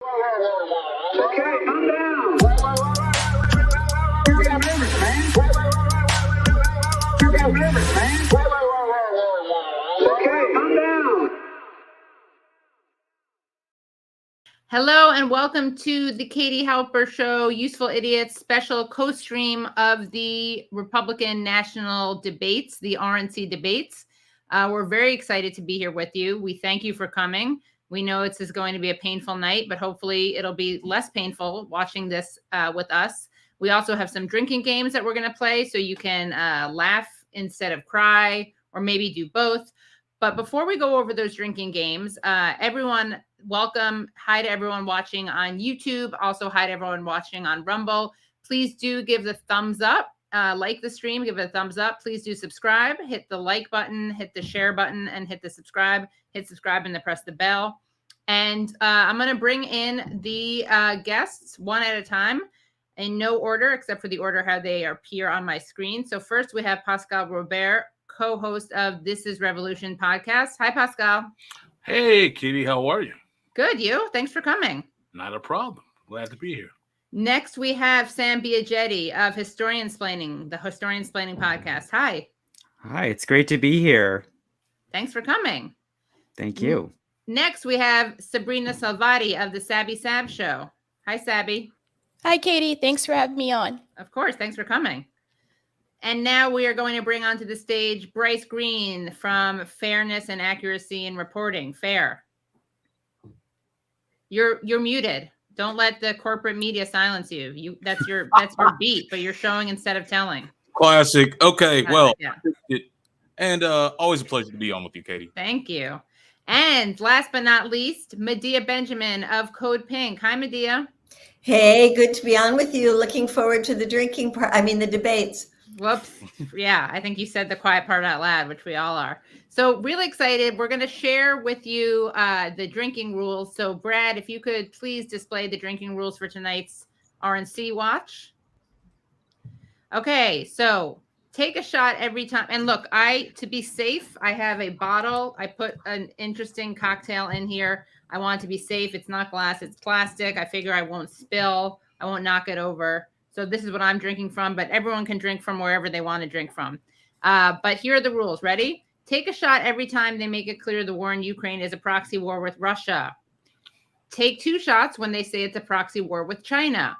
Okay, I'm down. You got limits, man. You got limits, man. Okay, I'm down. Hello and welcome to the Katie Halper Show, Useful Idiots special co-stream of the Republican National Debates, the RNC debates. We're very excited to be here with you. We thank you for coming. We know this is going to be a painful night, but hopefully it'll be less painful watching this with us. We also have some drinking games that we're going to play so you can laugh instead of cry, or maybe do both. But before we go over those drinking games, everyone, welcome. Hi to everyone watching on YouTube. Also, hi to everyone watching on Rumble. Please do give the thumbs up. Like the stream, give it a thumbs up. Please do subscribe. Hit the like button, hit the share button, and hit the subscribe. Hit subscribe and then press the bell. And I'm going to bring in the guests one at a time in no order, except for the order how they appear on my screen. So first we have Pascal Robert, co-host of This is Revolution podcast. Hi, Pascal. Hey, Katie, how are you? Good, you? Thanks for coming. Not a problem. Glad to be here. Next, we have Sam Biagetti of Historiansplaining, the Historiansplaining podcast. Hi. Hi, it's great to be here. Thanks for coming. Thank you. Next, we have Sabrina Salvati of the Sabby Sab Show. Hi, Sabby. Hi, Katie. Thanks for having me on. Of course. Thanks for coming. And now we are going to bring onto the stage Bryce Greene from Fairness and Accuracy in Reporting. Fair. You're muted. Don't let the corporate media silence you. That's your beat, but you're showing instead of telling. Classic. Okay, well, yeah. And always a pleasure to be on with you, Katie. Thank you. And last but not least, Medea Benjamin of Code Pink. Hi, Medea. Hey, good to be on with you. Looking forward to the the debates. Whoops. Yeah, I think you said the quiet part out loud, which we all are. So really excited. We're going to share with you the drinking rules. So Brad, if you could please display the drinking rules for tonight's RNC watch. Okay, so take a shot every time. And look, to be safe, I have a bottle. I put an interesting cocktail in here. I want it to be safe. It's not glass, it's plastic. I figure I won't spill. I won't knock it over. So this is what I'm drinking from, but everyone can drink from wherever they want to drink from. But here are the rules. Ready? Take a shot every time they make it clear the war in Ukraine is a proxy war with Russia. Take 2 shots when they say it's a proxy war with China.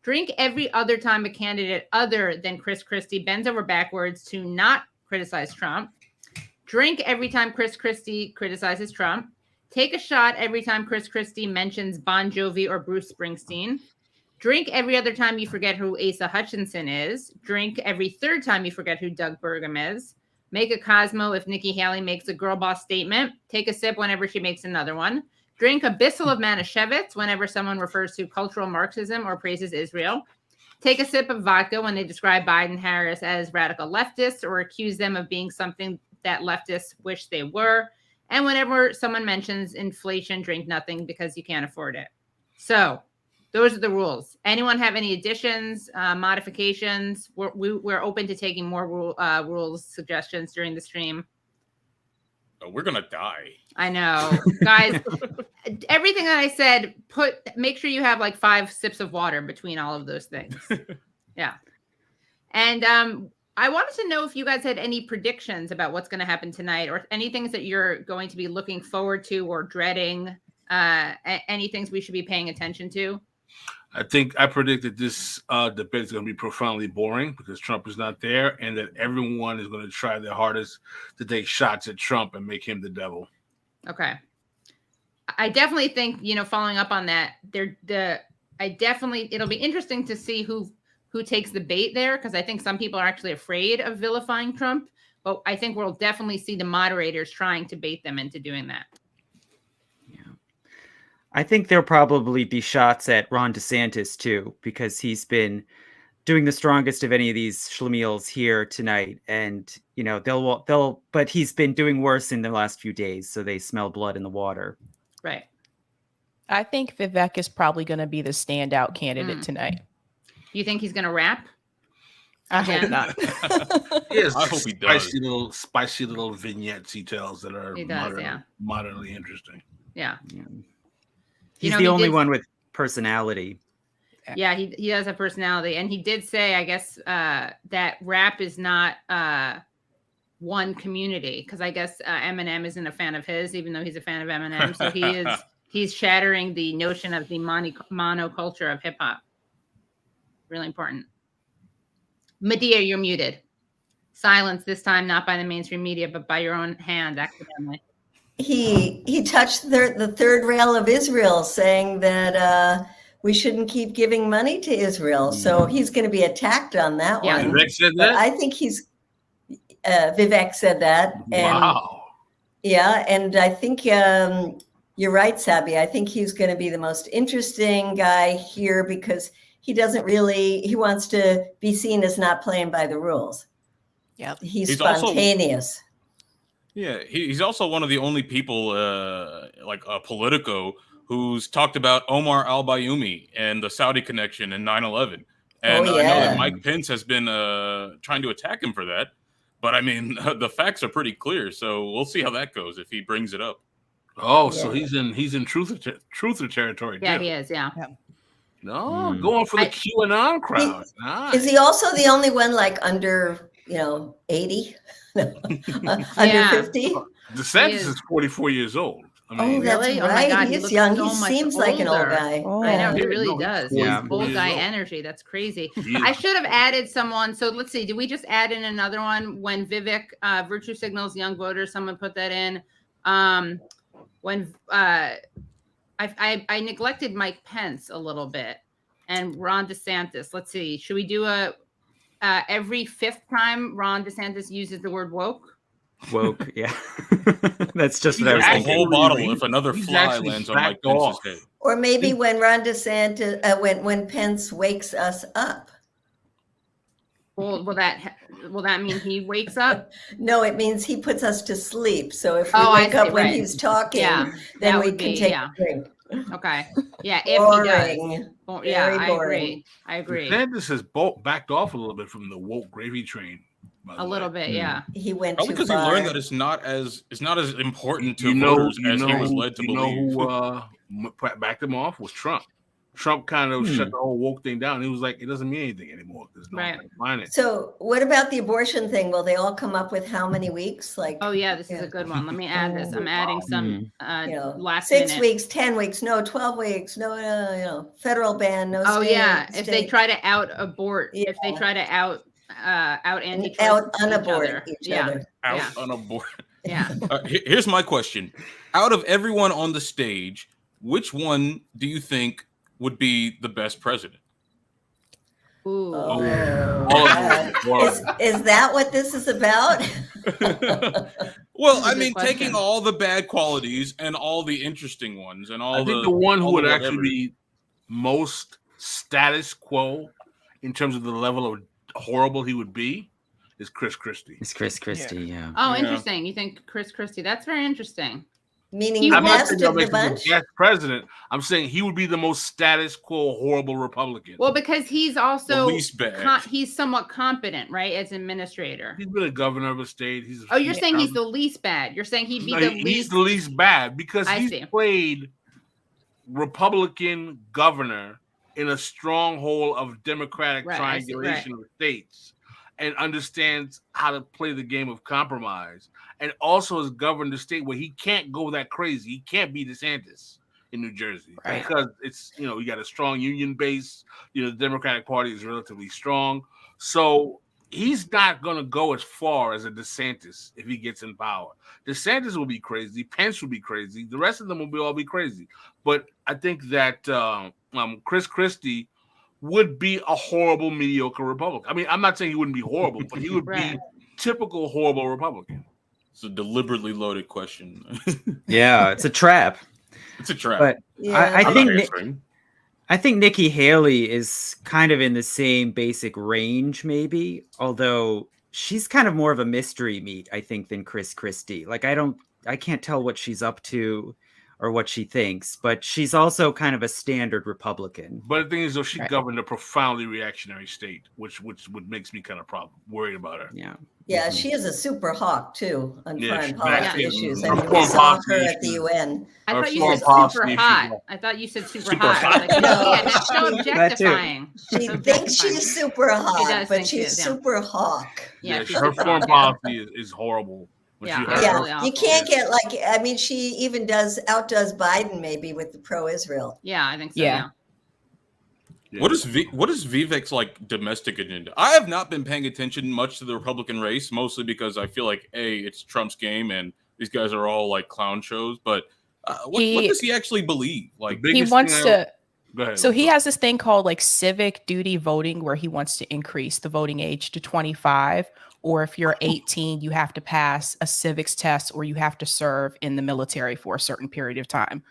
Drink every other time a candidate other than Chris Christie bends over backwards to not criticize Trump. Drink every time Chris Christie criticizes Trump. Take a shot every time Chris Christie mentions Bon Jovi or Bruce Springsteen. Drink every other time you forget who Asa Hutchinson is. Drink every third time you forget who Doug Burgum is. Make a Cosmo if Nikki Haley makes a girl boss statement. Take a sip whenever she makes another one. Drink a bissel of Manischewitz whenever someone refers to cultural Marxism or praises Israel. Take a sip of vodka when they describe Biden-Harris as radical leftists or accuse them of being something that leftists wish they were. And whenever someone mentions inflation, drink nothing because you can't afford it. So those are the rules. Anyone have any additions, modifications? We're open to taking more rules suggestions during the stream. We're going to die. I know. Guys, everything that I said, make sure you have like 5 sips of water between all of those things. Yeah. And I wanted to know if you guys had any predictions about what's going to happen tonight, or any things that you're going to be looking forward to or dreading, any things we should be paying attention to. I think I predicted this debate is going to be profoundly boring because Trump is not there, and that everyone is going to try their hardest to take shots at Trump and make him the devil. Okay. I definitely think, following up on that, it'll be interesting to see who takes the bait there, because I think some people are actually afraid of vilifying Trump, but I think we'll definitely see the moderators trying to bait them into doing that. I think there'll probably be shots at Ron DeSantis too, because he's been doing the strongest of any of these schlemiels here tonight, and but he's been doing worse in the last few days, so they smell blood in the water. Right. I think Vivek is probably going to be the standout candidate tonight. You think he's going to rap? I hope not. Yes, I hope he does. Spicy little vignettes he tells that are modernly interesting. Yeah. He's know, the he only did- one with personality. Yeah, he does have personality, and he did say, I guess, that rap is not one community, because I guess Eminem isn't a fan of his, even though he's a fan of Eminem. So he's shattering the notion of the monoculture of hip hop. Really important. Medea, you're muted. Silence this time, not by the mainstream media, but by your own hand, accidentally. He touched the third rail of Israel, saying that we shouldn't keep giving money to Israel. So he's going to be attacked on that Yeah. one. Vivek said But that? I think Vivek said that. And Wow. yeah, and I think you're right, Sabi. I think he's going to be the most interesting guy here because he wants to be seen as not playing by the rules. Yep. He's also- spontaneous. Yeah, he's also one of the only people, like Politico, who's talked about Omar al-Bayoumi and the Saudi connection and 9/11. And Oh, I know yeah. that Mike Pence has been trying to attack him for that. But I mean, the facts are pretty clear, so we'll see how that goes if he brings it up. Oh, so Yeah. he's in truther territory. Yeah, too. he is. Yeah. No, going for the QAnon crowd. Nice. Is he also the only one like under 80? No, under Yeah. 50? DeSantis He is. is 44 years old. I Oh, mean, that's Really? Oh my right. God, he he is looks young. so He much seems like an old older. guy. Oh. I know, he Yeah, really no, he's does. 44 He's old years guy old. energy. That's crazy. He is. I should have added someone. So let's see. Did we just add in another one when Vivek virtue signals young voters? Someone put that in. When I neglected Mike Pence a little bit and Ron DeSantis. Let's see. Should we do a every fifth time Ron DeSantis uses the word woke? Woke, yeah. That's just He's what I was A actually thinking. whole bottle really- if another he's fly actually lands on Mike backed Pence's off. head. Or maybe when Ron DeSantis, when Pence wakes us up. Will that mean he wakes up? No, it means he puts us to sleep. So if we Oh, I wake see, up when right. he's talking, Yeah, then that we would can be- take yeah. a drink. Okay. Yeah, if he does. Boring. Yeah, Very I boring. agree. I agree. DeSantis has backed off a little bit from the woke gravy train. by the A little way. bit, yeah. He went Probably too because he far. learned that it's not as important to You know, voters as he was who- led to you know believe. who backed him off was Trump. Trump kind of shut the whole woke thing down. He was like, it doesn't mean anything anymore. There's no Right. mind it. So what about the abortion thing? Will they all come up with how many weeks? Like, Oh yeah, this is a good one. Let me add this. I'm adding some last 6 minute. weeks, 10 weeks, no, 12 weeks, no, federal ban, no. Oh yeah, if they state- try to out abort, if they Yeah. try to out anti-choice out each unabort other. each Yeah. other. Out Yeah. on a board. Yeah. Here's my question: out of everyone on the stage, which one do you think would be the best president? Ooh. Oh, All of God. them. Is that what this is about? Well, That's a I good mean, question. taking all the bad qualities and all the interesting ones and all I think the one who all the would actually whatever. be most status quo in terms of the level of horrible he would be is Chris Christie. It's Chris Christie, yeah. Oh, Yeah. interesting. You think Chris Christie? That's very interesting. Meaning He the I'm not best saying that of the makes him bunch? the best president. I'm saying he would be the most status quo, horrible Republican. Well, because he's also The least bad. he's somewhat competent, right, as administrator. He's been a governor of a state. Oh, you're saying he's the least bad. You're saying he'd be No, the he's least. the least bad because I he's see. played Republican governor in a stronghold of Democratic Right, I see, triangulation of states and understands how to play the game of compromise, and also has governed the state where he can't go that crazy. He can't be DeSantis in New Jersey Right. because it's, you got a strong union base. The Democratic Party is relatively strong. So he's not going to go as far as a DeSantis if he gets in power. DeSantis will be crazy. Pence will be crazy. The rest of them will all be crazy. But I think that Chris Christie would be a horrible, mediocre Republican. I mean, I'm not saying he wouldn't be horrible, but he would Right. be typical horrible Republican. It's a deliberately loaded question. Yeah, it's a trap. It's a trap. But Yeah. I I'm think not Ni- answering. I think Nikki Haley is kind of in the same basic range, maybe, although she's kind of more of a mystery meat, I think, than Chris Christie. Like I can't tell what she's up to or what she thinks, but she's also kind of a standard Republican. But the thing is, though, she Right. governed a profoundly reactionary state, which makes me kind of worried about her. Yeah. Yeah, she is a super hawk too on Yeah, foreign she's policy active. issues. Her I mean, we foreign saw policy her at the issues. UN. I Our thought you foreign said policy super issues hot. are- I thought you said super Super hot. I was like, hot. yeah, that's so That too. objectifying. She So thinks objectifying. she's super hot, does but think she she's is, yeah. super hawk. Yeah, she's her super foreign hot. policy is horrible. When Yeah, she- That's Yeah, really you awful. can't get like. I mean, she even outdoes Biden maybe with the pro-Israel. Yeah, I think so. Yeah. Yeah. Yeah. What is Vivek's like domestic agenda? I have not been paying attention much to the Republican race, mostly because I feel like it's Trump's game and these guys are all like clown shows. But what does he actually believe? Like, The He biggest wants thing to. Go ahead. So he has this thing called like civic duty voting, where he wants to increase the voting age to 25. Or if you're 18, you have to pass a civics test, or you have to serve in the military for a certain period of time.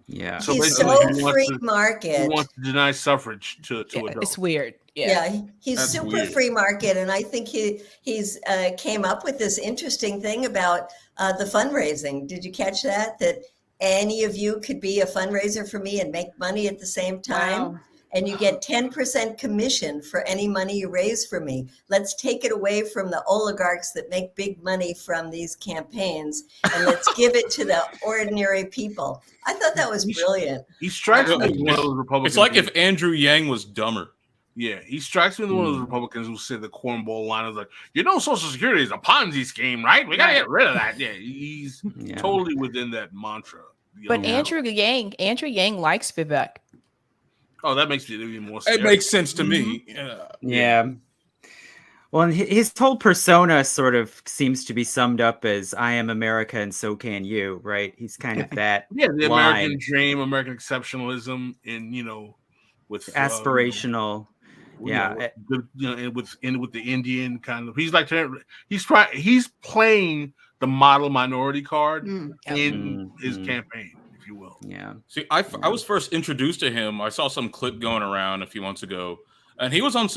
Yeah. So He's basically, so he wants free to- market. He wants to deny suffrage to Yeah, adults. it's weird. Yeah, he's That's super weird. free market, and I think he's came up with this interesting thing about the fundraising. Did you catch that? That any of you could be a fundraiser for me and make money at the same time, Wow. and you get 10% commission for any money you raise for me. Let's take it away from the oligarchs that make big money from these campaigns, and let's give it to the ordinary people. I thought that was brilliant. He strikes me as one of those Republicans. it's like if Andrew Yang was dumber. Yeah, he strikes me as one of those Republicans who said the cornball line is like, you know, Social Security is a Ponzi scheme, right? We got to get rid of that. Yeah, he's totally within that mantra. But Andrew Yang likes Vivek. Oh, that makes it even more It scary. makes sense to me. Yeah. Well, and his whole persona sort of seems to be summed up as "I am America and so can you," right? He's kind of that Yeah, the line. American dream, American exceptionalism, and with aspirational. and with the Indian kind of. He's like he's playing the model minority card in his campaign, if you will. Yeah. See, I was first introduced to him. I saw some clip going around a few months ago, and he was on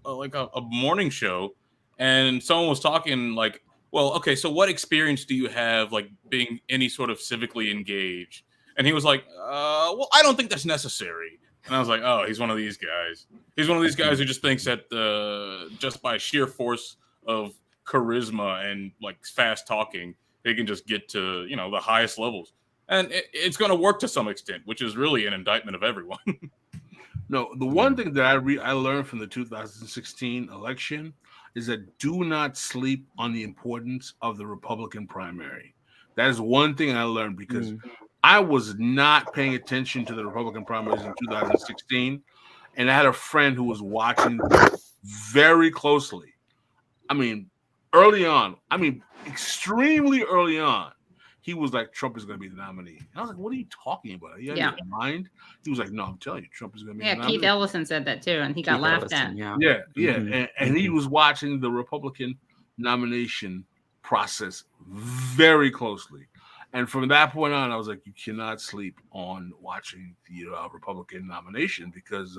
like a morning show, and someone was talking like, well, okay, so what experience do you have like being any sort of civically engaged? And he was like, well, I don't think that's necessary. And I was like, oh, he's one of these guys. He's one of these guys who just thinks that just by sheer force of charisma and like fast talking, they can just get to, the highest levels. And it's going to work to some extent, which is really an indictment of everyone. No, the one thing that I learned from the 2016 election is that do not sleep on the importance of the Republican primary. That is one thing I learned because I was not paying attention to the Republican primaries in 2016, and I had a friend who was watching very closely. I mean, extremely early on, he was like, Trump is going to be the nominee. And I was like, what are you talking about? Are you out of your mind? He was like, no, I'm telling you, Trump is going to be the nominee. Keith Ellison said that too, and he got laughed at. Yeah. And he was watching the Republican nomination process very closely. And from that point on, I was like, you cannot sleep on watching the Republican nomination because,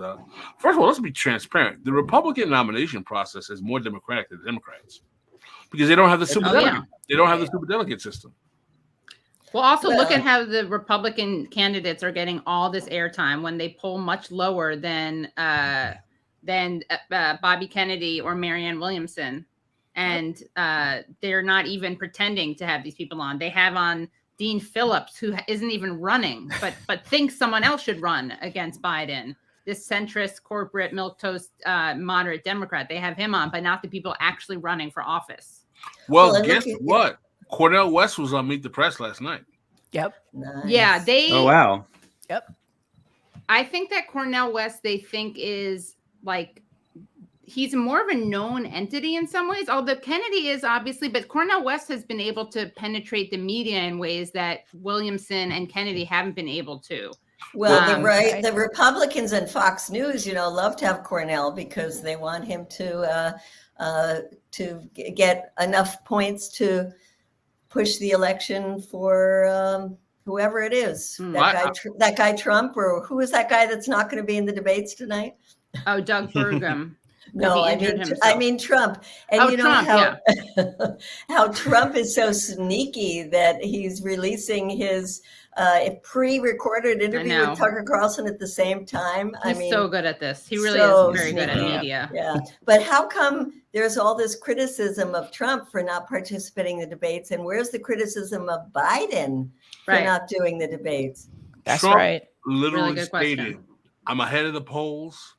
first of all, let's be transparent. The Republican nomination process is more democratic than the Democrats because they don't have the super delegate. They don't have the super delegate system. Well, also look at how the Republican candidates are getting all this airtime when they poll much lower than Bobby Kennedy or Marianne Williamson, and they're not even pretending to have these people on. They have on Dean Phillips, who isn't even running, but thinks someone else should run against Biden. This centrist, corporate, milquetoast, moderate Democrat. They have him on, but not the people actually running for office. Well, guess what? Cornel West was on Meet the Press last night. Yep. Nice. Yeah, Oh wow. Yep. I think that Cornel West, they think is like, he's more of a known entity in some ways, although Kennedy is obviously, but Cornel West has been able to penetrate the media in ways that Williamson and Kennedy haven't been able to. Well, the Republicans and Fox News, love to have Cornel because they want him to get enough points to push the election for whoever it is. That guy Trump, or who is that guy that's not going to be in the debates tonight? Oh, Doug Burgum. No, I mean Trump. And Trump, how Trump is so sneaky that he's releasing his a pre-recorded interview know. with Tucker Carlson at the same time. He's so good at this. He really so is very good at sneaky. media. Yeah. But how come there's all this criticism of Trump for not participating in the debates? And where's the criticism of Biden for Right. not doing the debates? That's Trump right. literally Really good question. stated, I'm ahead of the polls.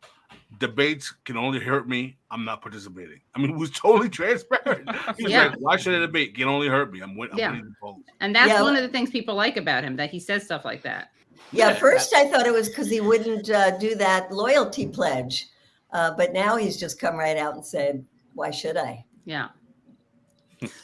Debates can only hurt me. I'm not participating. I mean, it was totally transparent. He was Yeah. like, why should a debate can only hurt me? I'm winning the polls. And that's Yeah. one of the things people like about him, that he says stuff like that. Yeah, first I thought it was because he wouldn't do that loyalty pledge. But now he's just come right out and said, why should I? Yeah.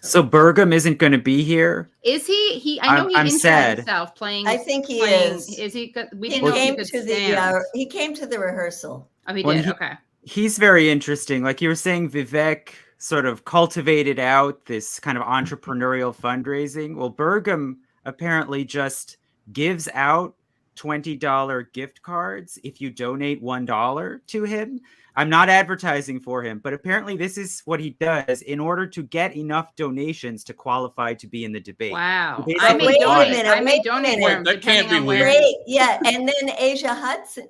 So Burgum isn't going to be here. Is he? I know I'm he sad. injured himself playing. I think he playing, is. Is he? We He didn't know if he came could to stand. he came to the rehearsal. Oh, he When did. he- Okay. He's very interesting. Like you were saying, Vivek sort of cultivated out this kind of entrepreneurial fundraising. Well, Burgum apparently just gives out $20 gift cards if you donate $1 to him. I'm not advertising for him, but apparently this is what he does in order to get enough donations to qualify to be in the debate. Wow. Basically, I may wait a donate. minute, I may wait a donate minute. for him. That can't depending be on where- legal. Great, yeah. And then Asia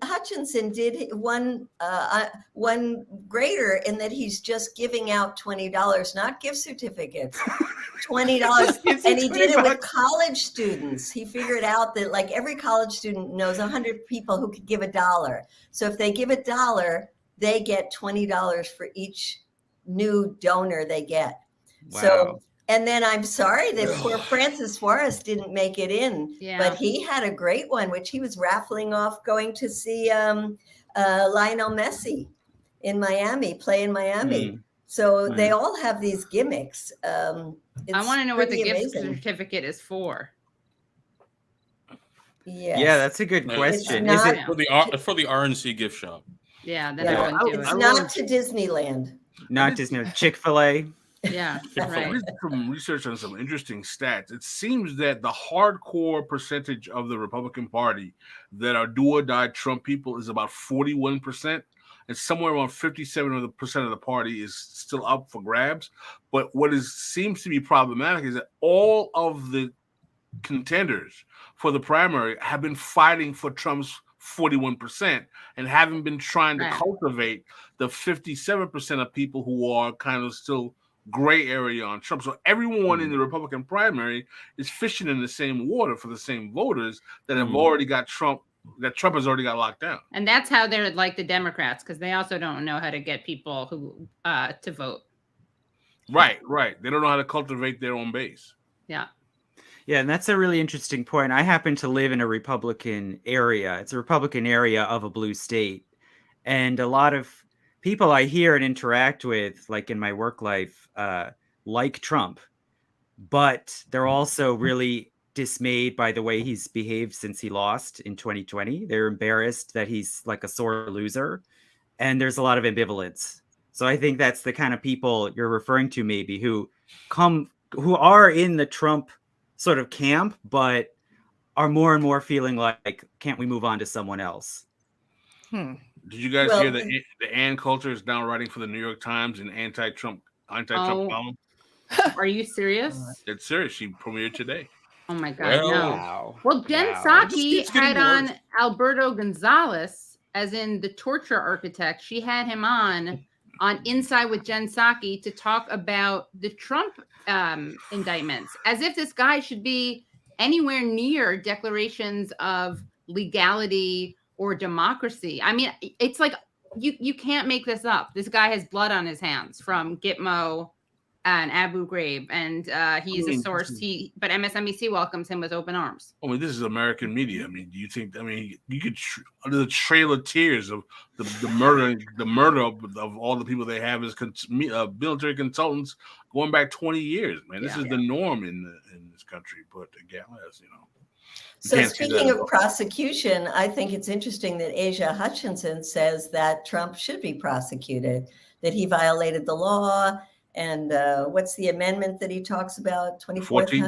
Hutchinson did one greater in that he's just giving out $20, not gift certificates. $20, and he did it with college students. He figured out that like every college student knows 100 people who could give $1. So if they give $1, they get $20 for each new donor they get. Wow. So, and then I'm sorry that poor Francis Forrest didn't make it in, Yeah. but he had a great one, which he was raffling off going to see Lionel Messi in Miami, play in Miami. So they all have these gimmicks. I want to know what the pretty gift amazing. certificate is for. Yes. Yeah, that's a good It's question. not- Is it For the RNC gift shop. Yeah, then Yeah. I wouldn't do It's it. not to Disneyland. not just Chick-fil-A? Yeah, I right. did some research on some interesting stats. It seems that the hardcore percentage of the Republican Party that are do or die Trump people is about 41%, and somewhere around 57% of the party is still up for grabs. But what seems to be problematic is that all of the contenders for the primary have been fighting for Trump's 41% and haven't been trying to Right. cultivate the 57% of people who are kind of still gray area on Trump. So everyone in the Republican primary is fishing in the same water for the same voters that have already got Trump, that Trump has already got locked down. And that's how they're like the Democrats, because they also don't know how to get people who to vote. Right. They don't know how to cultivate their own base. Yeah. Yeah, and that's a really interesting point. I happen to live in a Republican area. It's a Republican area of a blue state. And a lot of people I hear and interact with, like in my work life, like Trump. But they're also really dismayed by the way he's behaved since he lost in 2020. They're embarrassed that he's like a sore loser. And there's a lot of ambivalence. So I think that's the kind of people you're referring to, maybe, who are in the Trump sort of camp, but are more and more feeling like, can't we move on to someone else? Did you guys Well, hear that the Ann Coulter is now writing for the New York Times in anti-Trump column? Are you serious? It's serious. She premiered today. Oh my God, no. Wow. Well, Jen It just Psaki keeps getting had on worse. Alberto Gonzalez, as in the torture architect. She had him on Inside with Jen Psaki to talk about the Trump indictments, as if this guy should be anywhere near declarations of legality or democracy. I mean, it's like you can't make this up. This guy has blood on his hands from Gitmo and Abu Ghraib, and he's a source. But MSNBC welcomes him with open arms. I mean, this is American media. I mean, do you think? I mean, you could under the Trail of Tears of the murder of all the people they have as military consultants going back 20 years. Man, this is the norm in this country. But again, as you know. So speaking of prosecution, I think it's interesting that Asia Hutchinson says that Trump should be prosecuted, that he violated the law. And what's the amendment that he talks about? 14.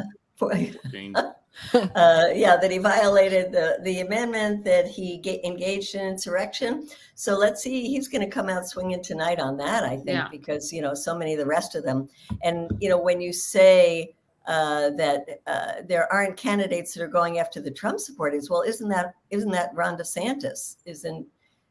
That he violated the amendment, that he engaged in insurrection. So let's see, he's going to come out swinging tonight on that, I think, because, so many of the rest of them. And, when you say that there aren't candidates that are going after the Trump supporters. Well, isn't that Ron DeSantis? Isn't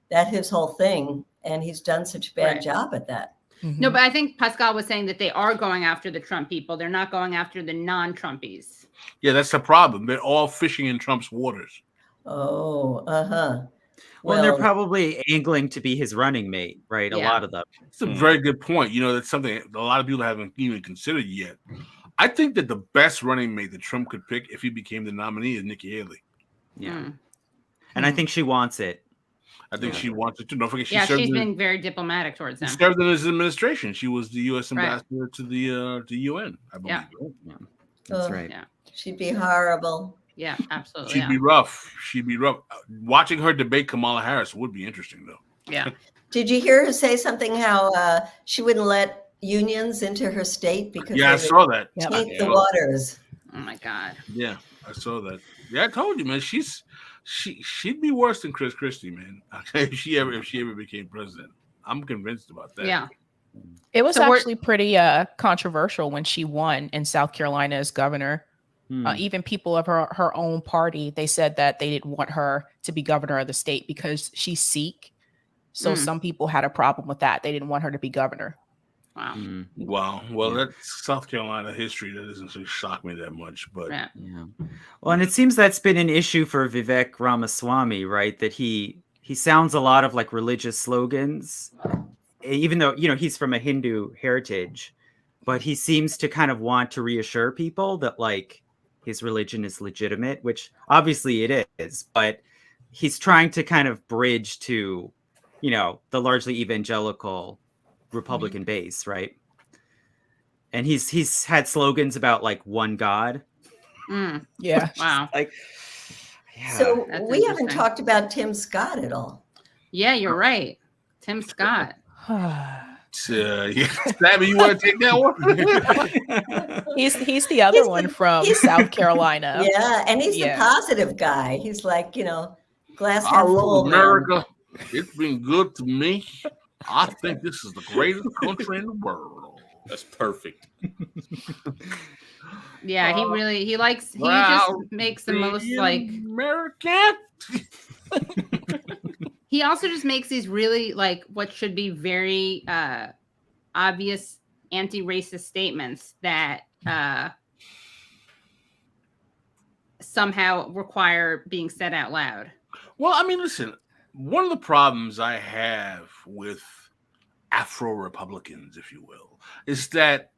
that his whole thing? And he's done such a bad job at that. No, but I think Pascal was saying that they are going after the Trump people. They're not going after the non-Trumpies. Yeah, that's the problem. They're all fishing in Trump's waters. Oh, Well, they're probably angling to be his running mate, right? A lot of them. It's a very good point. You know, that's something a lot of people haven't even considered yet. I think that the best running mate that Trump could pick if he became the nominee is Nikki Haley. Yeah. And I think she wants it. I think she wants it too. Don't forget, she's been very diplomatic towards him. She served in his administration. She was the U.S. ambassador to the UN, I believe. Yeah. That's right. Yeah. She'd be horrible. Yeah, absolutely. She'd be rough. She'd be rough. Watching her debate Kamala Harris would be interesting, though. Yeah. Did you hear her say something how she wouldn't let unions into her state because I saw that. Taint the waters. Oh my God. Yeah, I saw that. Yeah, I told you, man. She'd be worse than Chris Christie, man. if she ever became president. I'm convinced about that. Yeah. It was actually pretty controversial when she won in South Carolina as governor. Even people of her own party, they said that they didn't want her to be governor of the state because she's Sikh. So some people had a problem with that. They didn't want her to be governor. Wow. Wow. Well, that's South Carolina history. That doesn't really shock me that much, but Well, and it seems that's been an issue for Vivek Ramaswamy, right? That he sounds a lot of like religious slogans, even though, you know, he's from a Hindu heritage, but he seems to kind of want to reassure people that like his religion is legitimate, which obviously it is, but he's trying to kind of bridge to, you know, the largely evangelical Republican base, right? And he's had slogans about like one God. Yeah. Wow. Like, So we haven't talked about Tim Scott at all. Yeah, you're right. Tim Scott. Sammy, you want to take that one? He's the other one from South Carolina. Yeah, and he's the positive guy. He's like, you know, glass half I full. love America. It's been good to me. I think this is the greatest country in the world. That's perfect. Yeah, he just makes the most like American. He also just makes these really like what should be very obvious anti-racist statements that somehow require being said out loud. Well, I mean, listen, one of the problems I have with Afro-Republicans, if you will, is that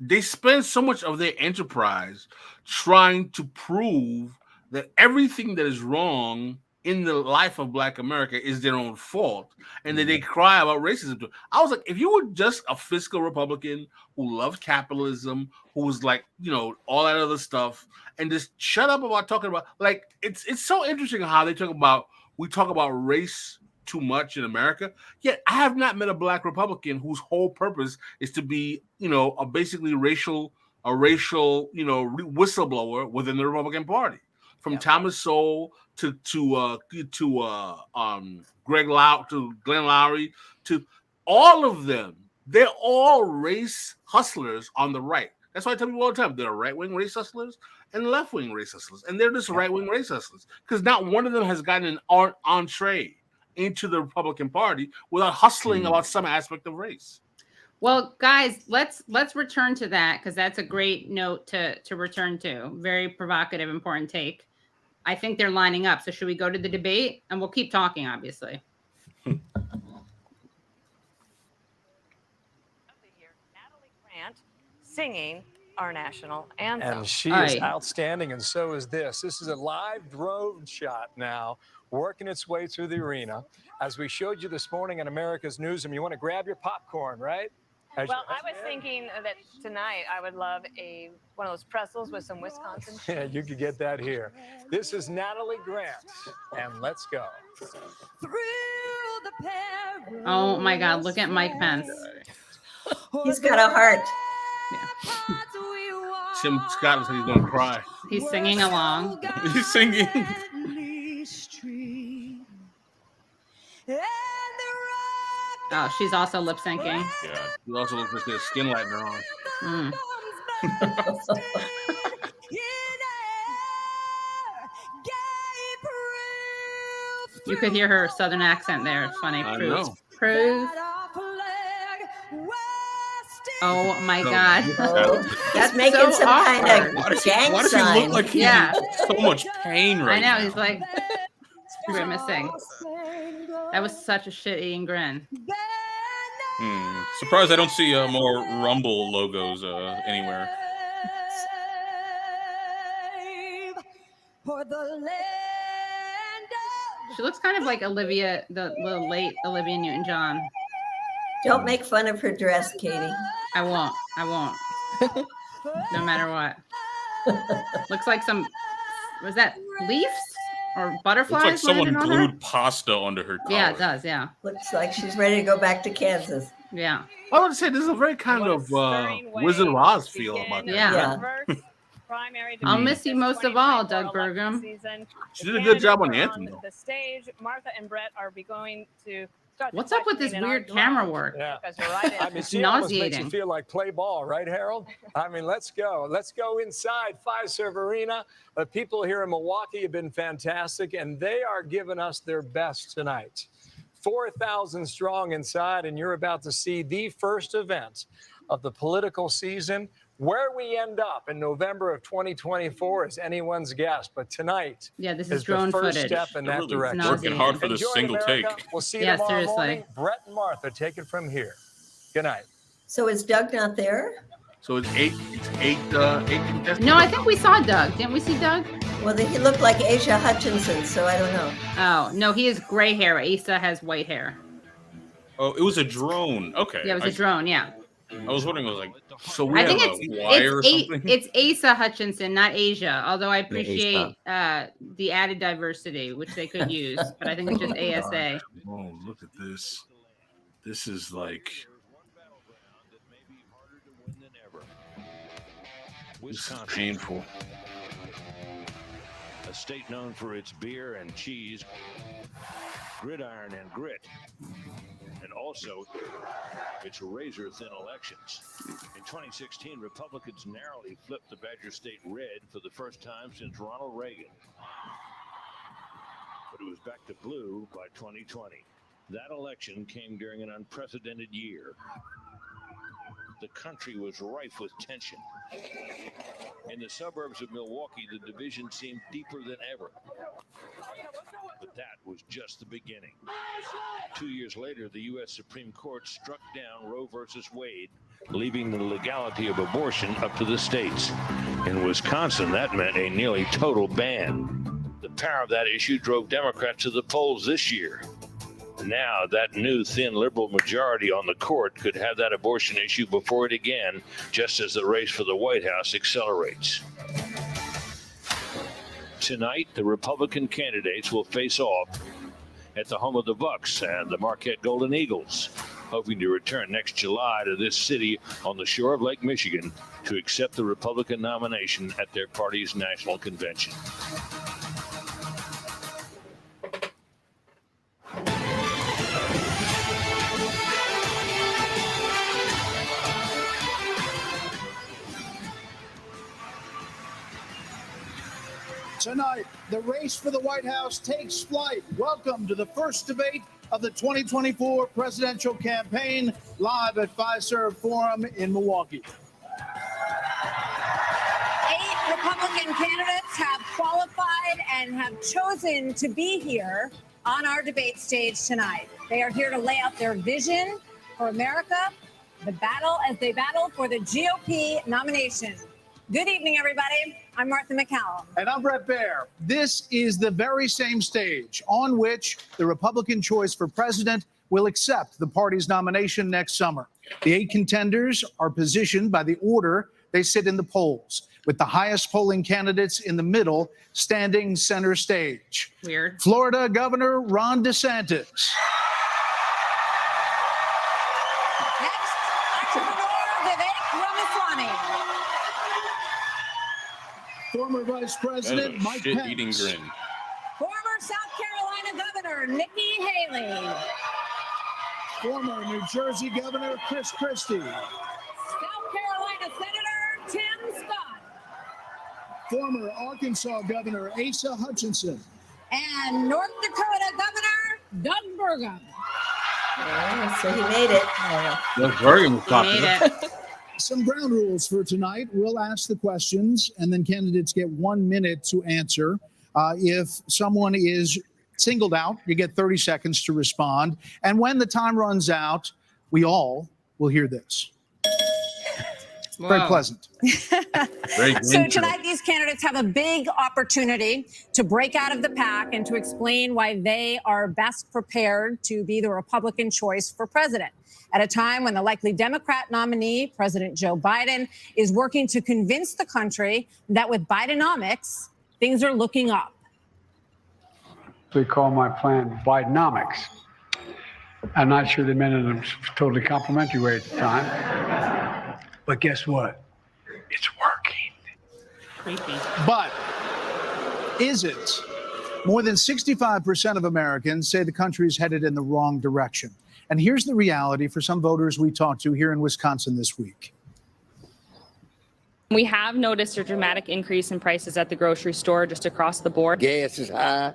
they spend so much of their enterprise trying to prove that everything that is wrong in the life of Black America is their own fault, and that they cry about racism. I was like, if you were just a fiscal Republican who loved capitalism, who was like, you know, all that other stuff, and just shut up about talking about, like, it's so interesting how we talk about race too much in America. Yet I have not met a Black Republican whose whole purpose is to be, you know, a basically racial, you know, whistleblower within the Republican Party. From Thomas Sowell to Glenn Lowry, to all of them, they're all race hustlers on the right. That's why I tell people all the time, there are right-wing race hustlers and left-wing race hustlers, and they're just right-wing race hustlers because not one of them has gotten an entree into the Republican Party without hustling about some aspect of race. Well, guys, let's return to that because that's a great note to return to. Very provocative, important take. I think they're lining up. So should we go to the debate? And we'll keep talking, obviously. Natalie Grant singing our national anthem. And she is outstanding, and so is this. This is a live drone shot now, working its way through the arena. As we showed you this morning on America's Newsroom, you want to grab your popcorn, right? Well, I was thinking that tonight I would love one of those pretzels with some Wisconsin cheese. Yeah, you could get that here. This is Natalie Grant, and let's go. Oh my God, look at Mike Pence. He's got a heart. Yeah. Tim Scott looks like he's going to cry. He's singing along. He's singing. Oh, she's also lip syncing. Yeah. He also looks like he has skin lightener on. You could hear her southern accent there. It's funny. I Proof. know. Proof. Oh my God. He's making so some awkward. kind Why of does gang he sign. look like he's Yeah. in so much pain I right know. now? He's like grimacing. That was such a shit-eating grin. Surprised I don't see more Rumble logos anywhere. She looks kind of like Olivia, the late Olivia Newton-John. Don't make fun of her dress, Katie. I won't. No matter what. Looks like some, was that leaves or Looks butterflies? like someone landed on her? glued pasta under her collar. Yeah, it does. Yeah. Looks like she's ready to go back to Kansas. Yeah. I would say there's a very kind of Wizard of Oz feel about that. Yeah. I'll miss you most of all, Doug Burgum. She did a good job on the anthem, though. The stage, Martha and Brett are going to start. What's up with this weird camera work? Yeah. Because you're right. I mean, she almost makes you nauseating. feel like play ball, right, Harold? I mean, let's go. Let's go inside Fiserv Arena. The people here in Milwaukee have been fantastic, and they are giving us their best tonight. 4,000 strong inside, and you're about to see the first event of the political season. Where we end up in November of 2024 is anyone's guess, but tonight this is is drone the first footage. step in that Really direction. working hard for this Enjoy single America. take. We'll see you Yeah, tomorrow seriously. morning. Brett and Martha, take it from here. Good night. So is Doug not there? So it's eight contestants. No, I think we saw Doug. Didn't we see Doug? Well, he looked like Asia Hutchinson, so I don't know. Oh, no, he has gray hair. Asa has white hair. Oh, it was a drone. Okay. Yeah, it was a drone. Yeah. I was wondering, was like, So we I think have it's wire or something? it's Asa Hutchinson, not Asia. Although I appreciate the added diversity which they could use, but I think it's just ASA. Oh, look at this. This is like. This is painful. A state known for its beer and cheese, gridiron and grit, and also its razor-thin elections. In 2016, Republicans narrowly flipped the Badger State red for the first time since Ronald Reagan. But it was back to blue by 2020. That election came during an unprecedented year. The country was rife with tension. In the suburbs of Milwaukee, the division seemed deeper than ever. But that was just the beginning. 2 years later, the U.S. Supreme Court struck down Roe versus Wade, leaving the legality of abortion up to the states. In Wisconsin, that meant a nearly total ban. The power of that issue drove Democrats to the polls this year. Now, that new thin liberal majority on the court could have that abortion issue before it again, just as the race for the White House accelerates. Tonight, the Republican candidates will face off at the home of the Bucks and the Marquette Golden Eagles, hoping to return next July to this city on the shore of Lake Michigan to accept the Republican nomination at their party's national convention. Tonight, the race for the White House takes flight. Welcome to the first debate of the 2024 presidential campaign, live at Fiserv Forum in Milwaukee. 8 Republican candidates have qualified and have chosen to be here on our debate stage tonight. They are here to lay out their vision for America, the battle as they battle for the GOP nomination. Good evening, everybody. I'm Martha McCallum. And I'm Brett Baer. This is the very same stage on which the Republican choice for president will accept the party's nomination next summer. The 8 contenders are positioned by the order they sit in the polls, with the highest polling candidates in the middle standing center stage. Weird. Florida Governor Ron DeSantis. Next, entrepreneur Vivek Ramaswamy. Former Vice President Mike shit-eating Pence. grin. Former South Carolina Governor Nikki Haley. Former New Jersey Governor Chris Christie. South Carolina Senator Tim Scott. Former Arkansas Governor Asa Hutchinson. And North Dakota Governor Doug Burgum. Oh, so he made it. That's very Made it. Some ground rules for tonight. We'll ask the questions, and then candidates get 1 minute to answer. If someone is singled out, you get 30 seconds to respond. And when the time runs out, we all will hear this. Very Whoa. pleasant. Very So tonight, these candidates have a big opportunity to break out of the pack and to explain why they are best prepared to be the Republican choice for president. At a time when the likely Democrat nominee, President Joe Biden, is working to convince the country that with Bidenomics, things are looking up. They call my plan Bidenomics. I'm not sure they meant it in a totally complimentary way at the time. But guess what? It's working. Creepy. But is it? More than 65% of Americans say the country is headed in the wrong direction. And here's the reality for some voters we talked to here in Wisconsin this week. We have noticed a dramatic increase in prices at the grocery store just across the board. Gas is high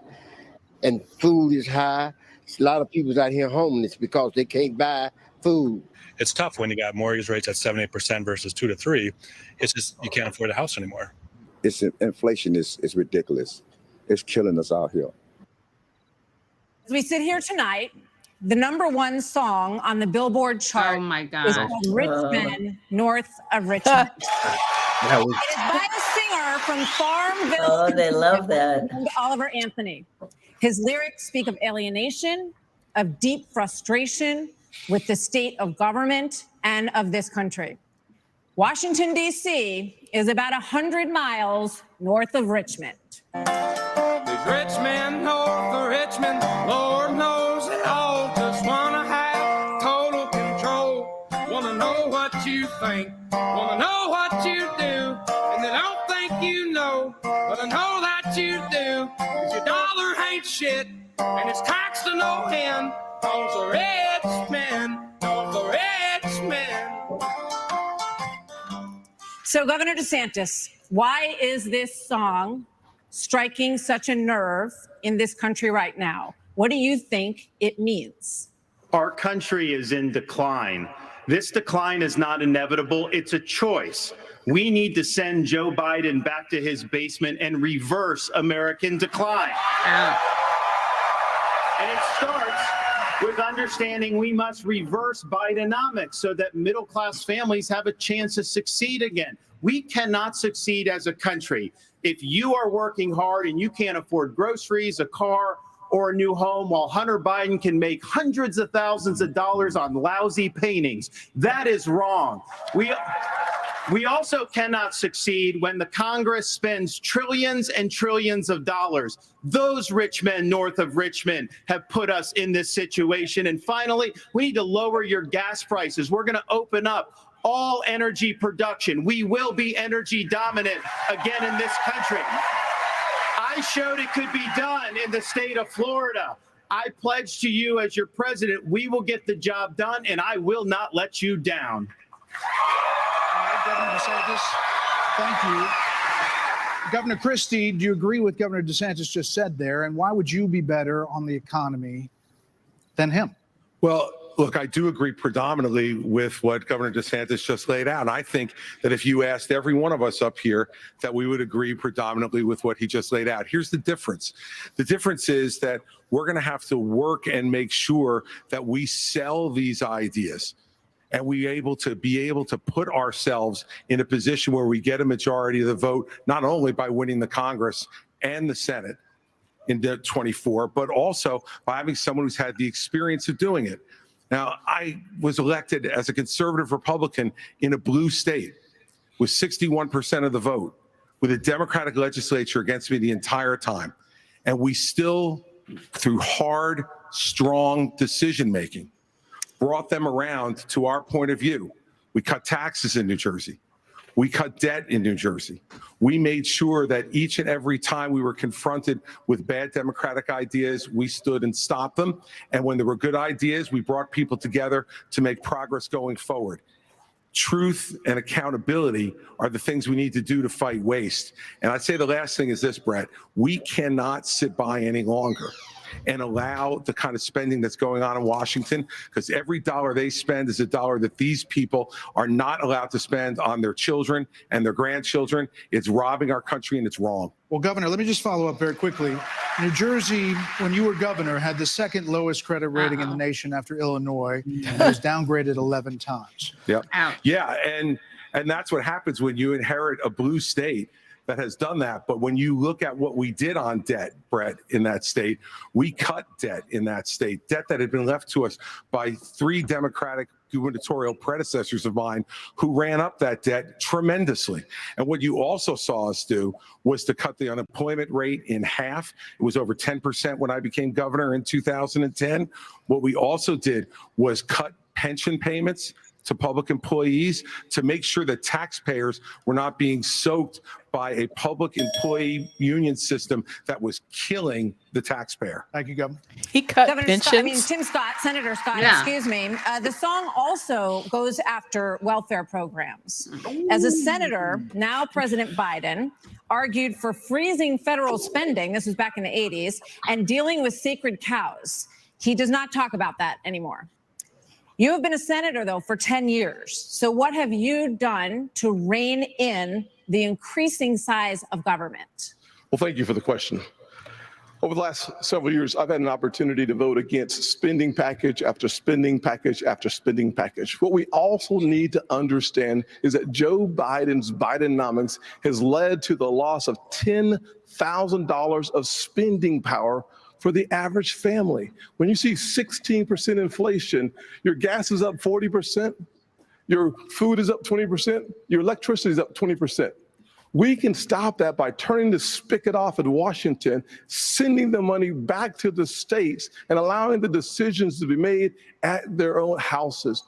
and food is high. A lot of people's out here homeless because they can't buy food. It's tough when you got mortgage rates at 7-8% versus 2 to 3. It's just you can't afford a house anymore. Inflation is ridiculous. It's killing us out here. As we sit here tonight, the #1 song on the Billboard chart Oh my is God. called Rich Men North of Richmond. That was It is by a singer from Farmville. Oh, they love that. Oliver Anthony. His lyrics speak of alienation, of deep frustration with the state of government and of this country. Washington, D.C. is about 100 miles north of Richmond. These rich men north of Richmond, Lord knows they all just want to have total control. Want to know what you think, want to know what you do, and they don't think you know, but I know that you do. 'Cause your dollar ain't shit, and it's taxed to no end. Cause the rich men, cause the rich men. So, Governor DeSantis, why is this song striking such a nerve in this country right now? What do you think it means? Our country is in decline. This decline is not inevitable. It's a choice. We need to send Joe Biden back to his basement and reverse American decline. And it starts with understanding we must reverse Bidenomics so that middle-class families have a chance to succeed again. We cannot succeed as a country if you are working hard and you can't afford groceries, a car, or a new home, while Hunter Biden can make hundreds of thousands of dollars on lousy paintings. That is wrong. We also cannot succeed when the Congress spends trillions and trillions of dollars. Those rich men north of Richmond have put us in this situation. And finally, we need to lower your gas prices. We're going to open up all energy production. We will be energy dominant again in this country. I showed it could be done in the state of Florida. I pledge to you as your president, we will get the job done, and I will not let you down. All right, Governor DeSantis, thank you. Governor Christie, do you agree with Governor DeSantis just said there? And why would you be better on the economy than him? Well, look, I do agree predominantly with what Governor DeSantis just laid out. And I think that if you asked every one of us up here, that we would agree predominantly with what he just laid out. Here's the difference. The difference is that we're going to have to work and make sure that we sell these ideas. And be able to put ourselves in a position where we get a majority of the vote, not only by winning the Congress and the Senate in 24, but also by having someone who's had the experience of doing it. Now, I was elected as a conservative Republican in a blue state with 61% of the vote, with a Democratic legislature against me the entire time. And we still, through hard, strong decision-making, brought them around to our point of view. We cut taxes in New Jersey. We cut debt in New Jersey. We made sure that each and every time we were confronted with bad Democratic ideas, we stood and stopped them. And when there were good ideas, we brought people together to make progress going forward. Truth and accountability are the things we need to do to fight waste. And I'd say the last thing is this, Brett. We cannot sit by any longer and allow the kind of spending that's going on in Washington, because every dollar they spend is a dollar that these people are not allowed to spend on their children and their grandchildren. It's robbing our country, and it's wrong. Well, Governor, let me just follow up very quickly. New Jersey, when you were governor, had the second lowest credit rating in the nation after Illinois. It was downgraded 11 times. Yep. Yeah, and that's what happens when you inherit a blue state that has done that. But when you look at what we did on debt, Brett, in that state, we cut debt in that state, debt that had been left to us by 3 Democratic gubernatorial predecessors of mine who ran up that debt tremendously. And what you also saw us do was to cut the unemployment rate in half. It was over 10% when I became governor in 2010. What we also did was cut pension payments to public employees to make sure that taxpayers were not being soaked by a public employee union system that was killing the taxpayer. Thank you, Governor. He cut Governor pensions. Scott, Tim Scott, Senator Scott, Yeah. excuse me. The song also goes after welfare programs. As a senator, now President Biden argued for freezing federal spending, this was back in the 80s, and dealing with sacred cows. He does not talk about that anymore. You have been a senator, though, for 10 years. So what have you done to rein in the increasing size of government? Well, thank you for the question. Over the last several years, I've had an opportunity to vote against spending package after spending package after spending package. What we also need to understand is that Joe Biden's Bidenomics has led to the loss of $10,000 of spending power for the average family. When you see 16% inflation, your gas is up 40%, your food is up 20%, your electricity is up 20%. We can stop that by turning the spigot off in Washington, sending the money back to the states, and allowing the decisions to be made at their own houses.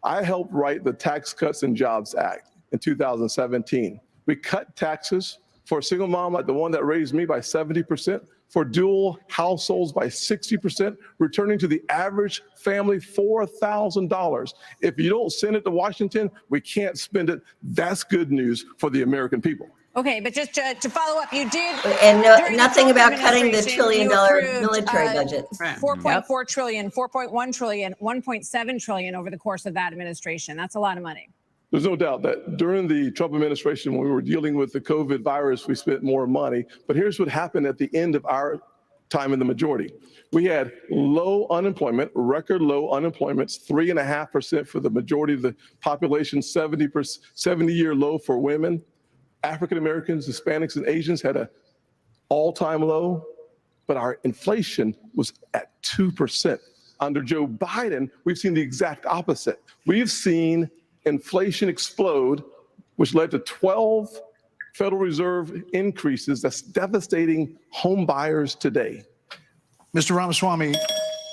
I helped write the Tax Cuts and Jobs Act in 2017. We cut taxes for a single mom like the one that raised me by 70%, for dual households by 60%, returning to the average family $4,000. If you don't send it to Washington, we can't spend it. That's good news for the American people. Okay, but just to follow up, you did. And during the nothing Trump about cutting the administration, $1 you trillion approved, military budget. 4.4 trillion, 4.1 trillion, 1.7 trillion over the course of that administration. That's a lot of money. There's no doubt that during the Trump administration, when we were dealing with the COVID virus, we spent more money. But here's what happened at the end of our time in the majority. We had low unemployment, record low unemployment, 3.5% for the majority of the population, 70-year low for women. African Americans, Hispanics, and Asians had an all-time low, but our inflation was at 2%. Under Joe Biden, we've seen the exact opposite. We've seen inflation explode, which led to 12 Federal Reserve increases that's devastating home buyers today. Mr. Ramaswamy,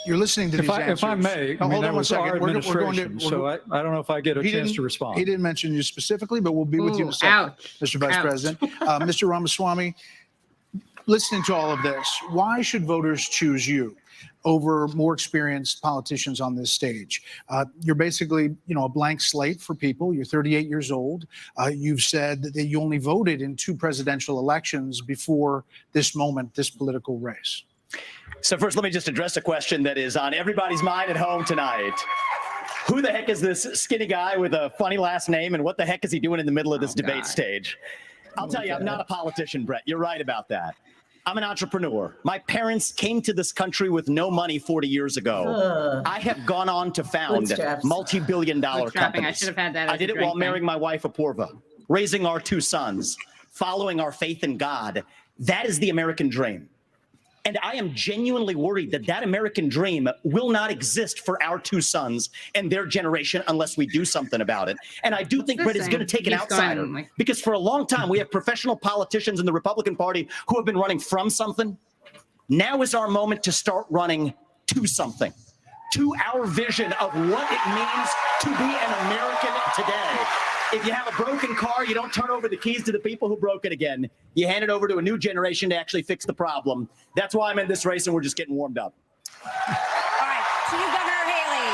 you're listening to these answers. If I may, Hold on one second. We're going to, so I don't know if I get a chance to respond. He didn't mention you specifically, but we'll be with you in a second, Mr. Vice President. Mr. Ramaswamy, listening to all of this, why should voters choose you over more experienced politicians on this stage? You're basically, a blank slate for people. You're 38 years old. You've said that you only voted in 2 presidential elections before this moment, this political race. So first, let me just address a question that is on everybody's mind at home tonight. Who the heck is this skinny guy with a funny last name, and what the heck is he doing in the middle of this debate stage? I'll tell you, I'm not a politician, Brett. You're right about that. I'm an entrepreneur. My parents came to this country with no money 40 years ago. I have gone on to found multi-billion-dollar companies. I should have had that. I did it while marrying my wife, Apurva, raising our 2 sons, following our faith in God. That is the American dream. And I am genuinely worried that that American dream will not exist for our 2 sons and their generation unless we do something about it. And I do think, Brett, it's going to take an outsider, because for a long time, we have professional politicians in the Republican Party who have been running from something. Now is our moment to start running to something, to our vision of what it means to be an American today. If you have a broken car, you don't turn over the keys to the people who broke it again. You hand it over to a new generation to actually fix the problem. That's why I'm in this race, and we're just getting warmed up. All right, to you, Governor Haley.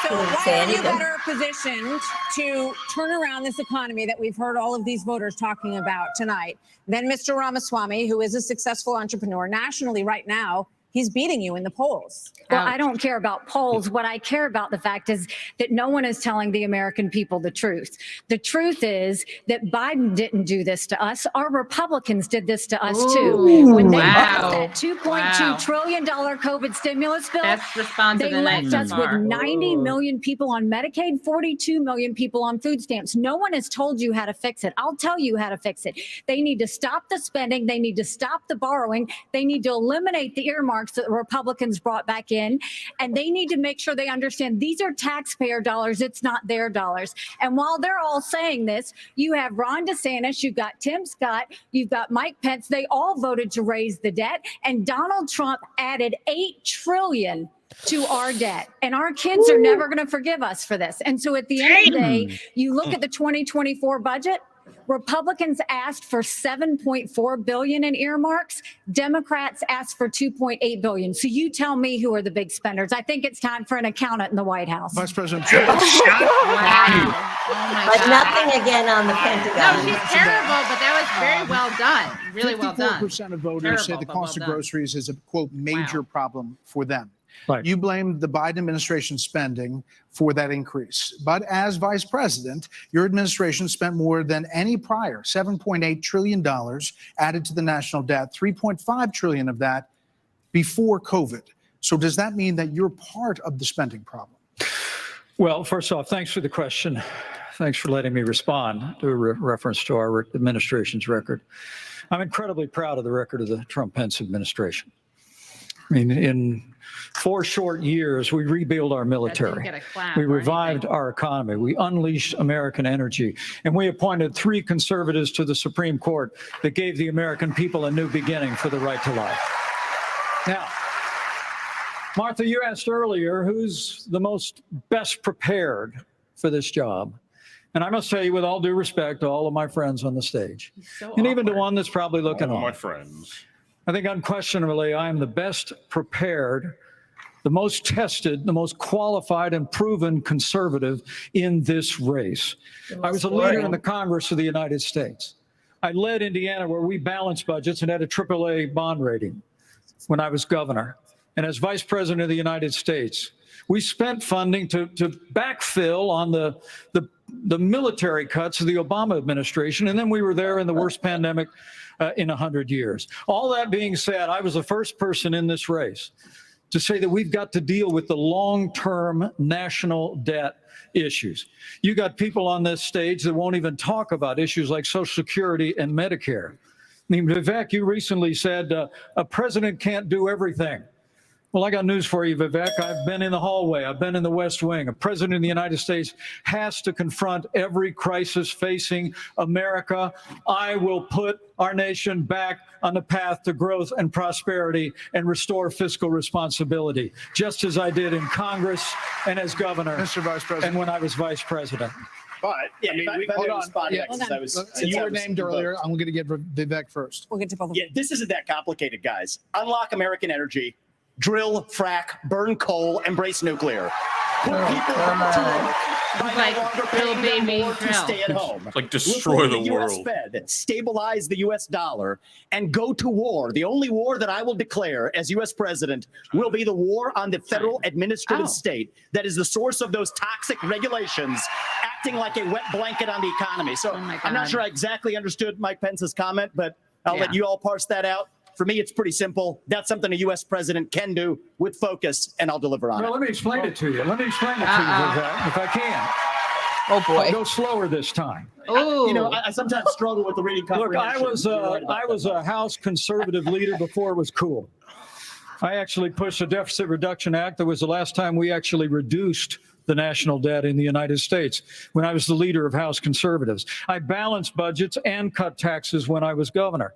So Didn't why say are you anything. better positioned to turn around this economy that we've heard all of these voters talking about tonight than Mr. Ramaswamy, who is a successful entrepreneur nationally right now? He's beating you in the polls. Well, I don't care about polls. What I care about the fact is that no one is telling the American people the truth. The truth is that Biden didn't do this to us. Our Republicans did this to us too. When they passed that $2.2 trillion COVID stimulus bill, they left us with 90 million people on Medicaid, 42 million people on food stamps. No one has told you how to fix it. I'll tell you how to fix it. They need to stop the spending. They need to stop the borrowing. They need to eliminate the earmarks that the Republicans brought back in. And they need to make sure they understand these are taxpayer dollars. It's not their dollars. And while they're all saying this, you have Ron DeSantis, you've got Tim Scott, you've got Mike Pence. They all voted to raise the debt. And Donald Trump added $8 trillion to our debt. And our kids are never going to forgive us for this. And so at the end of the day, you look at the 2024 budget, Republicans asked for $7.4 billion in earmarks. Democrats asked for $2.8 billion. So you tell me who are the big spenders. I think it's time for an accountant in the White House. Vice President. Wow. Oh my But God. nothing again on the Pentagon. No, she's terrible, but that was very well done. Really well done. 54% of voters say the Terrible, but cost well of done. groceries is a, quote, major problem for them. Right. You blamed the Biden administration spending for that increase. But as vice president, your administration spent more than any prior, $7.8 trillion added to the national debt, $3.5 trillion of that before COVID. So does that mean that you're part of the spending problem? Well, first off, thanks for the question. Thanks for letting me respond to a reference to our administration's record. I'm incredibly proud of the record of the Trump-Pence administration. I mean, in 4 short years, we rebuilt our military. We revived our economy. We unleashed American energy. And we appointed 3 conservatives to the Supreme Court that gave the American people a new beginning for the right to life. Now, Martha, you asked earlier who's the most best prepared for this job. And I must tell you, with all due respect to all of my friends on the stage, and even to one that's probably looking on. My friends. I think unquestionably I am the best prepared, the most tested, the most qualified and proven conservative in this race. I was a leader in the Congress of the United States. I led Indiana where we balanced budgets and had a AAA bond rating when I was governor. And as vice president of the United States, we spent funding to backfill on the military cuts of the Obama administration. And then we were there in the worst pandemic in 100 years. All that being said, I was the first person in this race to say that we've got to deal with the long-term national debt issues. You got people on this stage that won't even talk about issues like Social Security and Medicare. I mean, Vivek, you recently said a president can't do everything. Well, I got news for you, Vivek. I've been in the hallway. I've been in the West Wing. A president of the United States has to confront every crisis facing America. I will put our nation back on the path to growth and prosperity and restore fiscal responsibility, just as I did in Congress and as governor, Mr. Vice President. and when I was vice president. But Yeah, I mean, hold on. Yeah. You were named earlier. Vote. I'm going to get Vivek first. We'll get to both of Yeah, this isn't that complicated, guys. Unlock American energy, drill, frack, burn coal, embrace nuclear. Put people to work by Like, no longer drill, paying them baby, more to drill. stay at home. It's like destroy Reform the US world. Fed, stabilize the U.S. dollar, and go to war. The only war that I will declare as U.S. president will be the war on the federal administrative state that is the source of those toxic regulations acting like a wet blanket on the economy. So I'm not sure I exactly understood Mike Pence's comment, but I'll let you all parse that out. For me, it's pretty simple. That's something a U.S. president can do with focus, and I'll deliver on Well, it. let me explain it to you. Let me explain it to you, Vivek, if I can. Oh boy. I'll go slower this time. You know, I sometimes struggle with the reading Look, comprehension. I was a House conservative leader before it was cool. I actually pushed a deficit reduction act. That was the last time we actually reduced the national debt in the United States when I was the leader of House conservatives. I balanced budgets and cut taxes when I was governor.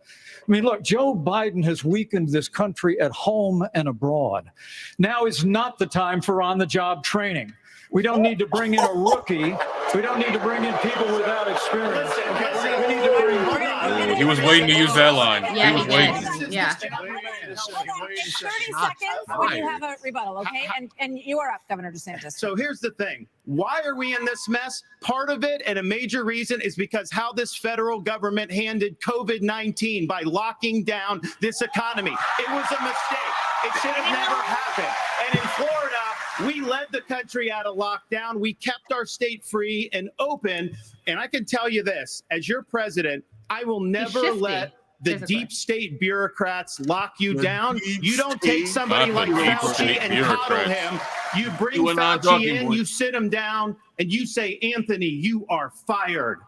I mean, look, Joe Biden has weakened this country at home and abroad. Now is not the time for on-the-job training. We don't need to bring in a rookie. We don't need to bring in people without experience. We need to bring He was waiting to use that line. Yeah, he was he waiting. did. Yeah. Hold on, it's 30 seconds when you have a rebuttal, okay? And you are up, Governor DeSantis. So here's the thing. Why are we in this mess? Part of it, and a major reason, is because how this federal government handled COVID-19 by locking down this economy. It was a mistake. It should have never happened. And in Florida, we led the country out of lockdown. We kept our state free and open. And I can tell you this, as your president, I will never let the deep state bureaucrats lock you down. You don't take somebody like Fauci and coddle him. You bring Fauci in, you sit him down, and you say, Anthony, you are fired.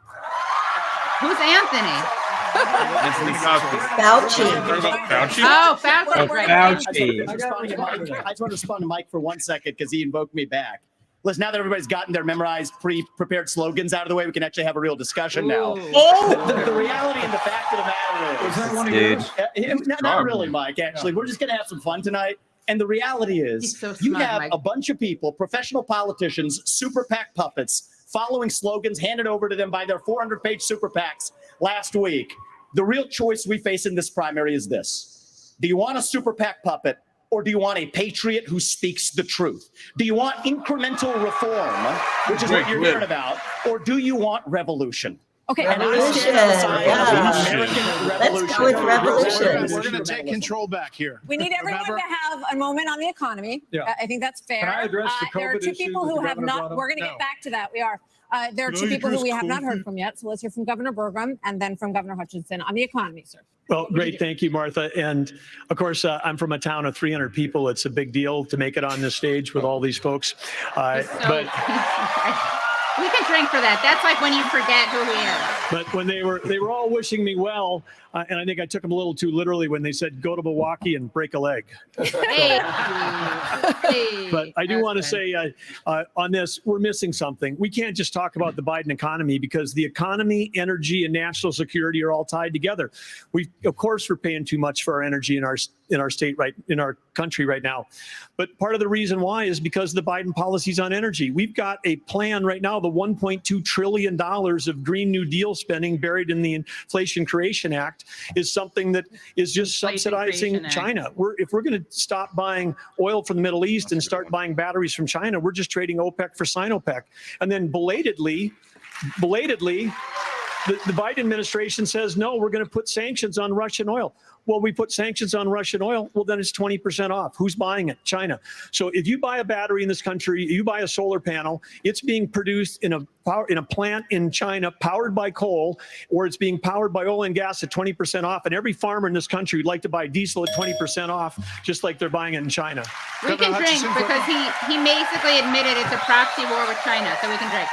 Who's Anthony? Fauci. Oh, Fauci. Right. I just want to respond to Mike for 1 second because he invoked me back. Listen, now that everybody's gotten their memorized, pre-prepared slogans out of the way, we can actually have a real discussion now. The reality and the fact of the matter is, not really, Mike, actually. We're just going to have some fun tonight. And the reality is, you have a bunch of people, professional politicians, super PAC puppets, following slogans handed over to them by their 400-page super PACs last week. The real choice we face in this primary is this. Do you want a super PAC puppet, or do you want a patriot who speaks the truth? Do you want incremental reform, which is what you're hearing about, or do you want revolution? Okay, revolution. Let's go with revolution. We're going to take control back here. We need everyone to have a moment on the economy. Yeah. I think that's fair. Can I address the There are COVID two issue people that who the have governor not. brought up? We're going to get back to that. We are. There are two people who we have not heard from yet. So let's hear from Governor Burgum and then from Governor Hutchinson on the economy, sir. Well, great. Thank you, Martha. And of course, I'm from a town of 300 people. It's a big deal to make it on this stage with all these folks. But we can drink for that. That's like when you forget who he is. But when they were all wishing me well, and I think I took them a little too literally when they said, go to Milwaukee and break a leg. Hey. But I do want to say on this, we're missing something. We can't just talk about the Biden economy because the economy, energy, and national security are all tied together. Of course, we're paying too much for our energy in our state, in our country right now. But part of the reason why is because of the Biden policies on energy. We've got a plan right now, the $1.2 trillion of Green New Deal spending buried in the Inflation Creation Act is something that is just subsidizing China. If we're going to stop buying oil from the Middle East and start buying batteries from China, we're just trading OPEC for Sinopec. And then belatedly, the Biden administration says, no, we're going to put sanctions on Russian oil. Well, we put sanctions on Russian oil. Well, then it's 20% off. Who's buying it? China. So if you buy a battery in this country, you buy a solar panel, it's being produced in a plant in China powered by coal, or it's being powered by oil and gas at 20% off. And every farmer in this country would like to buy diesel at 20% off, just like they're buying it in China. We can drink because he basically admitted it's a proxy war with China, so we can drink.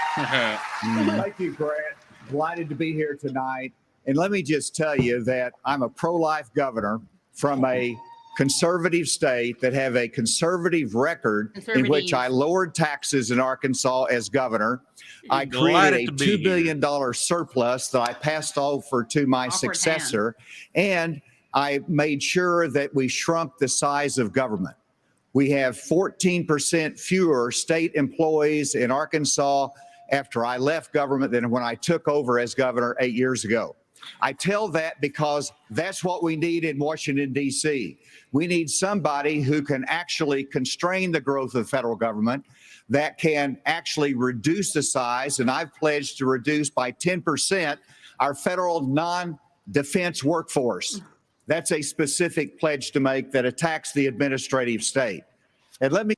Thank you, Grant. Delighted to be here tonight. And let me just tell you that I'm a pro-life governor from a conservative state that have a conservative record in which I lowered taxes in Arkansas as governor. I created a $2 billion surplus that I passed over to my successor. And I made sure that we shrunk the size of government. We have 14% fewer state employees in Arkansas after I left government than when I took over as governor 8 years ago. I tell that because that's what we need in Washington, D.C. We need somebody who can actually constrain the growth of the federal government, that can actually reduce the size, and I've pledged to reduce by 10% our federal non-defense workforce. That's a specific pledge to make that attacks the administrative state. And let me...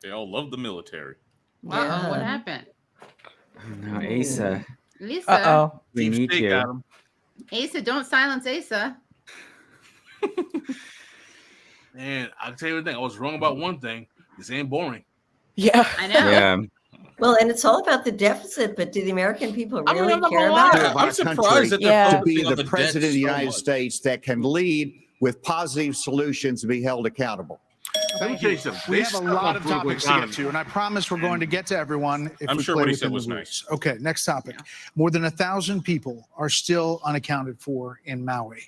They all love the military. Wow, what happened? No, Asa. Lisa. Uh-oh. We need you. Asa, don't silence Asa. Man, I'll tell you one thing. I was wrong about one thing. This ain't boring. Yeah. I know. Yeah. Well, and it's all about the deficit, but do the American people really care about about it? I'm surprised that they're to be the president of the United States that can lead with positive solutions and be held accountable. Thank you. We have a lot of topics to get to, and I promise we're going to get to everyone if I'm we sure play what he within said was the rules. Okay, next topic. More than 1,000 people are still unaccounted for in Maui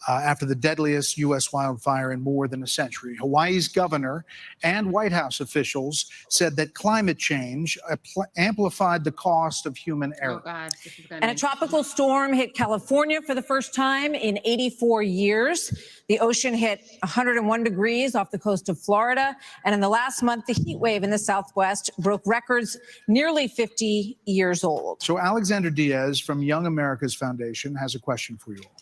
after the deadliest U.S. wildfire in more than a century. Hawaii's governor and White House officials said that climate change amplified the cost of human error. Oh, God. This is gonna And a tropical storm hit California for the first time in 84 years. The ocean hit 101 degrees off the coast of Florida. And in the last month, the heat wave in the Southwest broke records nearly 50 years old. So Alexander Diaz from Young America's Foundation has a question for you all.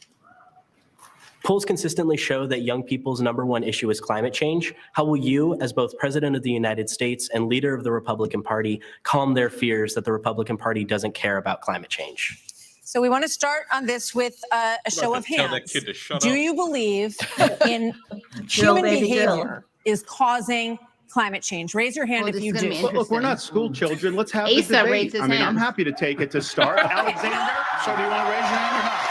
Polls consistently show that young people's #1 issue is climate change. How will you, as both President of the United States and leader of the Republican Party, calm their fears that the Republican Party doesn't care about climate change? So we want to start on this with a show of Tell that hands. kid to shut Do up. you believe in Jill, human baby, Jill. behavior is causing climate change? Raise your hand Oh, if this you is gonna do. be Look, we're not school children. Let's have the Asa debate. raised his I mean, hand. I'm happy to take it to start. Alexander? So do you want to raise your hand or not?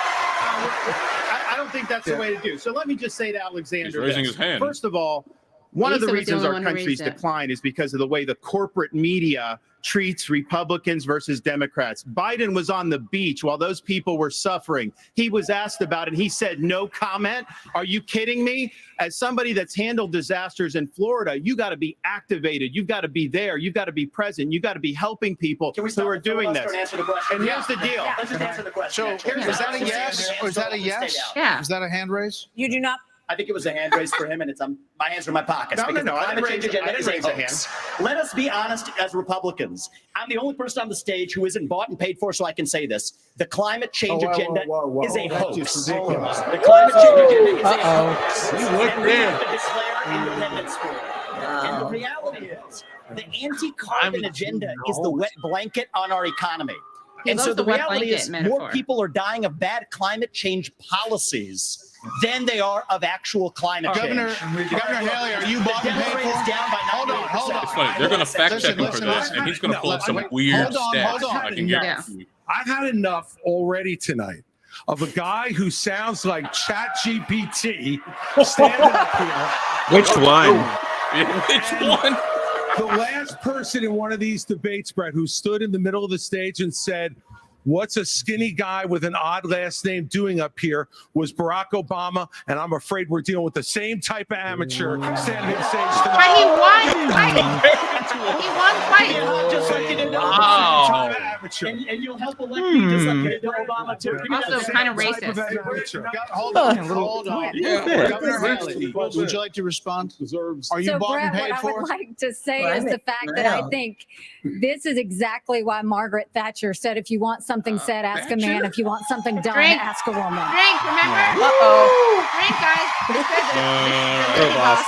I don't think that's the way to do. So let me just say to Alexander, He's raising this. his hand. First of all, one of the Asa was the reasons only our one who country's raised it. decline is because of the way the corporate media treats Republicans versus Democrats. Biden was on the beach while those people were suffering. He was asked about it. He said, no comment. Are you kidding me? As somebody that's handled disasters in Florida, you got to be activated. You've got to be there. You've got to be present. You've got to be helping people who are doing this. And answer the question? And here's the deal. Let's just answer the question. So is that a yes or is that a yes? Yeah. Is that a hand raise? You do not. I think it was a hand raise for him, and it's my hands are in my pockets. No, because no, the I climate didn't change raise- agenda I is didn't raise a hoax. Let us be honest as Republicans. I'm the only person on the stage who isn't bought and paid for, so I can say this. The climate change agenda is a That's hoax. just ridiculous. The climate change agenda is a hoax. You look And we there. have to declare independence for it. And the reality is, the anti-carbon agenda is the wet blanket on our economy. He And loves so the the wet reality blanket is metaphor. more people are dying of bad climate change policies than they are of actual climate Governor change. Haley, are you bought The and death paid rate is for? down by Hold on, hold on. It's funny. They're going to fact check him for Listen, this, listen. and he's going to pull up some wait, weird hold on, stats. hold on. I can guarantee you. I've had enough already tonight of a guy who sounds like ChatGPT standing up here. Which one? Which one? The last person in one of these debates, Brett, who stood in the middle of the stage and said, "What's a skinny guy with an odd last name doing up here?" was Barack Obama, and I'm afraid we're dealing with the same type of amateur standing on stage But tonight. he won twice. He won twice. Just like you did to Wow. and you'll help elect me just like you did to Obama too. Give me that Also same kind of type racist. Hold on, hold on. Yeah. Governor Haley, would you like to respond? Are you So, bought Brett, and paid what I for? would like to say Well, I is the think- fact that I well. think this is exactly why Margaret Thatcher said, if you want something said, ask a man. If you want something done, Drink. ask a woman. Drink, remember? Uh-oh. Drink, guys. This is it. Go, boss.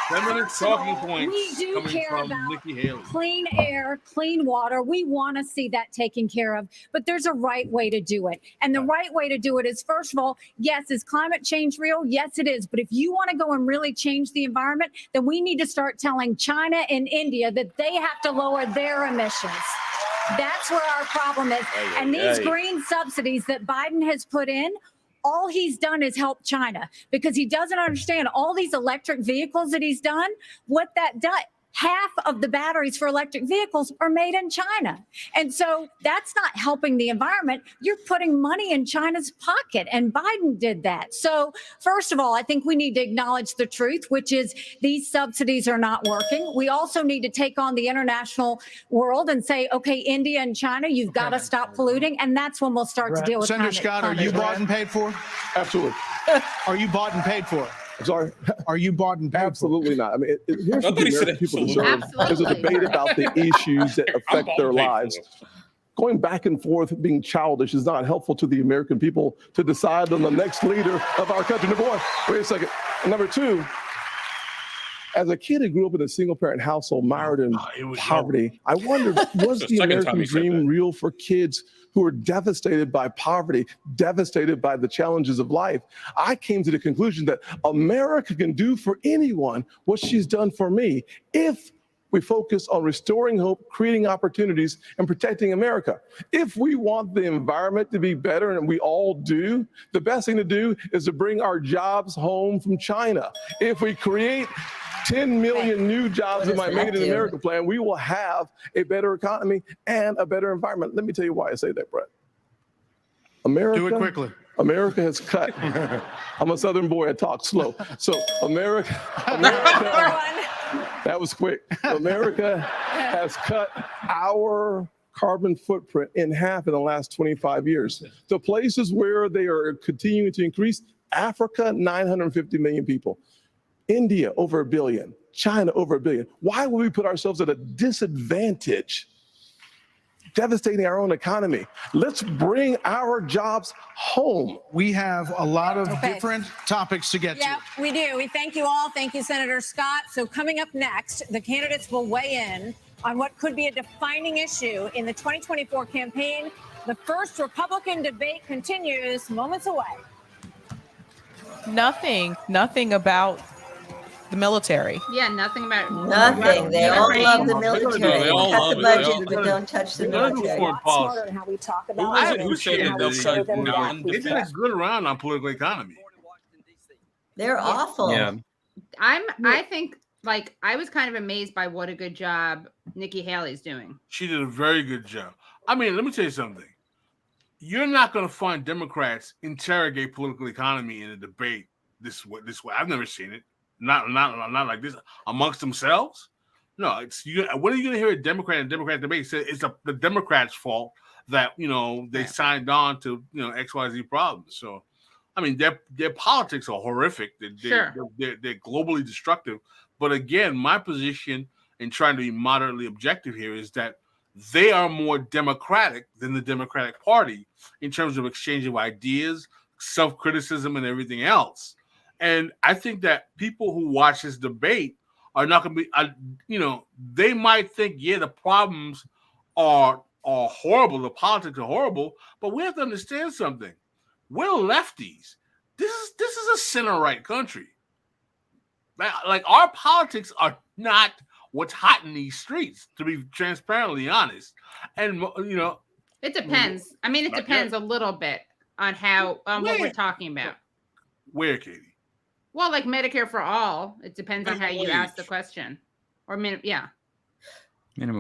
7 minute talking points We do coming care from about Nikki Haley. clean air, clean water. We want to see that taken care of, but there's a right way to do it. And the right way to do it is, first of all, yes, is climate change real? Yes, it is. But if you want to go and really change the environment, then we need to start telling China and India that they have to lower their emissions. That's where our problem is. And these green subsidies that Biden has put in, all he's done is help China, because he doesn't understand all these electric vehicles that he's done, what that does. Half of the batteries for electric vehicles are made in China. And so that's not helping the environment. You're putting money in China's pocket, and Biden did that. So first of all, I think we need to acknowledge the truth, which is these subsidies are not working. We also need to take on the international world and say, okay, India and China, you've got to stop polluting. And that's when we'll start to deal with Senator climate- Scott, are you climate bought and paid for? Absolutely. Are you bought and paid for? I'm sorry. Are you bought and paid Absolutely not. I mean, here's I what thought the he said American people deserve absolutely. is a debate about the issues that affect their lives. Going back and forth being childish is not helpful to the American people to decide on the next leader of our country. Number one, wait a second. And number two, as a kid who grew up in a single parent household mired in poverty, I wondered, was the second time American he said dream that. real for kids who are devastated by poverty, devastated by the challenges of life? I came to the conclusion that America can do for anyone what she's done for me if we focus on restoring hope, creating opportunities, and protecting America. If we want the environment to be better, and we all do, the best thing to do is to bring our jobs home from China. If we create 10 million new jobs in my Made in America plan, we will have a better economy and a better environment. Let me tell you why I say that, Brett. America, Do it quickly. America has cut. I'm a Southern boy. I talk slow. So America that was quick. America has cut our carbon footprint in half in the last 25 years. The places where they are continuing to increase, Africa, 950 million people. India, over 1 billion. China, over 1 billion. Why would we put ourselves at a disadvantage, devastating our own economy? Let's bring our jobs home. We have a lot of different topics to get to. Yeah, we do. We thank you all. Thank you, Senator Scott. So coming up next, the candidates will weigh in on what could be a defining issue in the 2024 campaign. The first Republican debate continues moments away. Nothing about the military. Yeah, nothing about Nothing. They all love the military. They all Cut love the it. budget, but don't touch the military. Foreign How we talk Who about was I it who said appreciate that they'll that cut they non-defense? did a good round on political economy. They're awful. Yeah. I think like I was kind of amazed by what a good job Nikki Haley's doing. She did a very good job. I mean, let me tell you something. You're not going to find Democrats interrogate political economy in a debate this way. I've never seen it. Not like this amongst themselves. No, it's you. When are you going to hear a Democrat and Democrat debate say it's the Democrats' fault that they signed on to XYZ problems? So, I mean, their politics are horrific. They're globally destructive. But again, my position in trying to be moderately objective here is that they are more democratic than the Democratic Party in terms of exchange of ideas, self-criticism, and everything else. And I think that people who watch this debate are not going to be, they might think, yeah, the problems are horrible, the politics are horrible, but we have to understand something. We're lefties. This is a center-right country. Like our politics are not what's hot in these streets, to be transparently honest. And it depends. I mean, it depends a little bit on what we're talking about. Where, Katie? Well, like Medicare for all, it depends on how you ask the question. Or Minimum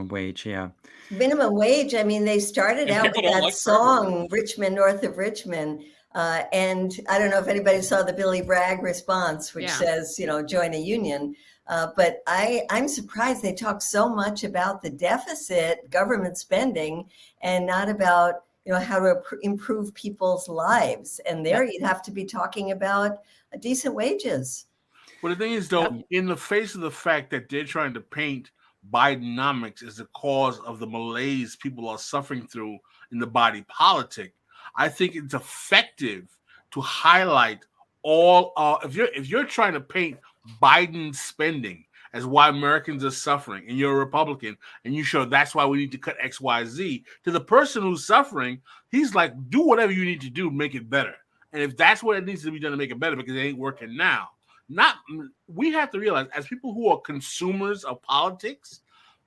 wage, yeah. Minimum wage. I mean, they started out with that song, Richmond, North of Richmond. And I don't know if anybody saw the Billy Bragg response, which says, join a union. But I'm surprised they talk so much about the deficit, government spending, and not about, how to improve people's lives. And there you'd have to be talking about decent wages. Well, the thing is, though, in the face of the fact that they're trying to paint Bidenomics as the cause of the malaise people are suffering through in the body politic, I think it's effective to highlight all. If you're trying to paint Biden's spending as why Americans are suffering, and you're a Republican, and you show that's why we need to cut X, Y, Z, to the person who's suffering, he's like, do whatever you need to do to make it better. And if that's what it needs to be done to make it better, because it ain't working now, we have to realize, as people who are consumers of politics,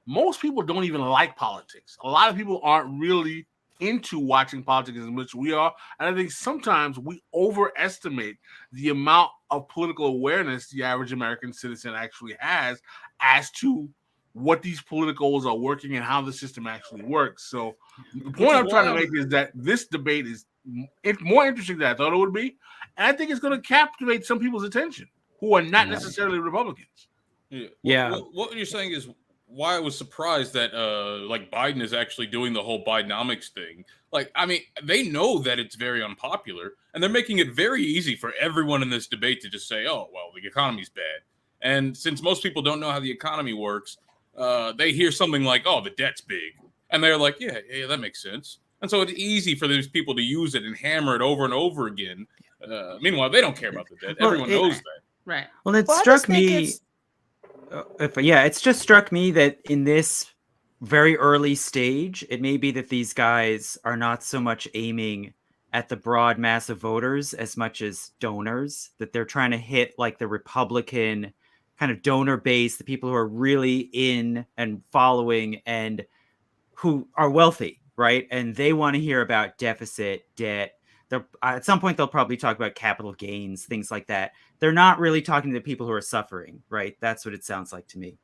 most people don't even like politics. A lot of people aren't really into watching politics as much as we are. And I think sometimes we overestimate the amount of political awareness the average American citizen actually has as to what these politicals are working and how the system actually works. So the point I'm trying to make is that this debate is more interesting than I thought it would be. And I think it's going to captivate some people's attention who are not necessarily Republicans. Yeah. What you're saying is why I was surprised that Biden is actually doing the whole Bidenomics thing. Like, I mean, they know that it's very unpopular, and they're making it very easy for everyone in this debate to just say, oh, well, the economy's bad. And since most people don't know how the economy works, they hear something like, oh, the debt's big. And they're like, yeah, that makes sense. And so it's easy for these people to use it and hammer it over and over again. Meanwhile, they don't care about the debt. Everyone knows that. Right. Well, it struck me. It's just struck me that in this very early stage, it may be that these guys are not so much aiming at the broad mass of voters as much as donors, that they're trying to hit like the Republican kind of donor base, the people who are really in and following and who are wealthy, right? And they want to hear about deficit, debt, at some point they'll probably talk about capital gains, things like that. They're not really talking to the people who are suffering, right? That's what it sounds like to me.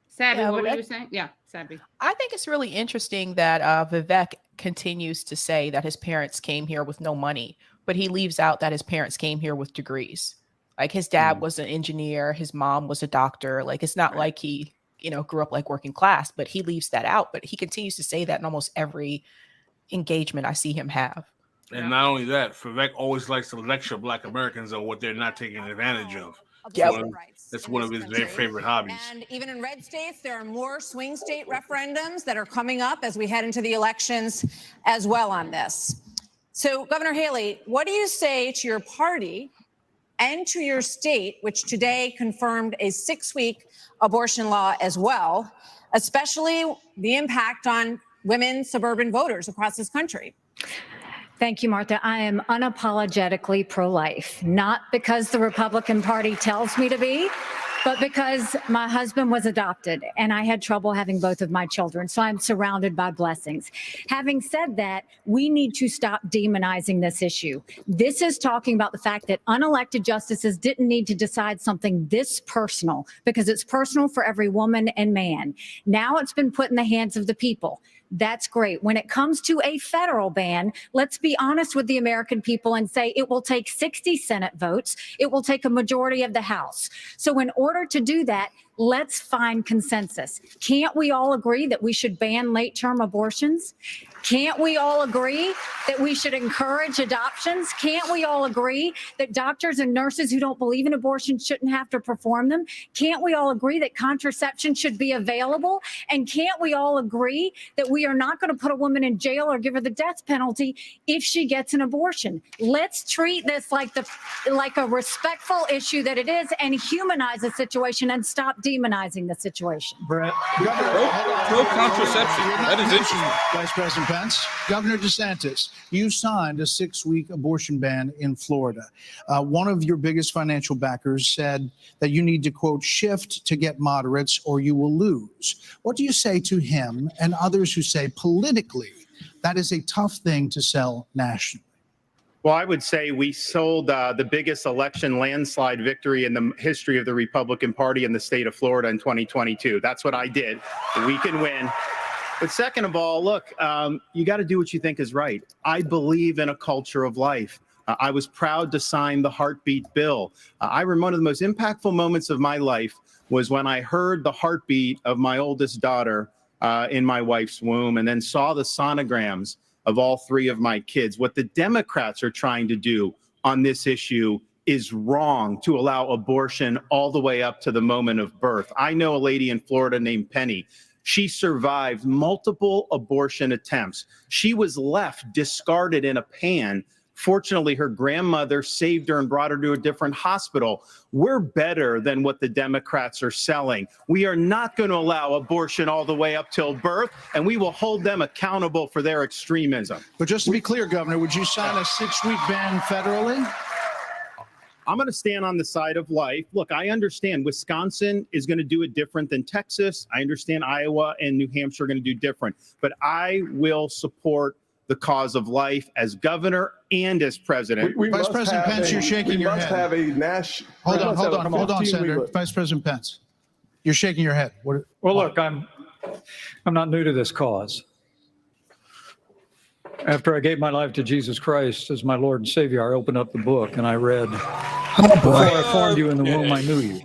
Sabby, Yeah, what but were you saying? Yeah, Sabby. I think it's really interesting that Vivek continues to say that his parents came here with no money, but he leaves out that his parents came here with degrees. Like his dad was an engineer, his mom was a doctor. Like it's not like he, grew up like working class, but he leaves that out. But he continues to say that in almost every engagement I see him have. And not only that, Vivek always likes to lecture Black Americans on what they're not taking advantage of. That's one of his very favorite hobbies. And even in red states, there are more swing state referendums that are coming up as we head into the elections as well on this. So, Governor Haley, what do you say to your party and to your state, which today confirmed a 6-week abortion law as well, especially the impact on women suburban voters across this country? Thank you, Martha. I am unapologetically pro-life, not because the Republican Party tells me to be, but because my husband was adopted and I had trouble having both of my children. So I'm surrounded by blessings. Having said that, we need to stop demonizing this issue. This is talking about the fact that unelected justices didn't need to decide something this personal because it's personal for every woman and man. Now it's been put in the hands of the people. That's great. When it comes to a federal ban, let's be honest with the American people and say it will take 60 Senate votes. It will take a majority of the House. So in order to do that, let's find consensus. Can't we all agree that we should ban late-term abortions? Can't we all agree that we should encourage adoptions? Can't we all agree that doctors and nurses who don't believe in abortion shouldn't have to perform them? Can't we all agree that contraception should be available? And can't we all agree that we are not going to put a woman in jail or give her the death penalty if she gets an abortion? Let's treat this like a respectful issue that it is and humanize the situation and stop demonizing the situation. Brett, Pro contraception. That is interesting. Vice President Pence. Governor DeSantis, you signed a 6-week abortion ban in Florida. One of your biggest financial backers said that you need to, quote, shift to get moderates or you will lose. What do you say to him and others who say politically that is a tough thing to sell nationally? Well, I would say we sold the biggest election landslide victory in the history of the Republican Party in the state of Florida in 2022. That's what I did. We can win. But second of all, look, you got to do what you think is right. I believe in a culture of life. I was proud to sign the heartbeat bill. I remember one of the most impactful moments of my life was when I heard the heartbeat of my oldest daughter in my wife's womb and then saw the sonograms of all 3 of my kids. What the Democrats are trying to do on this issue is wrong, to allow abortion all the way up to the moment of birth. I know a lady in Florida named Penny. She survived multiple abortion attempts. She was left discarded in a pan. Fortunately, her grandmother saved her and brought her to a different hospital. We're better than what the Democrats are selling. We are not going to allow abortion all the way up till birth, and we will hold them accountable for their extremism. But just to be clear, Governor, would you sign a 6-week ban federally? I'm going to stand on the side of life. Look, I understand Wisconsin is going to do it different than Texas. I understand Iowa and New Hampshire are going to do different. But I will support the cause of life as governor and as president. Vice President Pence, you're shaking your head. We must have a national. Hold on, Senator. Vice President Pence, you're shaking your head. Well, look, I'm not new to this cause. After I gave my life to Jesus Christ as my Lord and Savior, I opened up the book and I read, before I formed you in the womb, I knew you.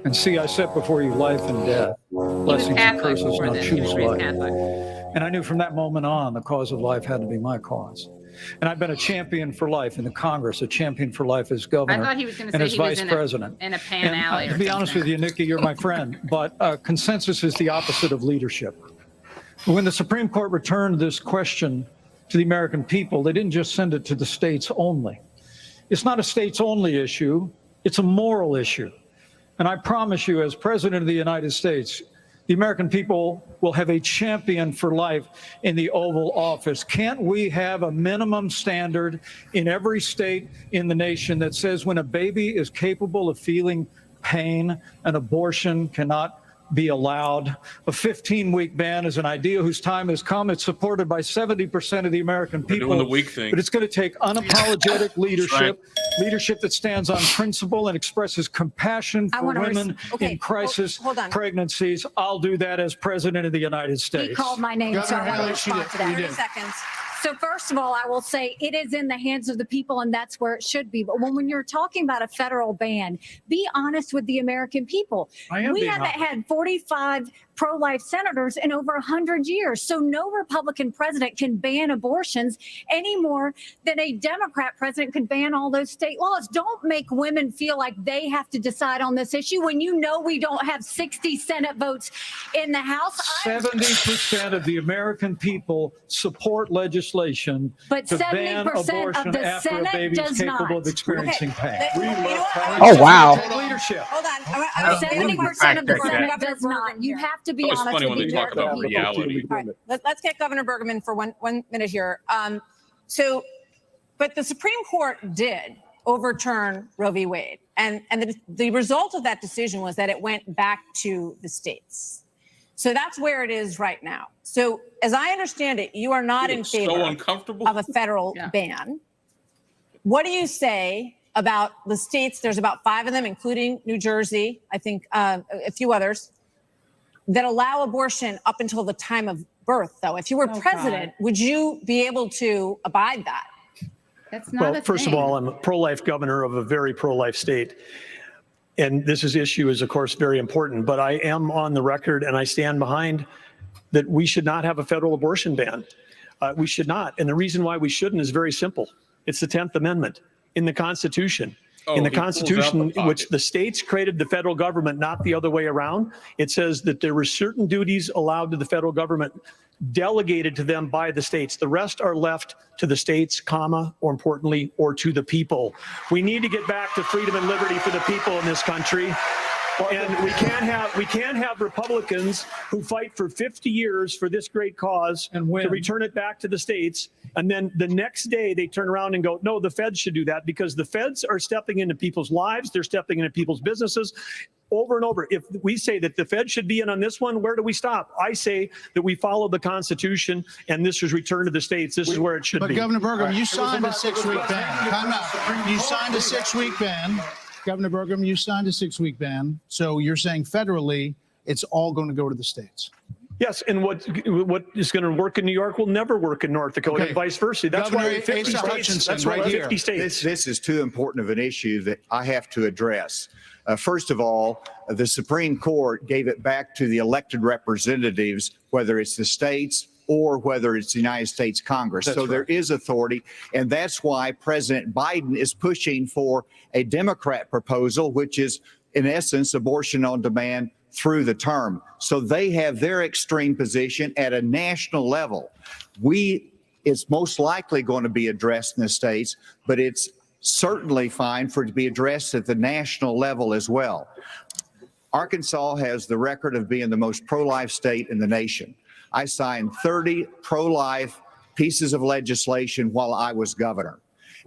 And see, I set before you life and death, blessings and curses, now choose life. And I knew from that moment on, the cause of life had to be my cause. And I've been a champion for life in the Congress, a champion for life as governor, I thought he was going to and say as he was vice president. in a pan alley. To be honest with you, Nikki, you're my friend, but consensus is the opposite of leadership. When the Supreme Court returned this question to the American people, they didn't just send it to the states only. It's not a states only issue, it's a moral issue. And I promise you, as President of the United States, the American people will have a champion for life in the Oval Office. Can't we have a minimum standard in every state in the nation that says when a baby is capable of feeling pain, an abortion cannot be allowed. A 15-week ban is an idea whose time has come. It's supported by 70% of the American They're people. doing the weak thing. But it's going to take unapologetic leadership, leadership that stands on principle and expresses compassion for women in crisis pregnancies. I'll do that as president of the United States. He called my name, so I want to respond to that. 30 seconds. So first of all, I will say it is in the hands of the people, and that's where it should be. But when you're talking about a federal ban, be honest with the American people. We haven't had 45 pro-life senators in over 100 years. So no Republican president can ban abortions any more than a Democrat president could ban all those state laws. Don't make women feel like they have to decide on this issue when you know we don't have 60 Senate votes in the House. 70% of the American people support legislation But to ban 70% abortion of the after a Senate baby is does capable not. of experiencing pain. Oh, wow. Leadership. Hold on. 70% of the Senate does not. You have to be It's honest funny with when the they talk American about people. reality. All right, let's get Governor Bergman for one minute here. But the Supreme Court did overturn Roe v. Wade, and the result of that decision was that it went back to the states. So that's where it is right now. So as I understand it, you are not in favor of a federal ban. What do you say about the states? There's about 5 of them, including New Jersey, I think a few others, that allow abortion up until the time of birth, though. If you were president, would you be able to abide that? That's not Well, first of all, I'm a pro-life governor of a very pro-life state. And this issue is, of course, very important. But I am on the record, and I stand behind that we should not have a federal abortion ban. We should not. And the reason why we shouldn't is very simple. It's the 10th Amendment in the Constitution. In the Constitution, which the states created the federal government, not the other way around, it says that there were certain duties allowed to the federal government delegated to them by the states. The rest are left to the states, comma, or importantly, or to the people. We need to get back to freedom and liberty for the people in this country. And we can't have Republicans who fight for 50 years for this great cause and to return it back to the states. And then the next day they turn around and go, no, the feds should do that, because the feds are stepping into people's lives. They're stepping into people's businesses over and over. If we say that the feds should be in on this one, where do we stop? I say that we follow the Constitution, and this is returned to the states. This is where it should be. But Governor Bergman, you signed a 6-week ban. Time out. You signed a 6-week ban. Governor Bergman, you signed a 6-week ban. So you're saying federally, it's all going to go to the states. Yes, and what is going to work in New York will never work in North Dakota, and vice versa. That's Governor why 50 Asa states. Hutchinson, That's why right here. 50 states. This is too important of an issue that I have to address. First of all, the Supreme Court gave it back to the elected representatives, whether it's the states or whether it's the United States Congress. That's so there is authority. And that's why President Biden is pushing for a Democrat proposal, which is, in essence, abortion on demand through the term. So they have their extreme position at a national level. It's most likely going to be addressed in the states, but it's certainly fine for it to be addressed at the national level as well. Arkansas has the record of being the most pro-life state in the nation. I signed 30 pro-life pieces of legislation while I was governor.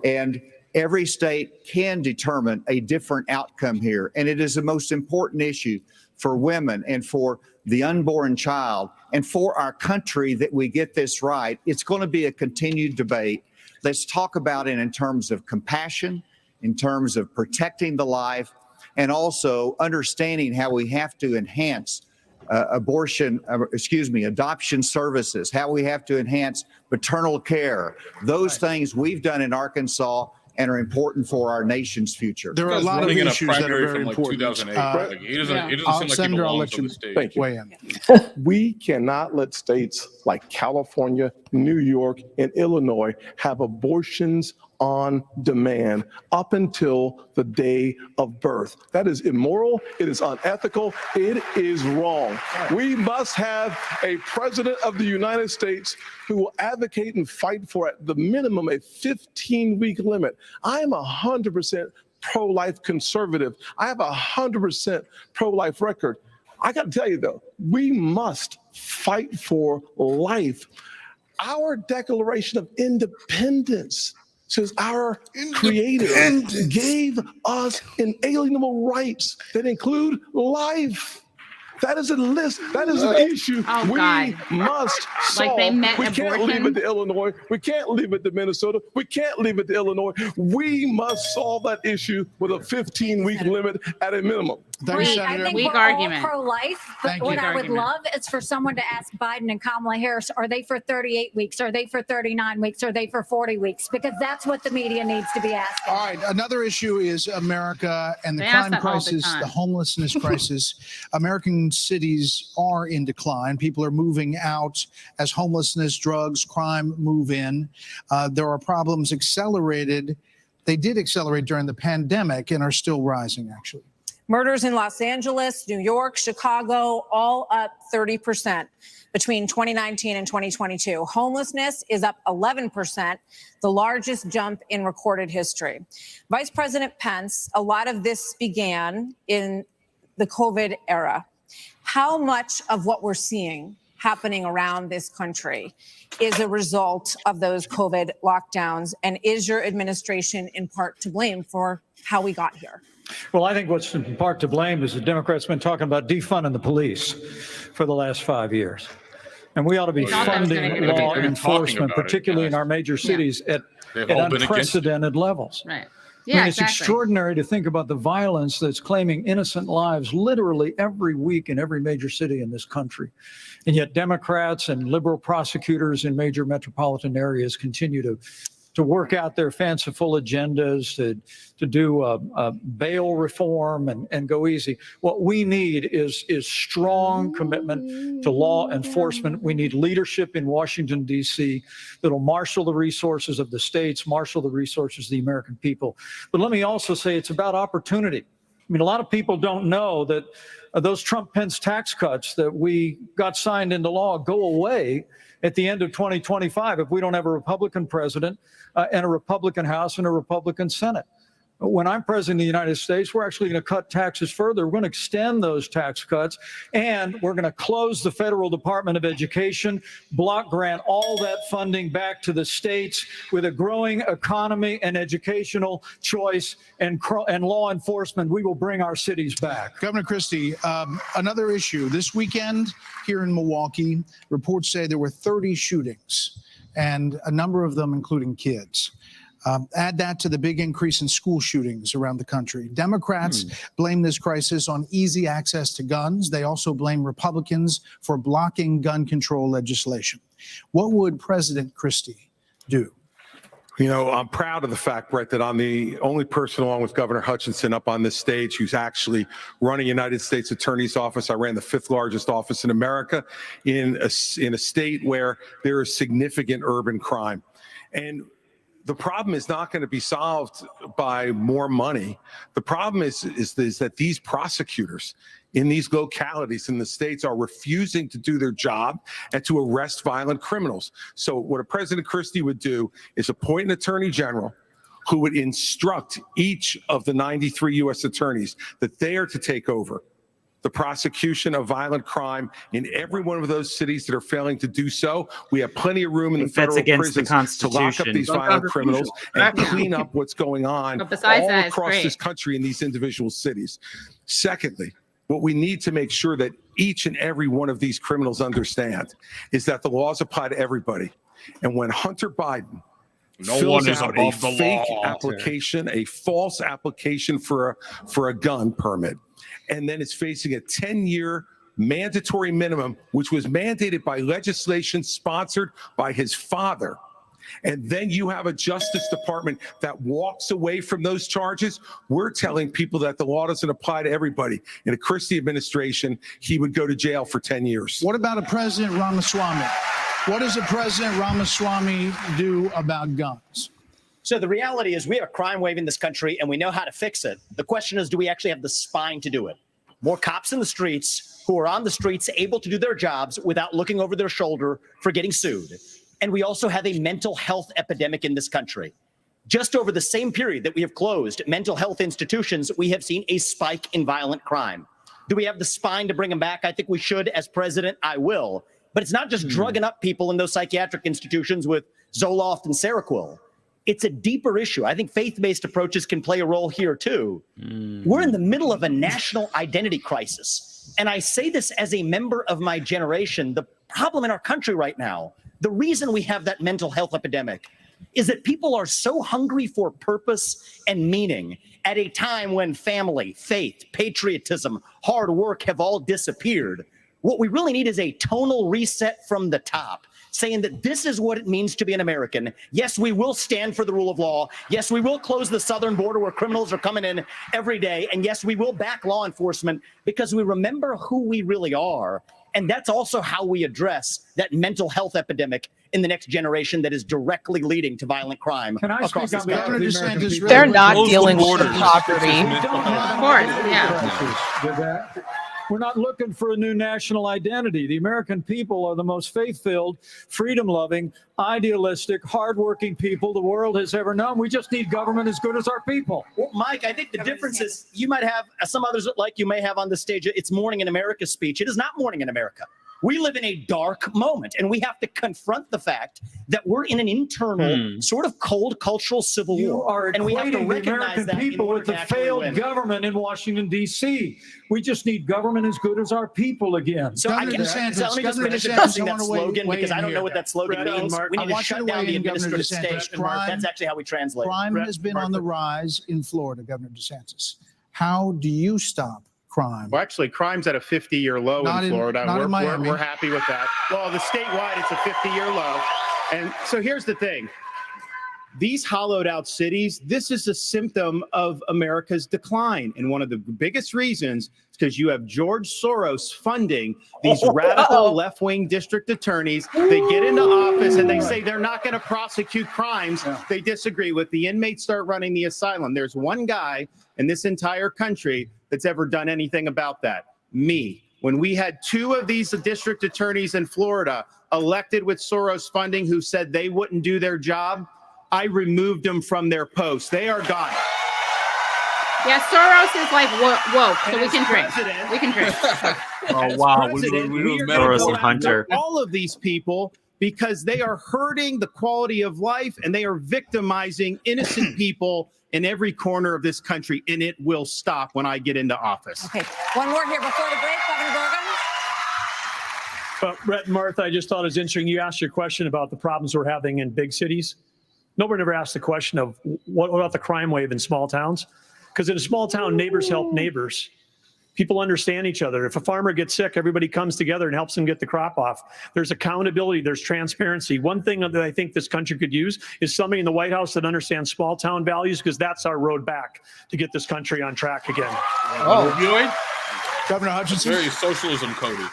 And every state can determine a different outcome here. And it is the most important issue for women and for the unborn child and for our country that we get this right. It's going to be a continued debate. Let's talk about it in terms of compassion, in terms of protecting the life, and also understanding how we have to enhance adoption services, how we have to enhance maternal care. Those things we've done in Arkansas and are important for our nation's future. There are a lot of issues that are very important. 2008. He doesn't seem like he Senator, I'll belongs let on you the stage. Thank you. weigh in. We cannot let states like California, New York, and Illinois have abortions on demand up until the day of birth. That is immoral. It is unethical. It is wrong. We must have a president of the United States who will advocate and fight for, at the minimum, a 15-week limit. I am 100% pro-life conservative. I have 100% pro-life record. I got to tell you, though, we must fight for life. Our Declaration of Independence says our Creator gave us inalienable rights that include life. That is a list. That is an issue we must solve. Like they met we can't abortion? leave it to Illinois. We can't leave it to Minnesota. We can't leave it to Illinois. We must solve that issue with a 15-week limit at a minimum. Great. I think Weak we're argument. all pro-life, but Thank what you. I would love is for someone to ask Biden and Kamala Harris, are they for 38 weeks? Are they for 39 weeks? Are they for 40 weeks? Because that's what the media needs to be asking. All right. Another issue is America and the They ask crime that all the crisis, time. the homelessness crisis. American cities are in decline. People are moving out as homelessness, drugs, crime move in. There are problems accelerated. They did accelerate during the pandemic and are still rising, actually. Murders in Los Angeles, New York, Chicago, all up 30% between 2019 and 2022. Homelessness is up 11%, the largest jump in recorded history. Vice President Pence, a lot of this began in the COVID era. How much of what we're seeing happening around this country is a result of those COVID lockdowns? And is your administration in part to blame for how we got here? Well, I think what's in part to blame is the Democrats been talking about defunding the police for the last 5 years. And we ought to be funding law enforcement, particularly in our major cities, at unprecedented levels. Right. I mean, it's extraordinary to think about the violence that's claiming innocent lives literally every week in every major city in this country. And yet Democrats and liberal prosecutors in major metropolitan areas continue to work out their fanciful agendas, to do bail reform and go easy. What we need is strong commitment to law enforcement. We need leadership in Washington, D.C. that'll marshal the resources of the states, marshal the resources of the American people. But let me also say it's about opportunity. I mean, a lot of people don't know that those Trump-Pence tax cuts that we got signed into law go away at the end of 2025 if we don't have a Republican president and a Republican House and a Republican Senate. When I'm president of the United States, we're actually going to cut taxes further. We're going to extend those tax cuts, and we're going to close the Federal Department of Education, block grant all that funding back to the states. With a growing economy and educational choice and law enforcement, we will bring our cities back. Governor Christie, another issue. This weekend here in Milwaukee, reports say there were 30 shootings, and a number of them including kids. Add that to the big increase in school shootings around the country. Democrats blame this crisis on easy access to guns. They also blame Republicans for blocking gun control legislation. What would President Christie do? You know, I'm proud of the fact, Brett, that I'm the only person along with Governor Hutchinson up on this stage who's actually running United States Attorney's Office. I ran the 5th largest office in America in a state where there is significant urban crime. And the problem is not going to be solved by more money. The problem is that these prosecutors in these localities in the states are refusing to do their job and to arrest violent criminals. So what a President Christie would do is appoint an attorney general who would instruct each of the 93 U.S. attorneys that they are to take over the prosecution of violent crime in every one of those cities that are failing to do so. We have plenty of room in the federal prisons to lock up these violent criminals and clean up what's going on all across this country in these individual cities. Secondly, what we need to make sure that each and every one of these criminals understand is that the laws apply to everybody. And when Hunter Biden fills out a fake application, a false application for a gun permit, and then is facing a 10-year mandatory minimum, which was mandated by legislation sponsored by his father. And then you have a Justice Department that walks away from those charges. We're telling people that the law doesn't apply to everybody. In a Christie administration, he would go to jail for 10 years. What about a President Ramaswamy? What does a President Ramaswamy do about guns? So the reality is we have a crime wave in this country and we know how to fix it. The question is, do we actually have the spine to do it? More cops in the streets who are on the streets able to do their jobs without looking over their shoulder for getting sued. And we also have a mental health epidemic in this country. Just over the same period that we have closed mental health institutions, we have seen a spike in violent crime. Do we have the spine to bring them back? I think we should. As president, I will. But it's not just drugging up people in those psychiatric institutions with Zoloft and Seroquel. It's a deeper issue. I think faith-based approaches can play a role here too. We're in the middle of a national identity crisis. And I say this as a member of my generation. The problem in our country right now, the reason we have that mental health epidemic, is that people are so hungry for purpose and meaning at a time when family, faith, patriotism, hard work have all disappeared. What we really need is a tonal reset from the top, saying that this is what it means to be an American. Yes, we will stand for the rule of law. Yes, we will close the southern border where criminals are coming in every day. And yes, we will back law enforcement because we remember who we really are. And that's also how we address that mental health epidemic in the next generation that is directly leading to violent crime across this country. They're not dealing with the poverty. Of course, yeah. We're not looking for a new national identity. The American people are the most faith-filled, freedom-loving, idealistic, hardworking people the world has ever known. We just need government as good as our people. Well, Mike, I think the difference is you might have, some others like you may have on the stage, it's Morning in America speech. It is not Morning in America. We live in a dark moment, and we have to confront the fact that we're in an internal sort of cold cultural civil You war. are And we have to equating the recognize American that in people order with to the actually failed win. government in Washington, D.C. We just need government as good as our people again. So let me just finish addressing that slogan because I don't know what that slogan means. We need to shut down the administrative state. And Mark, that's actually how we translate it. Crime has been on the rise in Florida, Governor DeSantis. How do you stop crime? Well, actually, crime's at a 50-year low in Florida. Not in Miami. We're happy with that. Well, the statewide, it's a 50-year low. And so here's the thing. These hollowed out cities, this is a symptom of America's decline. And one of the biggest reasons is because you have George Soros funding these radical left-wing district attorneys. They get into office and they say they're not going to prosecute crimes they disagree with. The inmates start running the asylum. There's one guy in this entire country that's ever done anything about that. Me. When we had two of these district attorneys in Florida elected with Soros funding who said they wouldn't do their job, I removed them from their posts. They are gone. Yeah, Soros is like woke, so we can drink. We can drink. Oh, wow. We are Soros and Hunter. all of these people because they are hurting the quality of life and they are victimizing innocent people in every corner of this country, and it will stop when I get into office. Okay, one more here before the break, Governor Gorgon. Brett and Martha, I just thought it was interesting. You asked your question about the problems we're having in big cities. Nobody ever asked the question of what about the crime wave in small towns? Because in a small town, neighbors help neighbors. People understand each other. If a farmer gets sick, everybody comes together and helps him get the crop off. There's accountability. There's transparency. One thing that I think this country could use is somebody in the White House that understands small town values, because that's our road back to get this country on track again. Governor Hutchinson. Very socialism coded.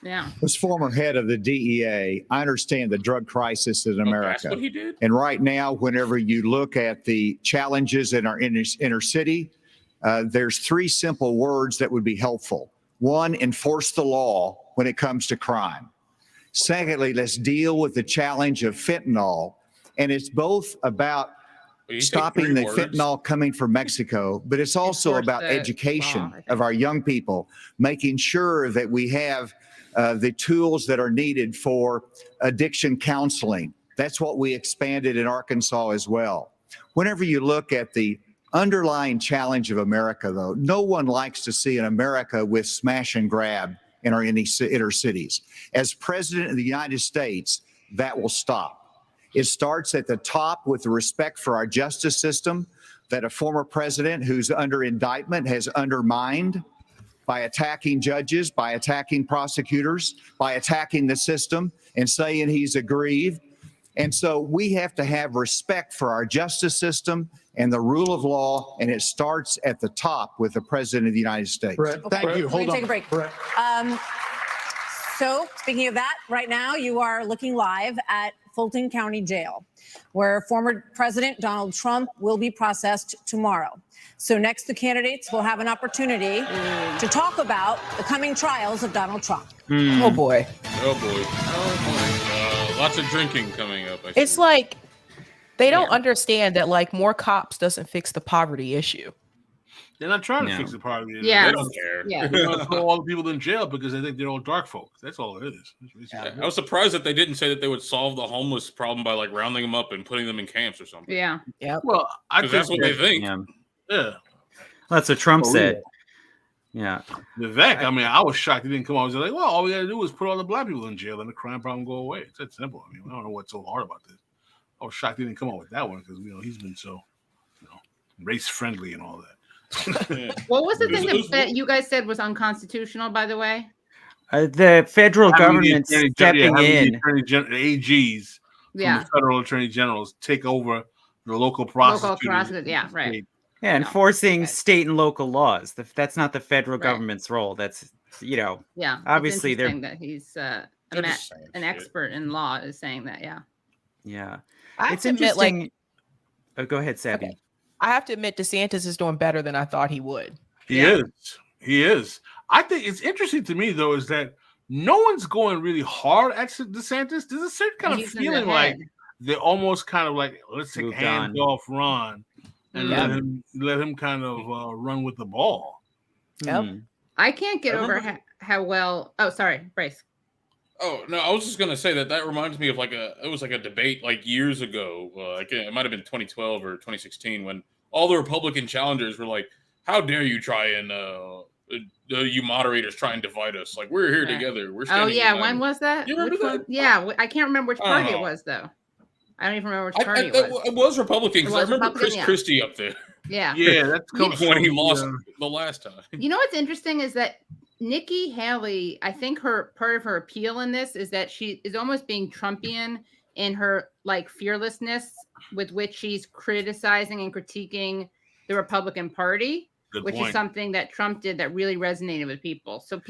Yeah. Was former head of the DEA. I understand the drug crisis in America. That's what he did? And right now, whenever you look at the challenges in our inner city, there's three simple words that would be helpful. One, enforce the law when it comes to crime. Secondly, let's deal with the challenge of fentanyl. And it's both about stopping the fentanyl coming from Mexico, but it's also about education of our young people, making sure that we have the tools that are needed for addiction counseling. That's what we expanded in Arkansas as well. Whenever you look at the underlying challenge of America, though, no one likes to see an America with smash and grab in our inner cities. As President of the United States, that will stop. It starts at the top with the respect for our justice system that a former president who's under indictment has undermined by attacking judges, by attacking prosecutors, by attacking the system and saying he's aggrieved. And so we have to have respect for our justice system and the rule of law, and it starts at the top with the President of the United States. Brett, thank you. Hold on. Take a break. Brett. So speaking of that, right now you are looking live at Fulton County Jail, where former President Donald Trump will be processed tomorrow. So next, the candidates will have an opportunity to talk about the coming trials of Donald Trump. Oh boy. Oh boy. Lots of drinking coming up. It's like they don't understand that like more cops doesn't fix the poverty issue. They're not trying to fix the poverty. Yeah. They don't care. Yeah. They're going to throw all the people in jail because they think they're all dark folk. That's all it is. I was surprised that they didn't say that they would solve the homeless problem by like rounding them up and putting them in camps or something. Yeah. Yeah. Well, I think that's what they think. Yeah. That's what Trump said. Yeah. Vivek, I mean, I was shocked he didn't come out. I was like, well, all we got to do is put all the black people in jail and the crime problem go away. It's that simple. I mean, I don't know what's so hard about this. I was shocked he didn't come out with that one because, he's been so, race friendly and all that. What was the thing that you guys said was unconstitutional, by the way? The federal government stepping in. AGs from the federal attorney generals take over the local prosecutors. Yeah, right. Yeah, enforcing state and local laws. That's not the federal government's role. That's, obviously they're that he's an expert in law is saying that. Yeah. Yeah. It's interesting. Go ahead, Sabby. Okay. I have to admit, DeSantis is doing better than I thought he would. He is. I think it's interesting to me, though, is that no one's going really hard at DeSantis. There's a certain kind of feeling like they're almost kind of like, let's take hands off Ron and let him kind of run with the ball. Yep. I can't get over how well. Oh, sorry, Bryce. Oh no, I was just gonna say that reminds me of it was like a debate like years ago. It might have been 2012 or 2016 when all the Republican challengers were like, "How dare you try and you moderators try and divide us? Like we're here together. We're standing when was that? You remember that? Yeah, I can't remember which party it was though. I don't even remember which party it was. It was Republican because I remember Chris Christie up there. Yeah, that's when he lost the last time. You know what's interesting is that Nikki Haley, I think part of her appeal in this is that she is almost being Trumpian in her fearlessness with which she's criticizing and critiquing the Republican Party, which is something that Trump did that really resonated with people. So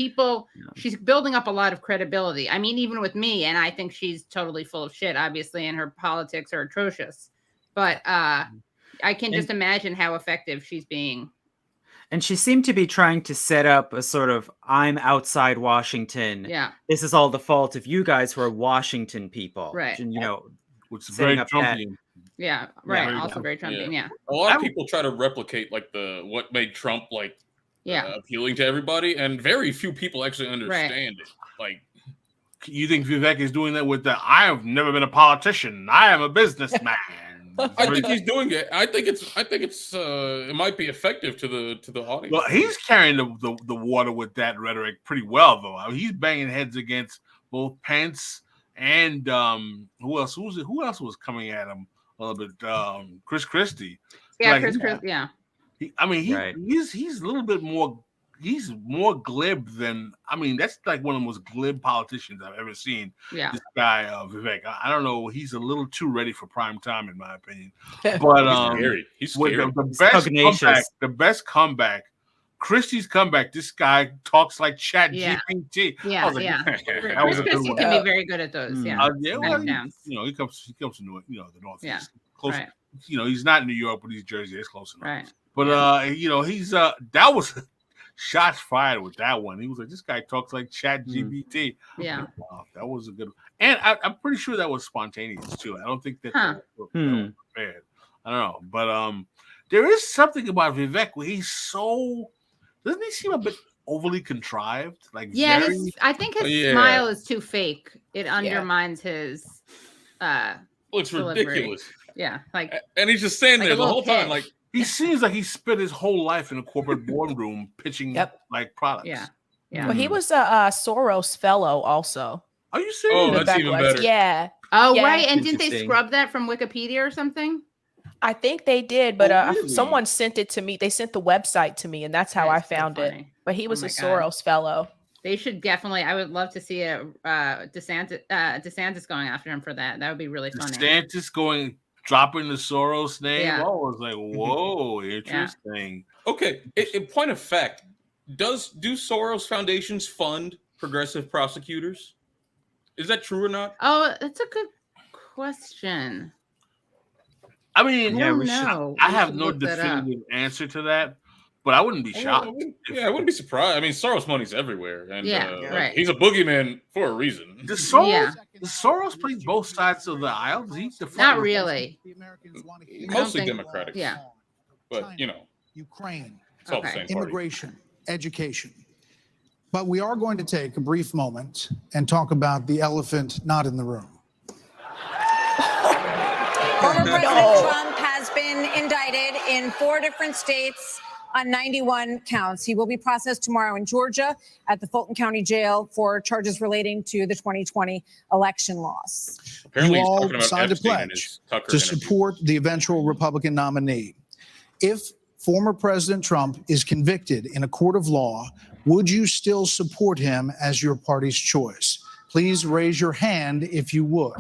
she's building up a lot of credibility. I mean, even with me, and I think she's totally full of shit, obviously, and her politics are atrocious. But I can just imagine how effective she's being. And she seemed to be trying to set up a sort of, I'm outside Washington. Yeah. This is all the fault of you guys who are Washington people. Right. And, which is very Trumpian. Yeah, right. Also very Trumpian, yeah. A lot of people try to replicate what made Trump appealing to everybody, and very few people actually understand it. You think Vivek is doing that with I have never been a politician. I am a businessman. I think he's doing it. I think it might be effective to the audience. Well, he's carrying the water with that rhetoric pretty well, though. I mean, he's banging heads against both Pence and who else? Who else was coming at him a little bit? Chris Christie. Yeah, Chris Christie. Yeah. He's a little bit more. He's more glib than. I mean, that's like one of the most glib politicians I've ever seen. Yeah. This guy Vivek. I don't know. He's a little too ready for prime time, in my opinion. But he's scary. The best comeback. Christie's comeback. This guy talks like Chat GPT. Yeah, That was a good one. Can be very good at those. Yeah. He comes from the Northeast. Yeah. Close. Right. He's not in New York, but he's Jersey. It's close enough. Right. But he's that was shots fired with that one. He was like, this guy talks like Chat GPT. Yeah. Wow, that was a good one. And I'm pretty sure that was spontaneous too. I don't think that they were prepared. I don't know. But there is something about Vivek where he's so, doesn't he seem a bit overly contrived? I think his smile is too fake. It undermines his looks delivery. Ridiculous. Yeah. And he's just standing there the whole time he seems like he spent his whole life in a corporate boardroom pitching products. Yeah. Yeah. Well, he was a Soros fellow also. Are you serious? Oh, that's even better. Yeah. Oh, right. And didn't they scrub that from Wikipedia or something? I think they did, but someone sent it to me. They sent the website to me, and that's how I found it. But he was a Soros fellow. They should definitely. I would love to see DeSantis going after him for that. That would be really funny. DeSantis dropping the Soros name. Yeah. I was like, whoa, interesting. Yeah. Okay. In point of fact, do Soros foundations fund progressive prosecutors? Is that true or not? Oh, that's a good question. I mean, I have no definitive answer to that, but I wouldn't be shocked. I wouldn't be surprised. I mean, Soros money's everywhere, and right. He's a boogeyman for a reason. Does Soros play both sides of the aisle? Does he not really. Mostly Democratic. Yeah, but Ukraine, it's all the same party. Immigration, education. But we are going to take a brief moment and talk about the elephant not in the room. Former President Trump has been indicted in 4 different states on 91 counts. He will be processed tomorrow in Georgia at the Fulton County Jail for charges relating to the 2020 election loss. Apparently You he's all talking about signed a Epstein in pledge his Tucker to interview. support the eventual Republican nominee. If former President Trump is convicted in a court of law, would you still support him as your party's choice? Please raise your hand if you would.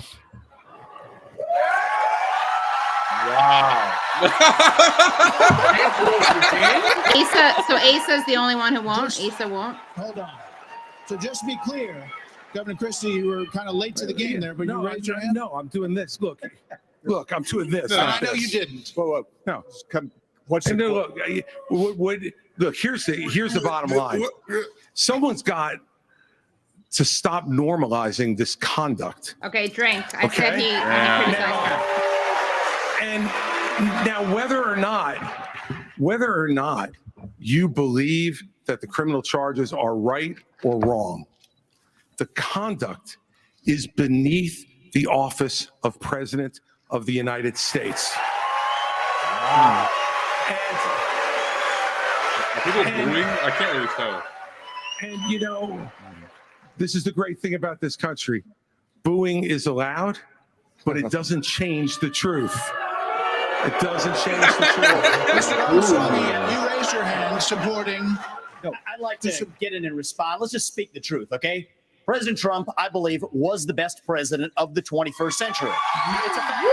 Wow. Asa's the only one who won't. Asa won't. Hold on. So just to be clear, Governor Christie, you were kind of late to the game there, but you raised your hand. No, I'm doing this. Look, I'm doing this. No, I know you didn't. Whoa. No, come. What's the look? Look, here's the bottom line. Someone's got to stop normalizing this conduct. Okay, drink. I said he criticized her. And now, whether or not you believe that the criminal charges are right or wrong, the conduct is beneath the office of President of the United States. Wow. Are people booing? I can't really tell. And you know, this is the great thing about this country. Booing is allowed, but it doesn't change the truth. It doesn't change the truth. Mr. Ramaswamy, you raised your hand supporting. No, I'd like to get in and respond. Let's just speak the truth, okay? President Trump, I believe, was the best president of the 21st century. It's a fact.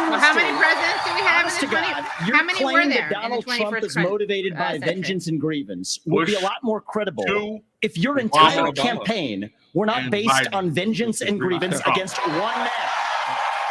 Well, how many presidents do we have in the 20? How many were claim there that Donald in the 21st Trump is motivated by century? vengeance and grievance would be a Bush, lot more credible two, if your Obama, entire Obama, campaign were not and based Biden. on vengeance and grievance Trump. against one man.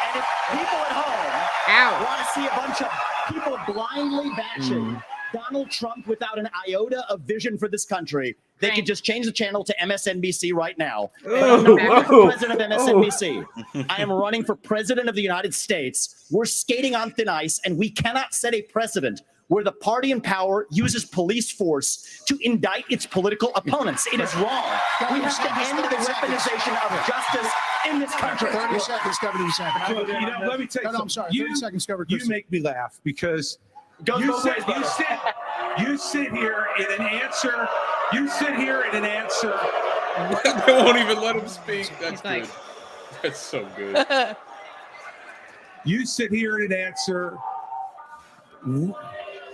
And if people at home want to see a bunch of people blindly bashing Donald Trump without an iota of vision for this country, they could just change the channel to MSNBC right now. But I'm not running for president of MSNBC. I am running for president of the United States. We're skating on thin ice, and we cannot set a precedent where the party in power uses police force to indict its political opponents. It is wrong. We have to end the weaponization of justice in this country. 30 seconds, Governor DeSantis. You know, let me tell you No, I'm sorry. 30 seconds, Governor You Christie. make me laugh because Goes you both sit, ways, brother. you sit here in an answer. You sit here in an answer. They won't even let him speak. That's good. That's so good. You sit here in an answer. Go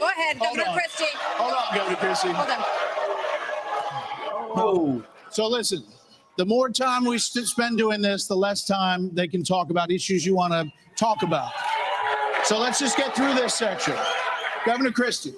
ahead, Governor on. Christie. Hold on, Governor Christie. Hold on. Oh. So listen, the more time we spend doing this, the less time they can talk about issues you want to talk about. So let's just get through this section. Governor Christie.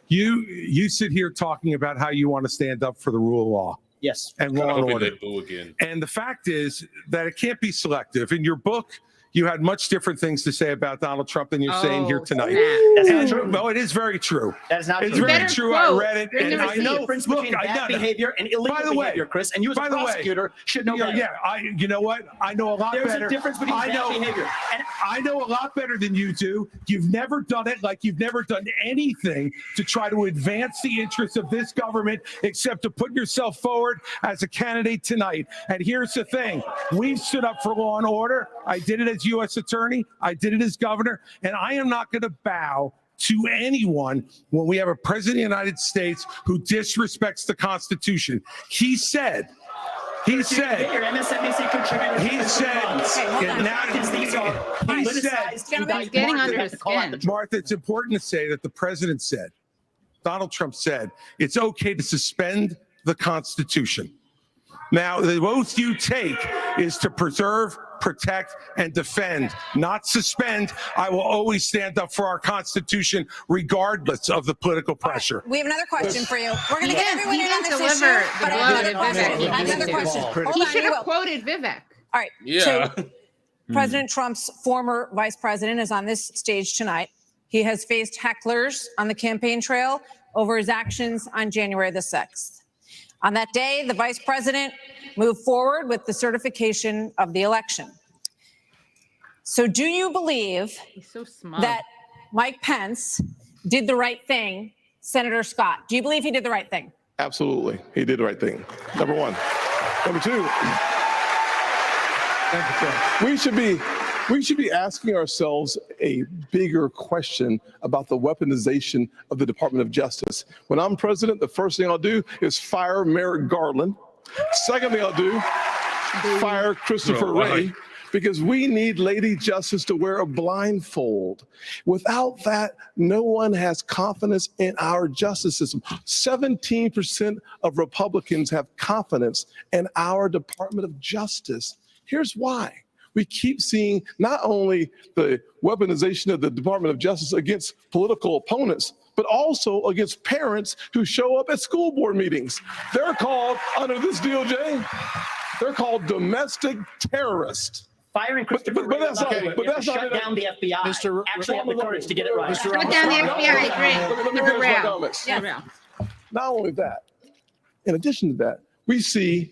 You sit here talking about how you want to stand up for the rule of law. Yes. And law and Hoping order. they boo again. And the fact is that it can't be selective. In your book, you had much different things to say about Donald Trump than you're saying here tonight. That's not true. No, it is very true. That is not It's true. very true. I read it, There's and a I know. difference Look, between I bad know. behavior and illegal By the way, behavior, Chris. And you as a prosecutor should know better. You know what? I know a lot There's better. a difference between bad behavior. And I know a lot better than you do. You've never done it like you've never done anything to try to advance the interests of this government except to put yourself forward as a candidate tonight. And here's the thing. We've stood up for law and order. I did it as U.S. attorney. I did it as governor. And I am not going to bow to anyone when we have a president of the United States who disrespects the Constitution. He said, Your MSNBC contributor. he said, Martha, it's important to say that the president said, Donald Trump said, it's okay to suspend the Constitution. Now, the oath you take is to preserve, protect, and defend, not suspend. I will always stand up for our Constitution, regardless of the political pressure. We have another question for you. We're going to get everyone in on this issue, deliver but I have another question. I have another question. Hold He on, should you have will. quoted Vivek. All right. Yeah. So President Trump's former vice president is on this stage tonight. He has faced hecklers on the campaign trail over his actions on January the 6th. On that day, the vice president moved forward with the certification of the election. So do you believe He's so smug. that Mike Pence did the right thing, Senator Scott? Do you believe he did the right thing? Absolutely. He did the right thing. Number one. Number two, we should be We should be asking ourselves a bigger question about the weaponization of the Department of Justice. When I'm president, the first thing I'll do is fire Merrick Garland. Second thing I'll do, fire Christopher Wray, because we need Lady Justice to wear a blindfold. Without that, no one has confidence in our justice system. 17% of Republicans have confidence in our Department of Justice. Here's why. We keep seeing not only the weaponization of the Department of Justice against political opponents, but also against parents who show up at school board meetings. They're called, under this DOJ, they're called domestic terrorists. Firing Christopher Wray, that's not shut down the FBI. Actually have the courage to get it right. Shut down the FBI. Great. Not only that, in addition to that, we see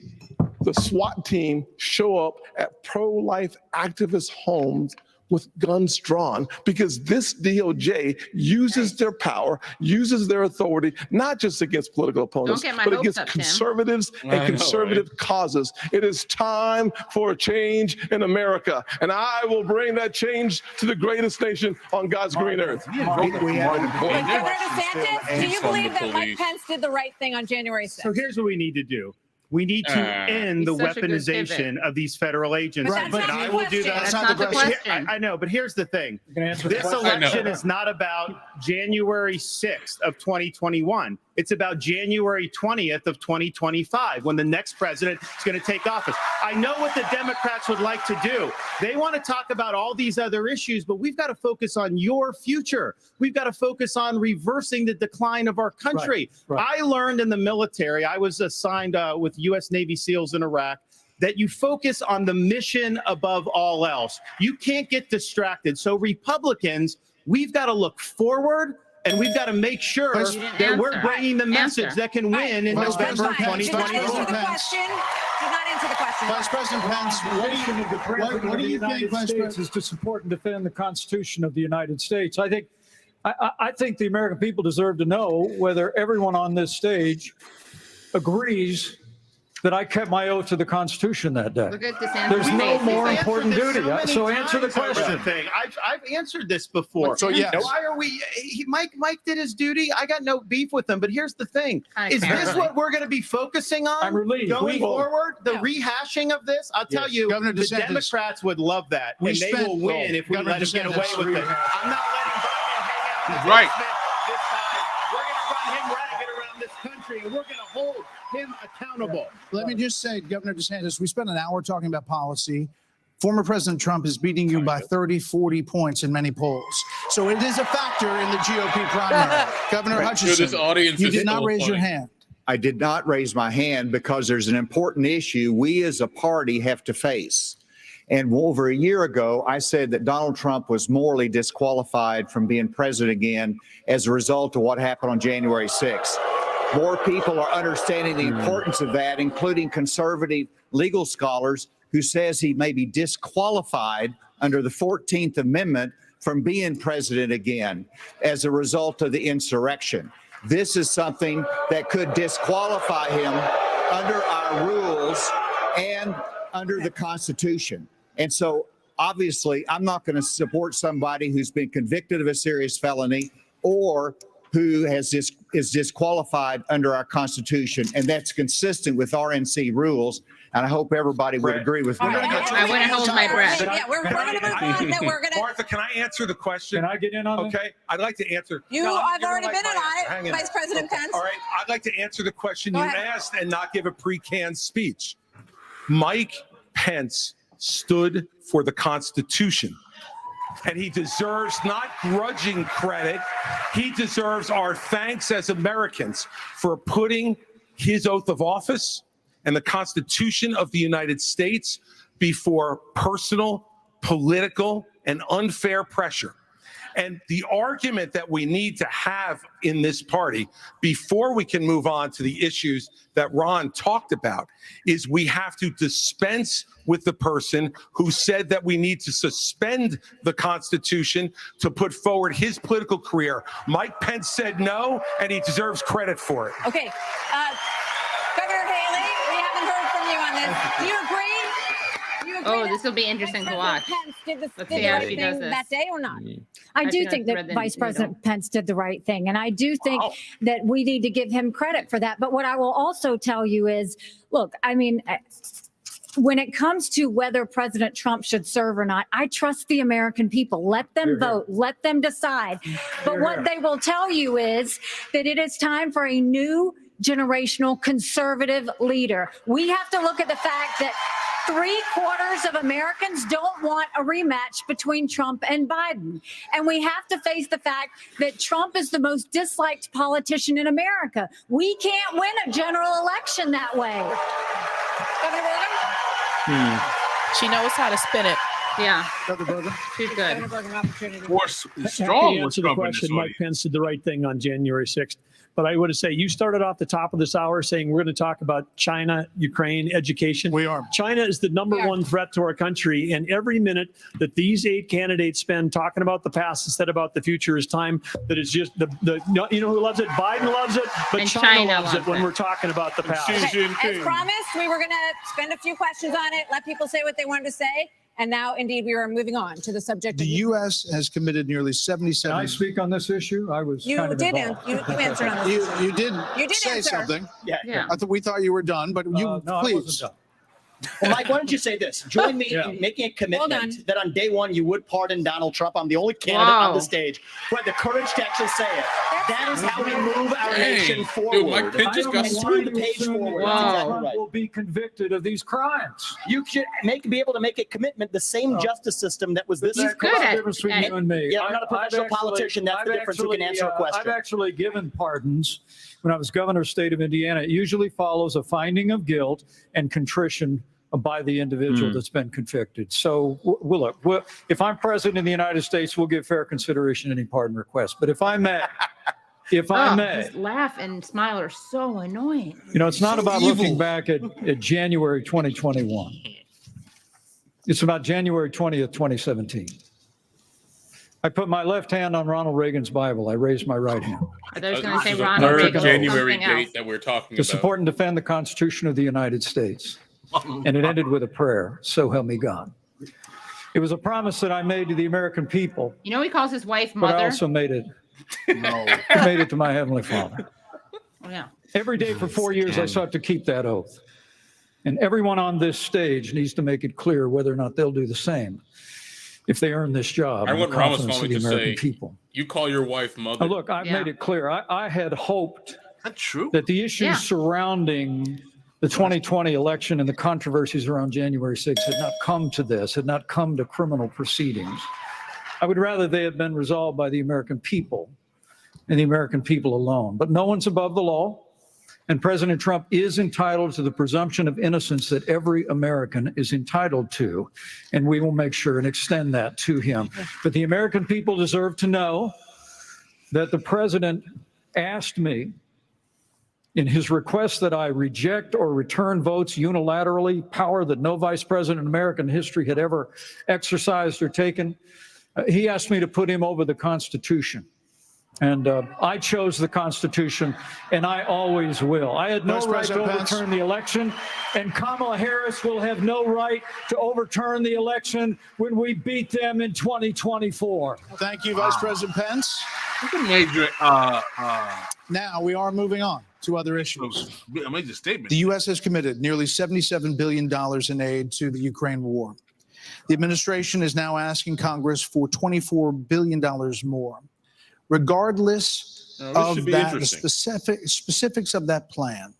the SWAT team show up at pro-life activist homes with guns drawn because this DOJ uses their power, uses their authority, not just against political opponents, but against conservatives and conservative causes. It is time for a change in America, and I will bring that change to the greatest nation on God's green earth. Governor DeSantis, do you believe that Mike Pence did the right thing on January 6th? So here's what we need to do. We need to end the weaponization of these federal agents. But that's And not I the will do question. that. That's not the question. I know, but here's the thing. This question. election is not about January 6th of 2021. It's about January 20th of 2025 when the next president is going to take office. I know what the Democrats would like to do. They want to talk about all these other issues, but we've got to focus on your future. We've got to focus on reversing the decline of our country. I learned in the military, I was assigned with U.S. Navy SEALs in Iraq, that you focus on the mission above all else. You can't get distracted. So Republicans, we've got to look forward, and we've got to make sure that we're bringing the message that can win in November 2024. Did not answer the question. Vice President Pence, what do you think, Vice President? Is to support and defend the Constitution of the United States. I think the American people deserve to know whether everyone on this stage agrees that I kept my oath to the Constitution that day. Look at DeSantis' There's no face. more He's important duty. So answer the question. I've answered this before. So yes. Why are we? Mike did his duty. I got no beef with him. But here's the thing: is this what we're going to be focusing on going forward? The rehashing of this? I'll tell you, Governor the DeSantis, Democrats would love that, and they will win if we let them get away with it. I'm not letting Biden hang out. Right. This time, we're going to run him ragged around this country, and we're going to hold him accountable. Let me just say, Governor DeSantis, we spent an hour talking about policy. Former President Trump is beating you by 30, 40 points in many polls. So it is a factor in the GOP primary. Governor Hutchinson, this audience you is did not so raise your funny. hand. I did not raise my hand because there's an important issue we as a party have to face. And over a year ago, I said that Donald Trump was morally disqualified from being president again as a result of what happened on January 6th. More people are understanding the importance of that, including conservative legal scholars who says he may be disqualified under the 14th Amendment from being president again as a result of the insurrection. This is something that could disqualify him under our rules and under the Constitution. And so, obviously, I'm not going to support somebody who's been convicted of a serious felony or who is disqualified under our Constitution, and that's consistent with RNC rules. And I hope everybody would agree with me. I want to hold my breath. We're going to move on. We're going to. Martha, can I answer the question? Can I get in on it? Okay, I'd like to answer. I've already been on it, Vice President Pence. All right, I'd like to answer the question Go you ahead. asked and not give a pre-canned speech. Mike Pence stood for the Constitution. And he deserves not grudging credit. He deserves our thanks as Americans for putting his oath of office and the Constitution of the United States before personal, political, and unfair pressure. And the argument that we need to have in this party before we can move on to the issues that Ron talked about is we have to dispense with the person who said that we need to suspend the Constitution to put forward his political career. Mike Pence said no, and he deserves credit for it. Okay. Governor Haley, we haven't heard from you on this. Do you agree? Oh, this will be interesting to watch. Pence did the Let's did see the how right she does thing this. that day or not? I How do she think gonna that thread the Vice President needle. Pence did the right thing. And I do think that we need to give him credit for that. But what I will also tell you is, look, I mean, when it comes to whether President Trump should serve or not, I trust the American people. Let them vote. Let them decide. But what they will tell you is that it is time for a new generational conservative leader. We have to look at the fact that 3/4 of Americans don't want a rematch between Trump and Biden. And we have to face the fact that Trump is the most disliked politician in America. We can't win a general election that way. Governor Bergen? She knows how to spin it. Yeah. Governor Bergen? She's good. Governor Bergen, opportunity. More Happy strong to with answer the Trump in this question. Mike audience. Pence did the right thing on January 6th. But I would say you started off the top of this hour saying we're going to talk about China, Ukraine, education. We are. China is the number one threat to our country. And every minute that these 8 candidates spend talking about the past instead about the future is time that is just you know who loves it? Biden loves it, but And China China loves it when it. we're talking about the past. Okay, as promised, we were going to spend a few questions on it, let people say what they wanted to say. And now, indeed, we are moving on to the subject. The of U.S. has committed nearly 77. Can I speak on this issue? I was You kind of did involved. you answered on this. You did You did say answer. something. Yeah. We thought you were done, but you No, I please. wasn't done. Well, Mike, why don't you say this? Join me Yeah. in making a Hold commitment that on day one you would pardon Donald Trump. I'm the only candidate on Whoa. the stage who had the courage to actually say it. That is how we move our Dang. nation Dude, forward. Mike Pence just got and why through the you page assume forward. Wow. That's Donald exactly Trump right. will be convicted of these crimes. You should be able to make a commitment. The same justice system that was this. He's good at- difference between you and me. Yeah, I'm not a I've professional actually- politician. That's the I've difference. You can actually, answer a question. I've actually given pardons when I was governor of the state of Indiana. It usually follows a finding of guilt and contrition by the individual that's been convicted. So, if I'm president of the United States, we'll give fair consideration to any pardon request. But if I may, His laugh and smile are so annoying. you know, it's not So about evil. looking back at January 2021. It's about January 20th, 2017. I put my left hand on Ronald Reagan's Bible. I raised my right hand. I thought I was going to say This is the Ronald third Reagan or January something else. date that we're talking To about. support and defend the Constitution of the United States. And it ended with a prayer, so help me God. It was a promise that I made to the American people, You know he calls his wife but I mother? also made it to my Heavenly Father. Oh, yeah. Every day for 4 years, I sought to keep that oath. And everyone on this stage needs to make it clear whether or not they'll do the same if they earn this job. I and the want confidence of Ramaswamy the to American say, people. you call your wife mother. Now, look, I've made it clear. I had hoped That's true. that the issues surrounding the 2020 election and the controversies around January 6th had not come to this, had not come to criminal proceedings. I would rather they had been resolved by the American people and the American people alone. But no one's above the law. And President Trump is entitled to the presumption of innocence that every American is entitled to. And we will make sure and extend that to him. But the American people deserve to know that the president asked me in his request that I reject or return votes unilaterally, power that no vice president in American history had ever exercised or taken. He asked me to put him over the Constitution. And I chose the Constitution, and I always will. I had no Vice right to President Pence. overturn the election, and Kamala Harris will have no right to overturn the election when we beat them in 2024. Thank you, Vice President Pence. That's a major, Now we are moving on to other issues. a major statement. The U.S. has committed nearly $77 billion in aid to the Ukraine war. The administration is now asking Congress for $24 billion more. Regardless Now, this of should be that, the interesting. specifics of that plan,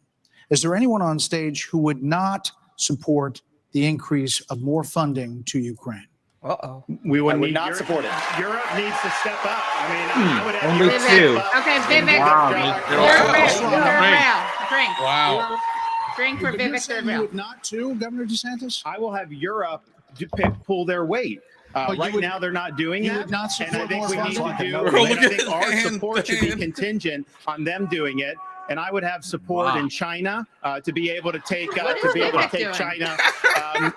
is there anyone on stage who would not support the increase of more funding to Ukraine? Uh-oh. We would need not Europe- support it. Europe needs to step up. I mean, I would have Only Europe two. step up. Okay, Vivek. Wow, Drink. Wow. Drink for You're Vivek saying third you round. would not too, Governor DeSantis? I will have Europe pull their weight. But you Right would- now, they're not doing you that. would not and I support think more we need to funding? do. Bro, and look I at think his our hand, support should be man. contingent on them doing it. And I would have support in China to be able to take What is Vivek doing? China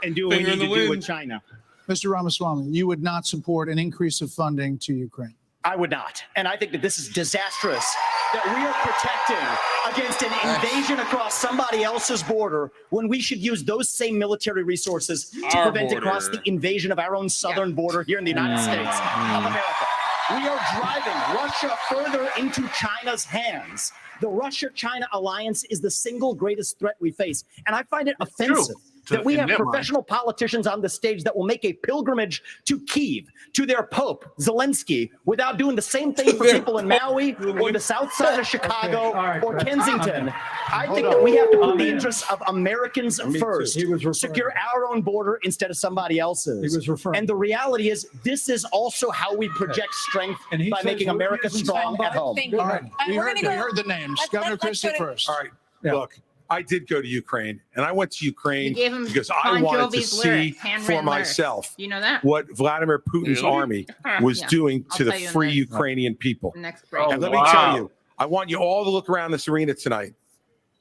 and do what we Finger in need the to do with wind. China. Mr. Ramaswamy, you would not support an increase of funding to Ukraine. I would not. And I think that this is disastrous, that we are protecting acting against an invasion across somebody else's border when we should use those same military resources to Our prevent across border. the invasion of our own southern border here in the United States of America. We are driving Russia further into China's hands. The Russia-China alliance is the single greatest threat we face. And I find it offensive that we have professional politicians on the stage that will make a pilgrimage to Kyiv, to their Pope, Zelensky, without doing the same thing for people in Maui or the south side of Chicago or Kensington. I think that we have to put the interests of Americans first, secure our own border instead of somebody else's. And the reality is, this is also how we project strength by making America strong at home. All right. We heard the names. Governor Christie first. All right. Look, I did go to Ukraine, and I went to Ukraine You gave him because Bon I wanted to Jovi's see lyrics, for handwritten myself You know that? what Vladimir Putin's Really? army was Yeah. doing I'll to the tell you in free the Ukrainian people. next break. And let me tell you, I want you all to look around this arena tonight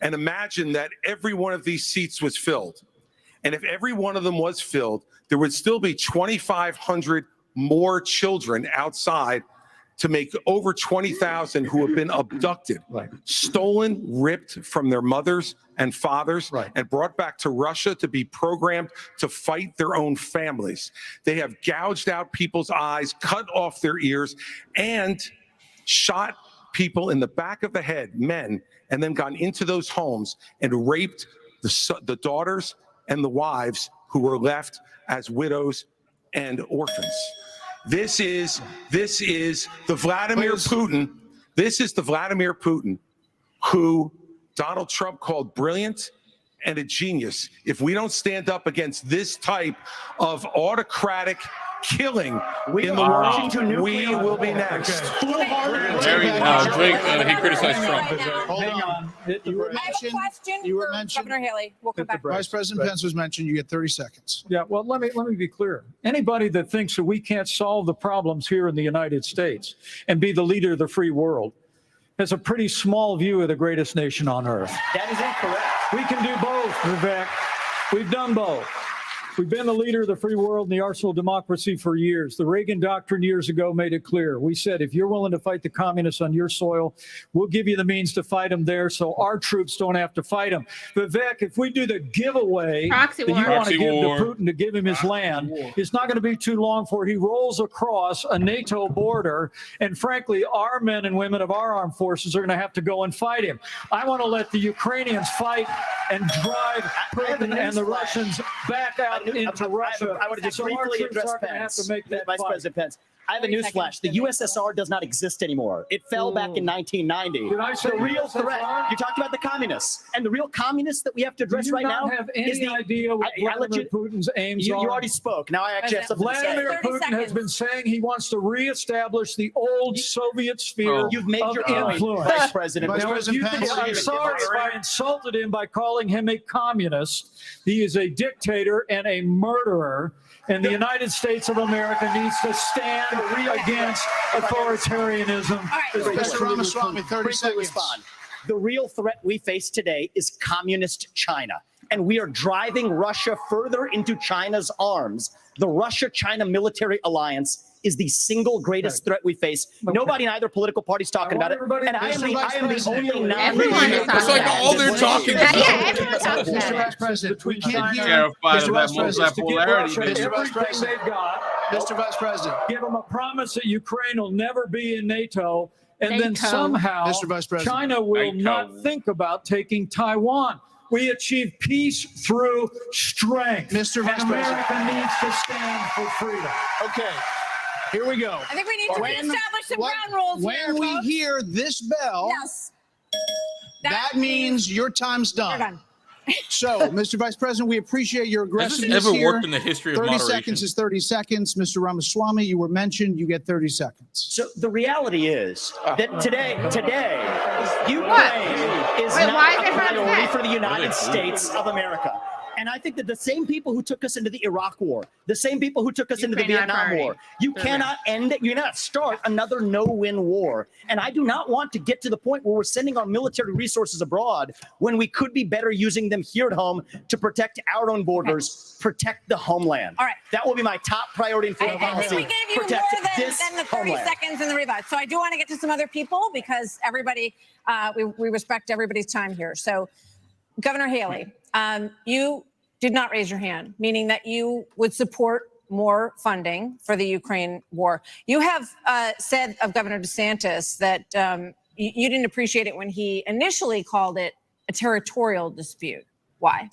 and imagine that every one of these seats was filled. And if every one of them was filled, there would still be 2,500 more children outside to make over 20,000 who have been abducted, stolen, ripped from their mothers and fathers, and brought back to Russia to be programmed to fight their own families. They have gouged out people's eyes, cut off their ears, and shot people in the back of the head, men, and then gone into those homes and raped the daughters and the wives who were left as widows and orphans. This is the Vladimir Putin. This is the Vladimir Putin who Donald Trump called brilliant and a genius. If we don't stand up against this type of autocratic killing in the world, we will be next. Drake, he criticized Trump. Hang on. You were mentioned. Governor Haley, we'll come back. Vice President Pence was mentioned. You get 30 seconds. Yeah, well, let me be clear. Anybody that thinks that we can't solve the problems here in the United States and be the leader of the free world has a pretty small view of the greatest nation on earth. That is incorrect. We can do both, Vivek. We've done both. We've been the leader of the free world and the arsenal of democracy for years. The Reagan Doctrine years ago made it clear. We said, if you're willing to fight the communists on your soil, we'll give you the means to fight them there so our troops don't have to fight them. Vivek, if we do the giveaway that you want to give to Putin to give him his land, it's not going to be too long before he rolls across a NATO border. And frankly, our men and women of our armed forces are going to have to go and fight him. I want to let the Ukrainians fight and drive Putin and the Russians back out into Russia. I want to just briefly address Pence. Vice President Pence. I have a news flash. The USSR does not exist anymore. It fell back in 1990. Did I say the real USSR? threat, you talked about the communists, and the real communists that we have to address right now have any is the idea what Vladimir Putin's aims are? You already spoke. Now I actually have something to say. Vladimir Putin has been saying he wants to reestablish the old Soviet sphere You've made of your point, influence. Vice President. Now, if you think, I'm sorry if I insulted him by calling him a communist. He is a dictator and a murderer, and the United States of America needs to stand against authoritarianism. Mr. Ramaswamy, 30 seconds. Respond. The real threat we face today is communist China, and we are driving Russia further into China's arms. The Russia-China military alliance is the single greatest threat we face. Nobody in either political party is talking about it, and I am the only non-leader. It's like all they're talking about. Mr. Vice President, we can't hear. Terrified of that Mr. multipolarity. They've got. Mr. Vice President. Give them a promise that Ukraine will never be in NATO, and then NATO. somehow Mr. Vice President. China will not think about taking Taiwan. We achieve peace through strength. Mr. Vice and America President. needs to stand for freedom. Okay. Here we go. I think we need to reestablish some ground rules when here, we folks. hear this bell, Yes. that means your time's done. You're done. So, Mr. Vice President, we appreciate your Has aggressiveness this ever here. worked in the history of 30 moderation? seconds is 30 seconds. Mr. Ramaswamy, you were mentioned. You get 30 seconds. So the reality is that today, Ukraine is Wait, why not is a everyone priority upset? for the United States of America. And I think that the same people who took us into the Iraq War, the same people who took us into the Vietnam War, you cannot end it. You cannot start another no-win war. And I do not want to get to the point where we're sending our military resources abroad when we could be better using them here at home to protect our own borders, protect the homeland. All right. That will be my top priority in foreign policy. We gave you more protect than this the 30 homeland. seconds in the rebut. So I do want to get to some other people because everybody, we respect everybody's time here. So Governor Haley, you did not raise your hand, meaning that you would support more funding for the Ukraine war. You have said of Governor DeSantis that you didn't appreciate it when he initially called it a territorial dispute. Why?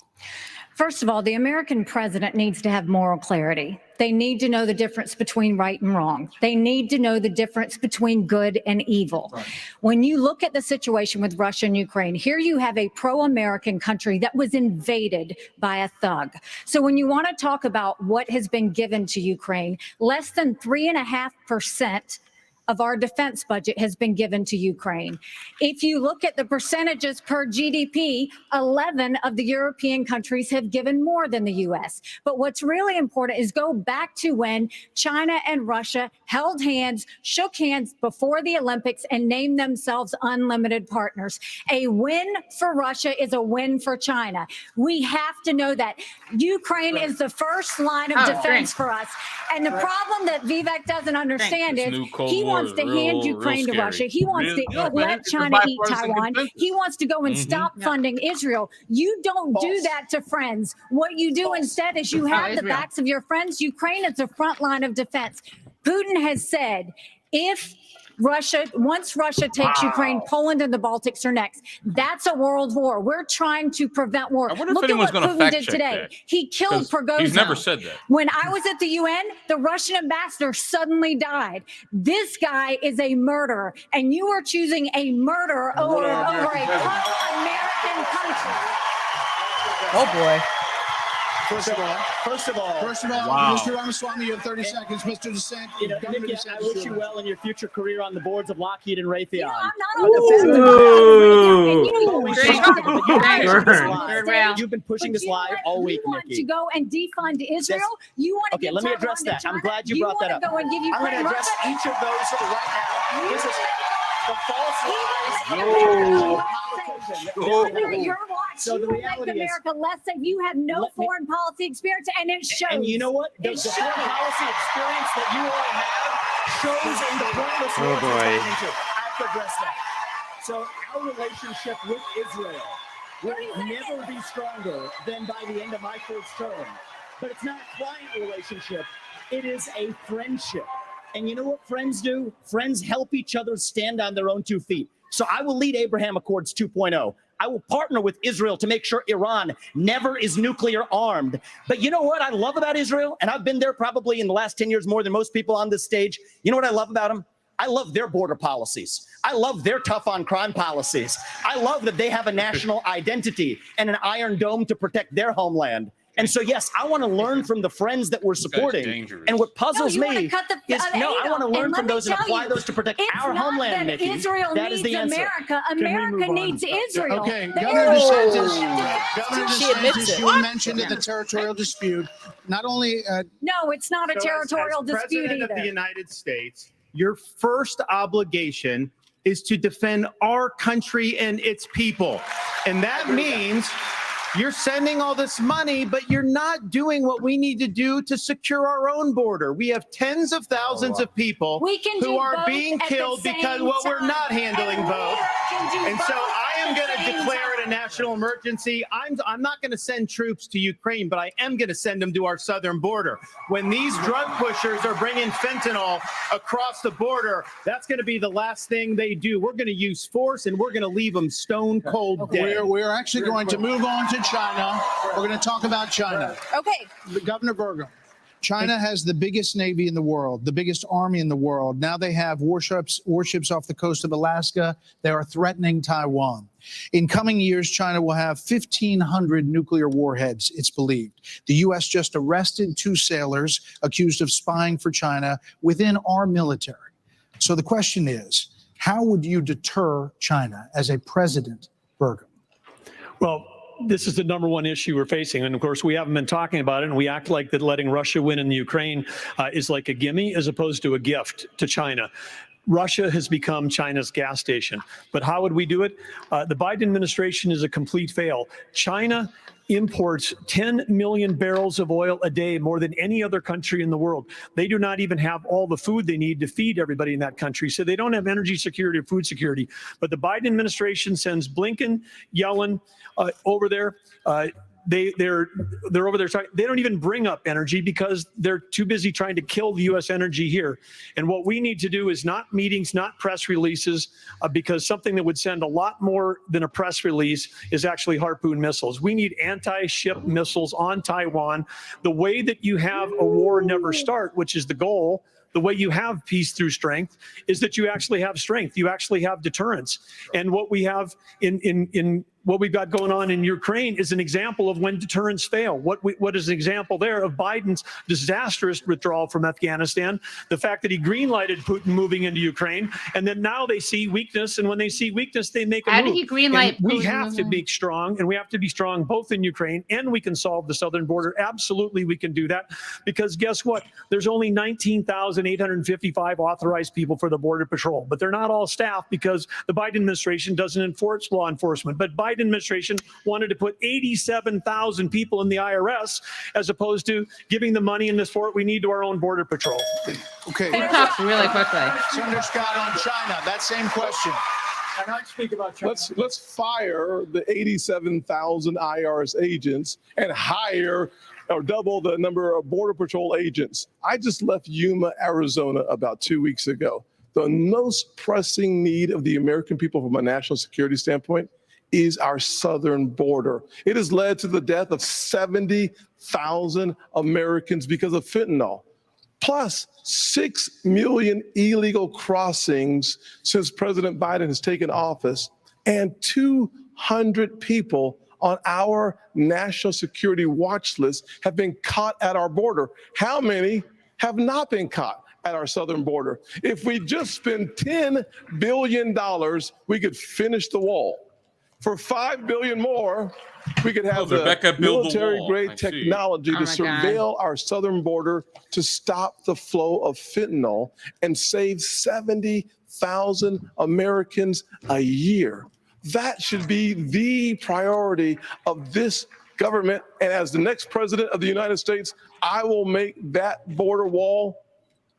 First of all, the American president needs to have moral clarity. They need to know the difference between right and wrong. They need to know the difference between good and evil. Right. When you look at the situation with Russia and Ukraine, here you have a pro-American country that was invaded by a thug. So when you want to talk about what has been given to Ukraine, less than 3.5% of our defense budget has been given to Ukraine. If you look at the percentages per GDP, 11 of the European countries have given more than the US. But what's really important is go back to when China and Russia held hands, shook hands before the Olympics and named themselves unlimited partners. A win for Russia is a win for China. We have to know that. Ukraine is the first line of defense for us. And the problem that Vivek doesn't understand is he wants to hand Ukraine to Russia. He wants to let China eat Taiwan. He wants to go and stop funding Israel. You don't do that to friends. What you do instead is you have the backs of your friends. Ukraine is the front line of defense. Putin has said, once Russia takes Ukraine, Poland and the Baltics are next. That's a world war. We're trying to prevent war. Look at what Putin did today. He killed Prigozhin. He's never said that. When I was at the UN, the Russian ambassador suddenly died. This guy is a murderer, and you are choosing a murderer over a pro-American country. Oh boy. First of all, wow. Mr. Ramaswamy, you have 30 seconds. Mr. DeSantis, Nikki, I wish you well in your future career on the boards of Lockheed and Raytheon. I'm not on the You've been pushing this lie all week, You want Nikki. to go and defund Israel? You want to Okay, let me address that. I'm glad you brought that up. I'm going to address each of those right now. This is the false lies. You're watching the reality is, America less safe. You have no foreign policy experience, and it shows. And you know what? The foreign policy experience that you all have shows in the pointless wars you're talking into. I have to address that. So our relationship with Israel will never be stronger than by the end of my first term. But it's not a client relationship. It is a friendship. And you know what friends do? Friends help each other stand on their own 2 feet. So I will lead Abraham Accords 2.0. I will partner with Israel to make sure Iran never is nuclear armed. But you know what I love about Israel? And I've been there probably in the last 10 years more than most people on this stage. You know what I love about them? I love their border policies. I love their tough on crime policies. I love that they have a national identity and an iron dome to protect their homeland. And so, yes, I want to learn from the friends that we're supporting. And what puzzles me is, I want to learn from those and apply those to protect our homeland, Nikki. Israel needs America. America needs Israel. Okay, Governor DeSantis, you mentioned the territorial dispute. Not only... no, it's not a territorial dispute President either. of the United States, your first obligation is to defend our country and its people. And that means... you're sending all this money, but you're not doing what we need to do to secure our own border. We have tens of thousands of people who are being killed because we're not handling both. And so I am going to declare it a national emergency. I'm not going to send troops to Ukraine, but I am going to send them to our southern border. When these drug pushers are bringing fentanyl across the border, that's going to be the last thing they do. We're going to use force, and we're going to leave them stone cold dead. We're actually going to move on to China. We're going to talk about China. Okay. Governor Burgum, China has the biggest navy in the world, the biggest army in the world. Now they have warships off the coast of Alaska. They are threatening Taiwan. In coming years, China will have 1,500 nuclear warheads, it's believed. The U.S. just arrested 2 sailors accused of spying for China within our military. So the question is, how would you deter China as a president, Burgum? Well, this is the number one issue we're facing. And of course, we haven't been talking about it, and we act like that letting Russia win in the Ukraine is like a gimme as opposed to a gift to China. Russia has become China's gas station. But how would we do it? The Biden administration is a complete fail. China imports 10 million barrels of oil a day, more than any other country in the world. They do not even have all the food they need to feed everybody in that country. So they don't have energy security or food security. But the Biden administration sends Blinken, Yellen over there. They're over there. They don't even bring up energy because they're too busy trying to kill the U.S. energy here. And what we need to do is not meetings, not press releases, because something that would send a lot more than a press release is actually Harpoon missiles. We need anti-ship missiles on Taiwan. The way that you have a war never start, which is the goal, the way you have peace through strength is that you actually have strength. You actually have deterrence. And what we have in what we've got going on in Ukraine is an example of when deterrence fail. What is an example there of Biden's disastrous withdrawal from Afghanistan, the fact that he greenlighted Putin moving into Ukraine, and then now they see weakness, and when they see weakness, they make a move. How did he greenlight We Putin have to be strong, and we have to be strong both in Ukraine, and we can solve the southern border. Absolutely, we can do that, because guess what? There's only 19,855 authorized people for the Border Patrol, but they're not all staff because the Biden administration doesn't enforce law enforcement. But Biden administration wanted to put 87,000 people in the IRS as opposed to giving the money in this fort we need to our own Border Patrol. Okay. He talks really quickly. Senator Scott, on China, that same question. And I speak about China. Let's fire the 87,000 IRS agents and hire or double the number of Border Patrol agents. I just left Yuma, Arizona about 2 weeks ago. The most pressing need of the American people from a national security standpoint is our southern border. It has led to the death of 70,000 Americans because of fentanyl, plus 6 million illegal crossings since President Biden has taken office, and 200 people on our national security watch list have been caught at our border. How many have not been caught at our southern border? If we just spend $10 billion, we could finish the wall. For $5 billion more, we could have the military-grade technology to surveil our southern border to stop the flow of fentanyl and save 70,000 Americans a year. That should be the priority of this government. And as the next president of the United States, I will make that border wall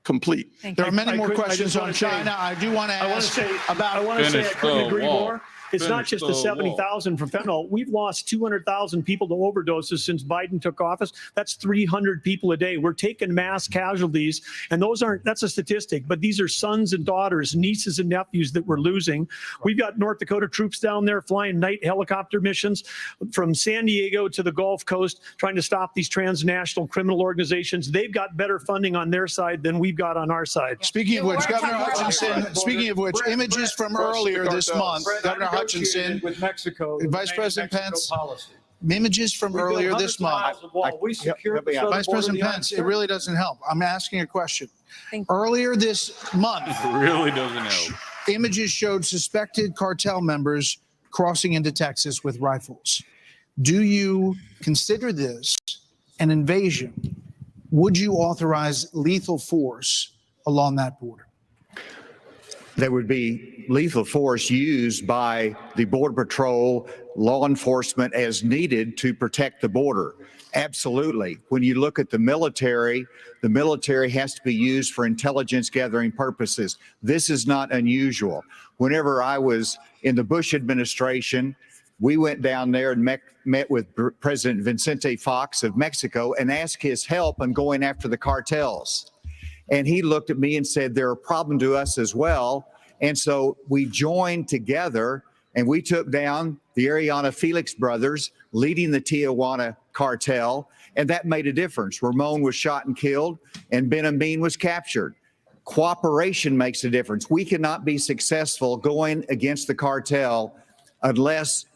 complete. There are many more questions on China. I do want to ask about. I want to say I couldn't agree more. It's not just the 70,000 from fentanyl. We've lost 200,000 people to overdoses since Biden took office. That's 300 people a day. We're taking mass casualties, and that's a statistic, but these are sons and daughters, nieces and nephews that we're losing. We've got North Dakota troops down there flying night helicopter missions from San Diego to the Gulf Coast, trying to stop these transnational criminal organizations. They've got better funding on their side than we've got on our side. Speaking of which, Governor Hutchinson, images from earlier this month, Governor Hutchinson with Mexico, Vice President Pence, policy. Images from earlier this month. Vice President Pence, it really doesn't help. I'm asking a question. Earlier this month, really doesn't help. Images showed suspected cartel members crossing into Texas with rifles. Do you consider this an invasion? Would you authorize lethal force along that border? There would be lethal force used by the Border Patrol, law enforcement as needed to protect the border. Absolutely. When you look at the military has to be used for intelligence gathering purposes. This is not unusual. Whenever I was in the Bush administration, we went down there and met with President Vicente Fox of Mexico and asked his help in going after the cartels. And he looked at me and said, they're a problem to us as well. And so we joined together and we took down the Ariana Felix brothers leading the Tijuana cartel. And that made a difference. Ramon was shot and killed and Ben Amin was captured. Cooperation makes a difference. We cannot be successful going against the cartel unless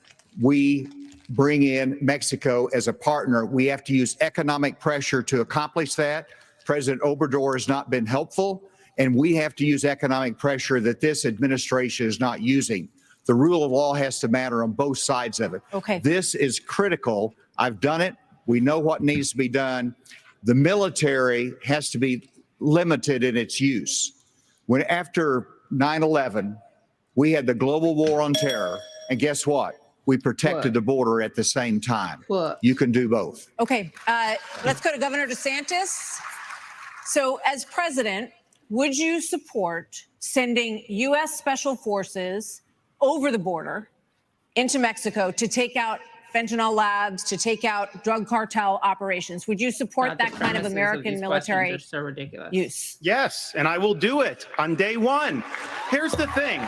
we bring in Mexico as a partner. We have to use economic pressure to accomplish that. President Obrador has not been helpful, and we have to use economic pressure that this administration is not using. The rule of law has to matter on both sides of it. Okay. This is critical. I've done it. We know what needs to be done. The military has to be limited in its use. When after 9/11, we had the global war on terror, and guess what? We protected the border at the same time. You can do both. Okay, let's go to Governor DeSantis. So, as president, would you support sending U.S. Special Forces over the border into Mexico to take out fentanyl labs, to take out drug cartel operations? Would you support that kind of American military so ridiculous. use? Yes, and I will do it on day one. Here's the thing.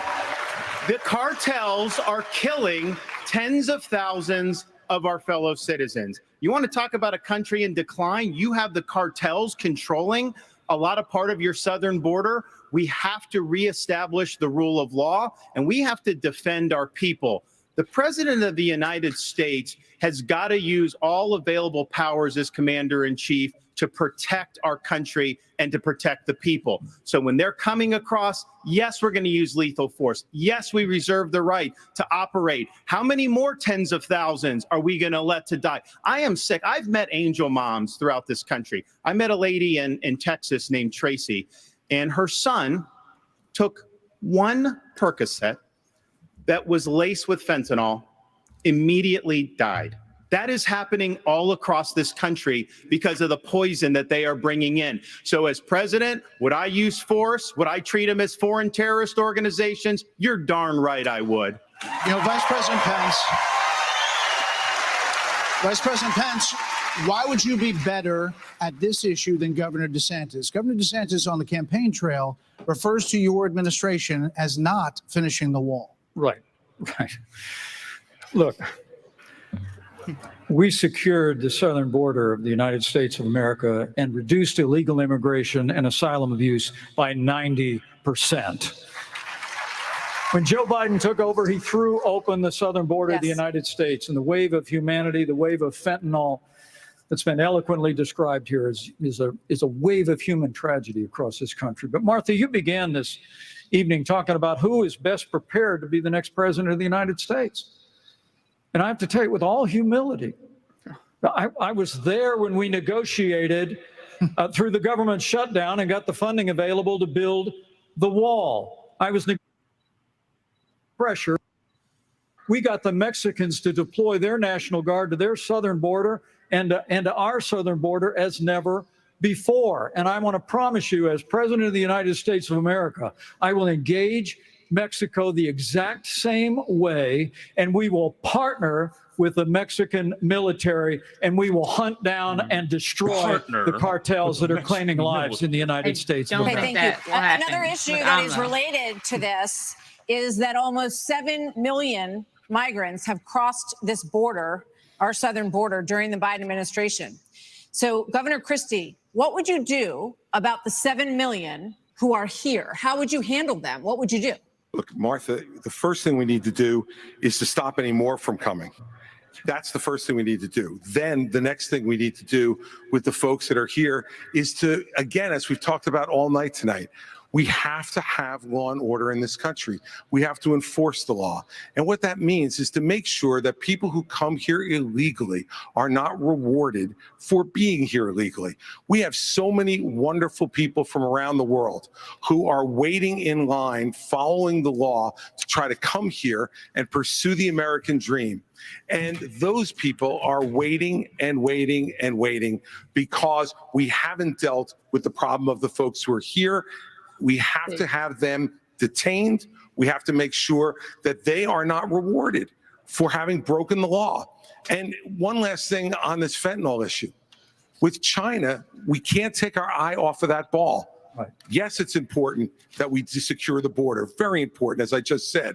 The cartels are killing tens of thousands of our fellow citizens. You want to talk about a country in decline? You have the cartels controlling a lot of part of your southern border. We have to reestablish the rule of law, and we have to defend our people. The President of the United States has got to use all available powers as Commander-in-Chief to protect our country and to protect the people. So when they're coming across, yes, we're going to use lethal force. Yes, we reserve the right to operate. How many more tens of thousands are we going to let to die? I am sick. I've met angel moms throughout this country. I met a lady in Texas named Tracy, and her son took one Percocet that was laced with fentanyl, immediately died. That is happening all across this country because of the poison that they are bringing in. So as president, would I use force? Would I treat them as foreign terrorist organizations? You're darn right I would. You know, Vice President Pence, why would you be better at this issue than Governor DeSantis? Governor DeSantis on the campaign trail refers to your administration as not finishing the wall. Right. Look, we secured the southern border of the United States of America and reduced illegal immigration and asylum abuse by 90%. When Joe Biden took over, he threw open the southern border of the United States, and the wave of humanity, the wave of fentanyl that's been eloquently described here is a wave of human tragedy across this country. But Martha, you began this evening talking about who is best prepared to be the next president of the United States. And I have to tell you, with all humility, I was there when we negotiated through the government shutdown and got the funding available to build the wall. I was pressure. We got the Mexicans to deploy their National Guard to their southern border and to our southern border as never before. And I want to promise you, as President of the United States of America, I will engage Mexico the exact same way, and we will partner with the Mexican military, and we will hunt down and destroy the cartels that are claiming lives in the United States. Okay, thank you. Another issue that is related to this is that almost 7 million migrants have crossed this border, our southern border, during the Biden administration. So, Governor Christie, what would you do about the 7 million who are here? How would you handle them? What would you do? Look, Martha, the first thing we need to do is to stop any more from coming. That's the first thing we need to do. Then the next thing we need to do with the folks that are here is to, again, as we've talked about all night tonight, we have to have law and order in this country. We have to enforce the law. And what that means is to make sure that people who come here illegally are not rewarded for being here illegally. We have so many wonderful people from around the world who are waiting in line, following the law to try to come here and pursue the American dream. And those people are waiting and waiting and waiting because we haven't dealt with the problem of the folks who are here. We have to have them detained. We have to make sure that they are not rewarded for having broken the law. And one last thing on this fentanyl issue. With China, we can't take our eye off of that ball. Right. Yes, it's important that we secure the border. Very important, as I just said.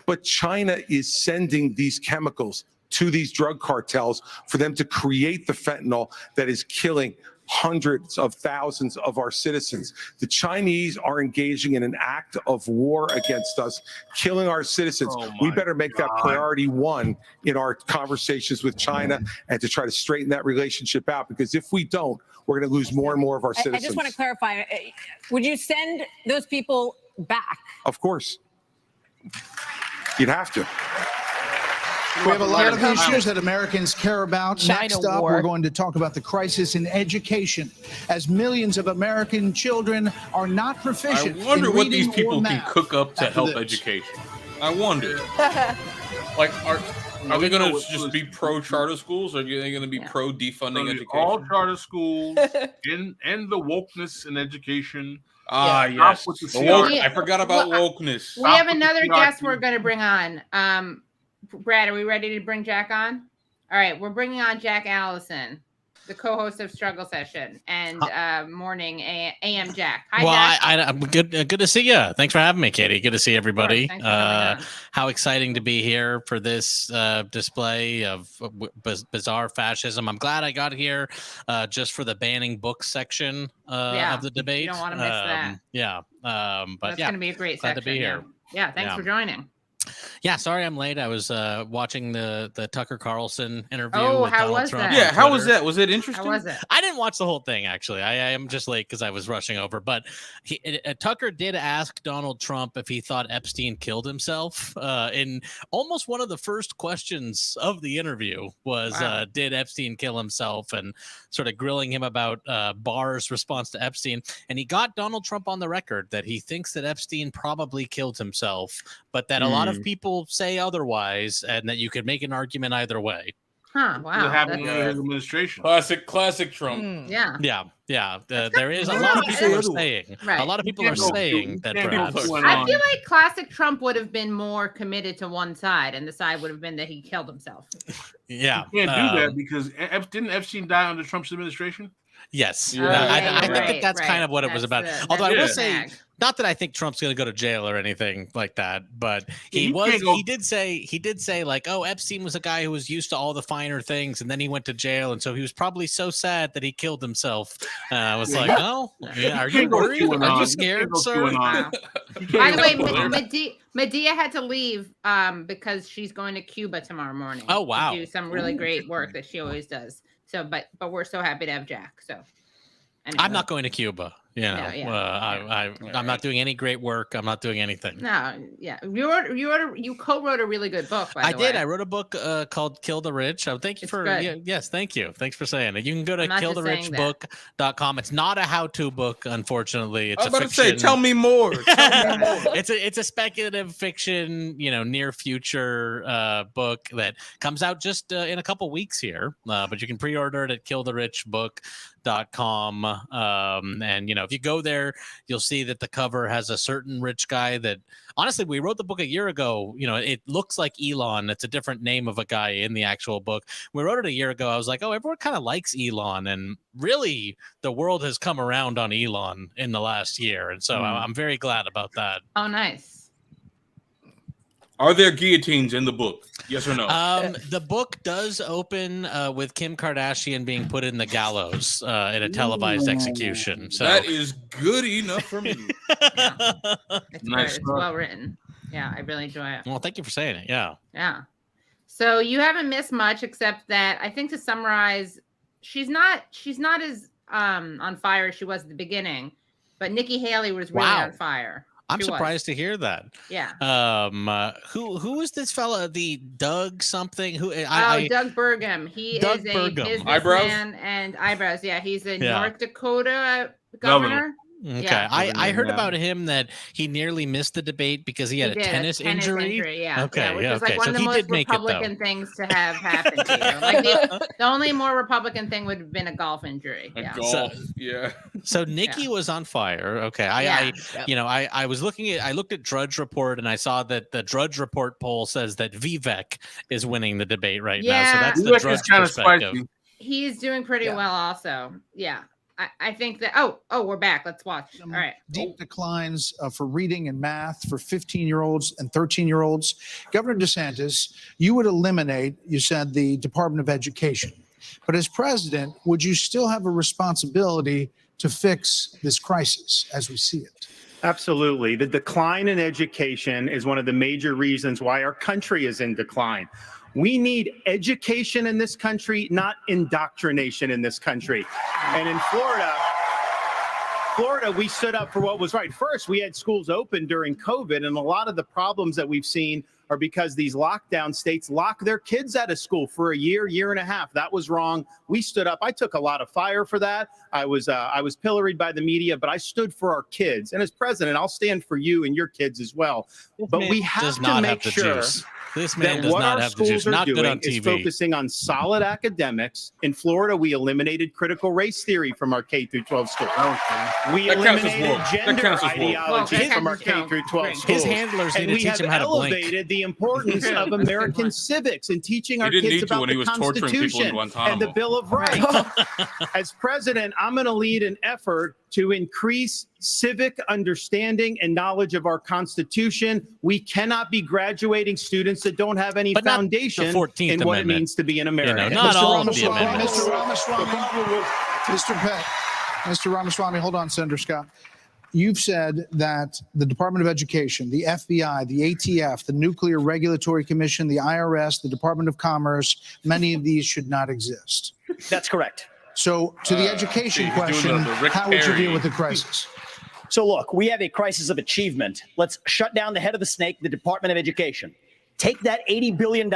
But China is sending these chemicals to these drug cartels for them to create the fentanyl that is killing hundreds of thousands of our citizens. The Chinese are engaging in an act of war against us, killing our citizens. We better make that priority one in our conversations with China and to try to straighten that relationship out, because if we don't, we're going to lose more and more of our citizens. I just want to clarify, would you send those people back? Of course. You'd have to. We have a lot of issues that Americans care about. China Next up, war. we're going to talk about the crisis in education, as millions of American children are not I proficient wonder in what reading these people or can math cook up to after help this. education. I wonder. Like, are they going to just be pro charter schools, or are they going to be pro defunding education? All charter schools and the wokeness in education. Ah, Stop yes. with the The woke, CRT. I forgot about Well, wokeness. We have with the another CRT. guest we're going to bring on. Brad, are we ready to bring Jack on? All right, we're bringing on Jack Allison, the co-host of Struggle Session and Morning AM Jack. Hi, Well, Jack. I'm good. Good to see you. Thanks for having me, Katie. Good to see everybody. Thanks for coming on. How exciting to be here for this display of bizarre fascism. I'm glad I got here just for the banning books section of the debate. You don't want to miss that. Yeah. But That's yeah, going to be a great glad section. to be here. Yeah, thanks for joining. Yeah, sorry I'm late. I was watching the Tucker Carlson interview. Oh, with how Donald was Trump that? on Yeah, how was Twitter. that? Was it interesting? How was it? I didn't watch the whole thing, actually. I am just late because I was rushing over. But Tucker did ask Donald Trump if he thought Epstein killed himself. In almost one of the first questions of the interview was, did Epstein kill himself? And sort of grilling him about Barr's response to Epstein. And he got Donald Trump on the record that he thinks that Epstein probably killed himself, but that a lot of people say otherwise, and that you could make an argument either way. Huh, wow. What happened that's- in his administration? Classic Trump. Yeah. Yeah. There is a lot of people are saying. Right. A lot of people are saying that perhaps. I feel like classic Trump would have been more committed to one side, and the side would have been that he killed himself. Yeah. You can't do that because didn't Epstein die under Trump's administration? Yes. Yeah. I think that's kind of what it was about. Although I will say, not that I think Trump's going to go to jail or anything like that, but he did say like, oh, Epstein was a guy who was used to all the finer things, and then he went to jail, and so he was probably so sad that he killed himself. I was like, oh, are you worried? Are you scared, sir? By the way, Medea had to leave because she's going to Cuba tomorrow morning. Oh, wow. To do some really great work that she always does. So, but we're so happy to have Jack. So, anyway. I'm not going to Cuba. I'm not doing any great work. I'm not doing anything. No, yeah. You co-wrote a really good book, by the way. I did. I wrote a book called Kill the Rich. Thank you yes, thank you. Thanks for saying it. You can go to killtherichbook.com. It's not a how-to book, unfortunately. It's I was about to say, tell me more. It's a speculative fiction, near future book that comes out just in a couple weeks here. But you can pre-order it at killtherichbook.com. And if you go there, you'll see that the cover has a certain rich guy that, honestly, we wrote the book a year ago. It looks like Elon. It's a different name of a guy in the actual book. We wrote it a year ago. I was like, oh, everyone kind of likes Elon. And really, the world has come around on Elon in the last year. And so I'm very glad about that. Oh, nice. Are there guillotines in the book? Yes or no? The book does open with Kim Kardashian being put in the gallows in a televised execution. So that is good enough for me. It's nice. It's well written. Yeah, I really enjoy it. Well, thank you for saying it. Yeah. Yeah. So you haven't missed much, except that I think, to summarize, she's not as on fire as she was at the beginning, but Nikki Haley was really on fire. I'm surprised to hear that. Yeah. Who is this fella? The Doug something? Doug Burgum. He Doug is a Burgum. businessman and eyebrows. Yeah, he's a North Dakota governor. Okay, Yeah. I heard about him that he nearly missed the debate because he had a tennis injury. Yeah. Okay, which is like one of the most Republican things to have happen to you. Like the only more Republican thing would have been a golf injury. Golf. So Nikki was on fire. Okay, I looked at Drudge Report and I saw that the Drudge Report poll says that Vivek is winning the debate right now. So that's the Drudge perspective. He's doing pretty well, also. Yeah. I think that. Oh, we're back. Let's watch. All right. Deep declines for reading and math for 15-year-olds and 13-year-olds. Governor DeSantis, you would eliminate, you said, the Department of Education. But as president, would you still have a responsibility to fix this crisis as we see it? Absolutely. The decline in education is one of the major reasons why our country is in decline. We need education in this country, not indoctrination in this country. And in Florida, we stood up for what was right. First, we had schools open during COVID, and a lot of the problems that we've seen or because these lockdown states lock their kids out of school for a year and a half. That was wrong. We stood up. I took a lot of fire for that. I was pilloried by the media, but I stood for our kids. And as president, I'll stand for you and your kids as well. But we have to make sure this man that does what not our have the juice. schools are Not good on doing is TV. focusing on solid academics. In Florida, we eliminated critical race theory from our K through 12 schools. We That counts as eliminated woke. That gender counts as woke. ideologies from our K through 12 schools. His handlers need and to we teach have him how to blink. elevated the importance of American civics and teaching our He didn't kids need to about when he the was torturing people in Constitution Guantanamo. and the Bill of Rights. As president, I'm going to lead an effort to increase civic understanding and knowledge of our Constitution. We cannot be graduating students that don't have any But not the foundation 14th in what it Amendment. means to be an American. not Mr. all of the Ramaswamy, amendments. Mr. Ramaswamy, Mr. Ramaswamy, hold on, Senator Scott. You've said that the Department of Education, the FBI, the ATF, the Nuclear Regulatory Commission, the IRS, the Department of Commerce, many of these should not exist. That's correct. So to the education he's doing question, the Rick how would you Perry. deal with the crisis? So look, we have a crisis of achievement. Let's shut down the head of the snake, the Department of Education. Take that $80 billion,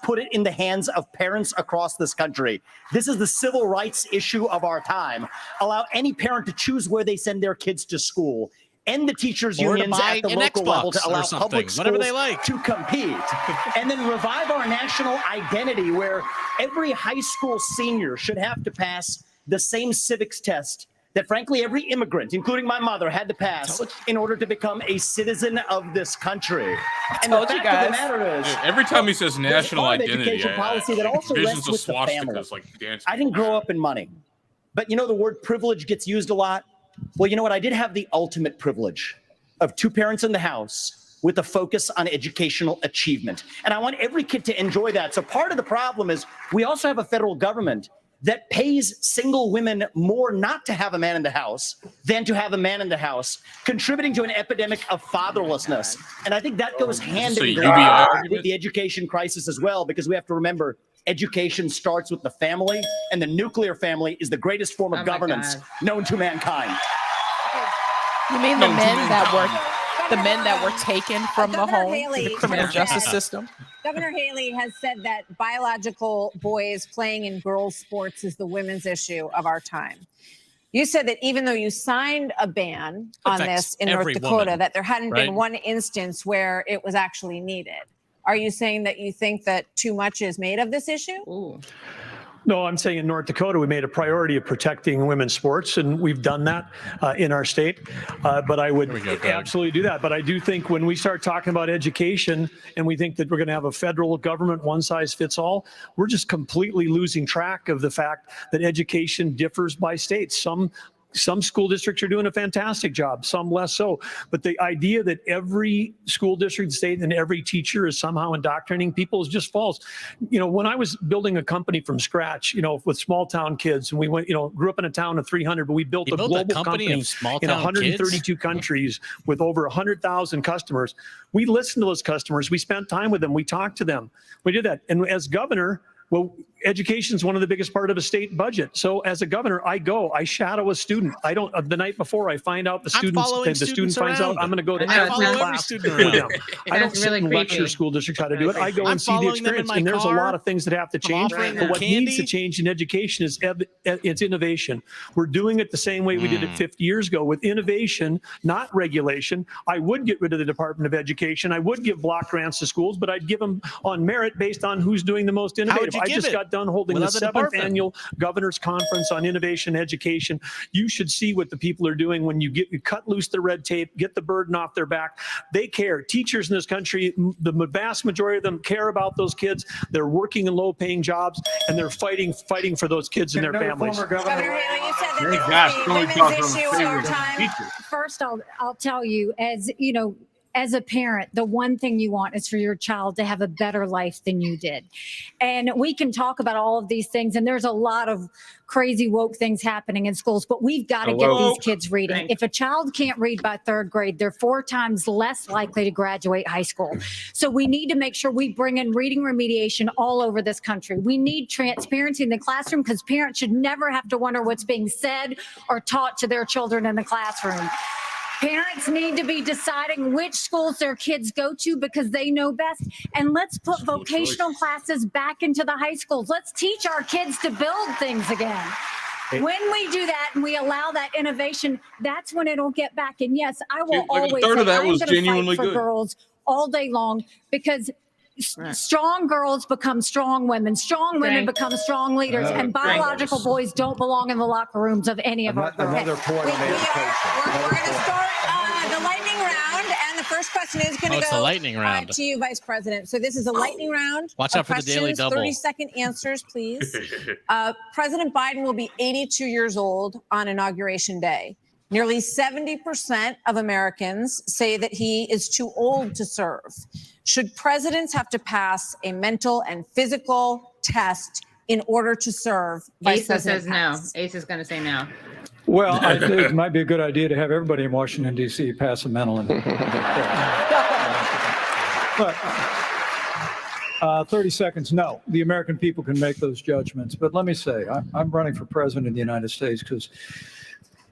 put it in the hands of parents across this country. This is the civil rights issue of our time. Allow any parent to choose where they send their kids to school. End the teachers' Or to unions buy at the an local level Xbox to or allow something, public whatever schools they like. to compete. And then revive our national identity where every high school senior should have to pass the same civics test that frankly every immigrant, including my mother, had to pass in order to become a citizen of this country. And the told you fact of the guys. matter is, Every time he says there's national part of identity, education policy that also visions rests of with the family. swastikas like dancing. I didn't grow up in money, but you know the word privilege gets used a lot. Well, you know what? I did have the ultimate privilege of two parents in the house with a focus on educational achievement. And I want every kid to enjoy that. So part of the problem is we also have a federal government that pays single women more not to have a man in the house than to have a man in the house, contributing to an epidemic of fatherlessness. And I think that goes hand So in UBI glove argument? with the education crisis as well, because we have to remember education starts with the family, and the nuclear family is the greatest form of Oh my governance God. known to mankind. You mean the men that were taken from the Governor home to Haley the criminal has justice said- system? Governor Haley has said that biological boys playing in girls' sports is the women's issue of our time. You said that even though you signed a ban on Affects this in North every Dakota, woman, that there hadn't right? been one instance where it was actually needed. Are you saying that you think that too much is made of this issue? Ooh. No, I'm saying in North Dakota, we made a priority of protecting women's sports, and we've done that in our state. But I would absolutely do that. But I do think when we start talking about education and we think that we're going to have a federal government, one size fits all, we're just completely losing track of the fact that education differs by states. Some school districts are doing a fantastic job, some less so. But the idea that every school district, state, and every teacher is somehow indoctrinating people is just false. You know, when I was building a company from scratch, you know, with small town kids, and we went, you know, grew up in a town of 300, but we built You a built a global company company of small in town 132 countries with over 100,000 customers. We listened to those customers. We spent time with them. We talked to them. We did that. And as governor, well, education is one of the biggest part of a state budget. So as a governor, I shadow a student. I don't, the night before I find out the student finds out, I'm going to go to I know, every follow every class student with around. them. I don't That's sit really and lecture creepy. school districts how to do it. I go I'm and see the following them in experience. my And there's a car. lot of things that have to change. offering But them what needs to candy. change in education is it's innovation. We're doing it the same way we did it 50 years ago with innovation, not regulation. I would get rid of the Department of Education. I would give block grants to schools, but I'd give them on merit based on who's doing the most would innovative. you I give just it got done holding the without the 7th department? annual Governor's Conference on Innovation Education. You should see what the people are doing when you cut loose the red tape, get the burden off their back. They care. Teachers in this country, the vast majority of them care about those kids. They're working in low-paying jobs, and they're fighting for those kids and their families. Governor Haley, you said that Thank this God, is the Tony women's talking on issue the of our favor of time. teachers. First, I'll tell you, as you know, as a parent, the one thing you want is for your child to have a better life than you did. And we can talk about all of these things, and there's a lot of crazy woke things happening in schools, but we've got to get these kids reading. If a child can't read by 3rd grade, they're 4 times less likely to graduate high school. So we need to make sure we bring in reading remediation all over this country. We need transparency in the classroom because parents should never have to wonder what's being said or taught to their children in the classroom. Parents need to be deciding which schools their kids go to because they know best. And let's put vocational classes back into the high schools. Let's teach our kids to build things again. When we do that and we allow that innovation, that's when it'll get back. And yes, I will always say, I'm going to fight for girls all day long because strong girls become strong women. Strong women become strong leaders. And biological boys don't belong in the locker rooms of any of our girls. Another point on education. We're going to start the lightning round, and the first question is going to it's go the lightning round. To you, Vice President. So this is a lightning round. Watch out for the daily double. 30-second answers, please. President Biden will be 82 years old on Inauguration Day. Nearly 70% of Americans say that he is too old to serve. Should presidents have to pass a mental and physical test in order to serve? Asa says no. Asa's going to say no. Well, I think it might be a good idea to have everybody in Washington, D.C. pass a mental and but 30 seconds, no. The American people can make those judgments. But let me say, I'm running for president of the United States because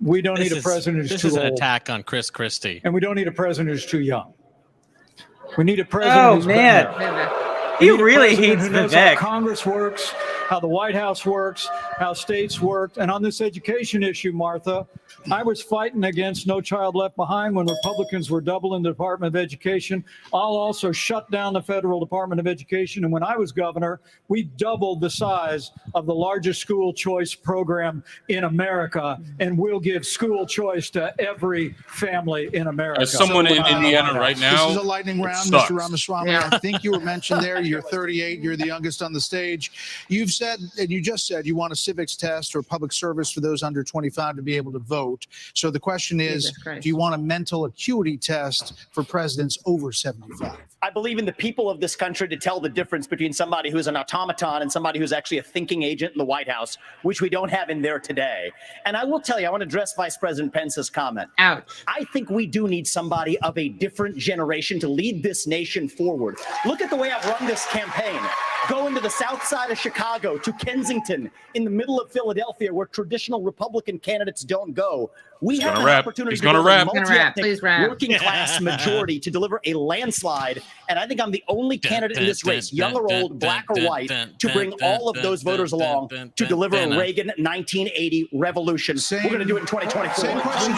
we don't need a president who's too old. This is an attack on Chris Christie. And we don't need a president who's too young. We need a president who's been there. He really hates who knows how Vivek. Congress works, how the White House works, how states work. And on this education issue, Martha, I was fighting against No Child Left Behind when Republicans were doubling the Department of Education. I'll also shut down the federal Department of Education. And when I was governor, we doubled the size of the largest school choice program in America. And we'll give school choice to every family in America. As someone in Indiana right now, this is a lightning round, Mr. Ramaswamy. I think you were mentioned there. You're 38. You're the youngest on the stage. You've said, and you just said, you want a civics test or public service for those under 25 to be able to vote. So the question is, do you want a mental acuity test for presidents over 75? I believe in the people of this country to tell the difference between somebody who's an automaton and somebody who's actually a thinking agent in the White House, which we don't have in there today. And I will tell you, I want to address Vice President Pence's comment. Ouch. I think we do need somebody of a different generation to lead this nation forward. Look at the way I've run this campaign. Going to the south side of Chicago, to Kensington, in the middle of Philadelphia, where traditional Republican candidates don't go. We have an opportunity to build a multi-ethnic, working-class majority to deliver a landslide. And I think I'm the only candidate in this race, young or old, black or white, to bring all of those voters along to deliver a Reagan 1980 revolution. We're going to do it in 2024. Same question.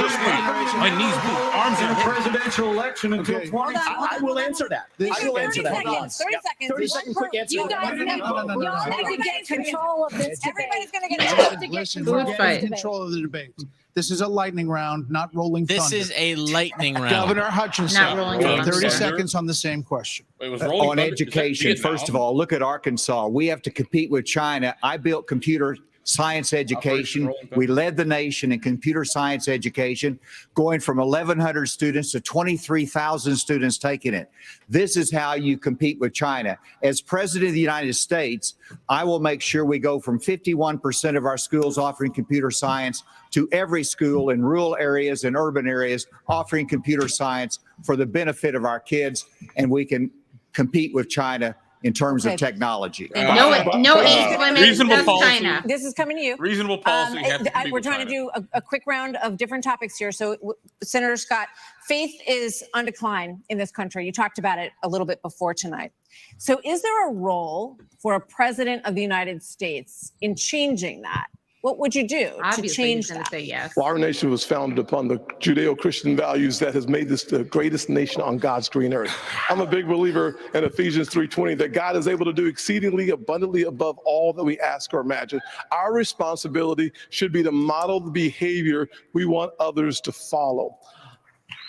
My knees move. Arms in a presidential election until 20. I will answer that. I will answer that. 30 seconds. 30-second quick answer. You guys need to get control of this debate. Everybody's going to get Listen, we're getting control of the debate. This is a lightning round, not rolling thunder. This is a lightning round. Governor Hutchinson, Not rolling thunder. 30 seconds on the same question. On education, first of all, look at Arkansas. We have to compete with China. I built computer science education. We led the nation in computer science education, going from 1,100 students to 23,000 students taking it. This is how you compete with China. As president of the United States, I will make sure we go from 51% of our schools offering computer science to every school in rural areas and urban areas offering computer science for the benefit of our kids, and we can compete with China in terms of technology. No age limit. Reasonable policy. China. This is coming to you. Reasonable policy. We're trying to do a quick round of different topics here. So, Senator Scott, faith is on decline in this country. You talked about it a little bit before tonight. So is there a role for a president of the United States in changing that? What would you do to change that? Say yes. Well, our nation was founded upon the Judeo-Christian values that has made this the greatest nation on God's green earth. I'm a big believer in Ephesians 3:20 that God is able to do exceedingly abundantly above all that we ask or imagine. Our responsibility should be to model the behavior we want others to follow.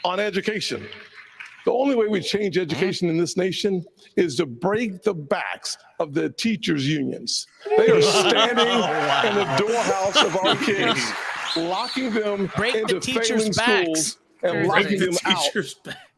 On education, the only way we change education in this nation is to break the backs of the teachers' unions. They are standing in the doorhouse of our kids, locking them into failing schools and locking them out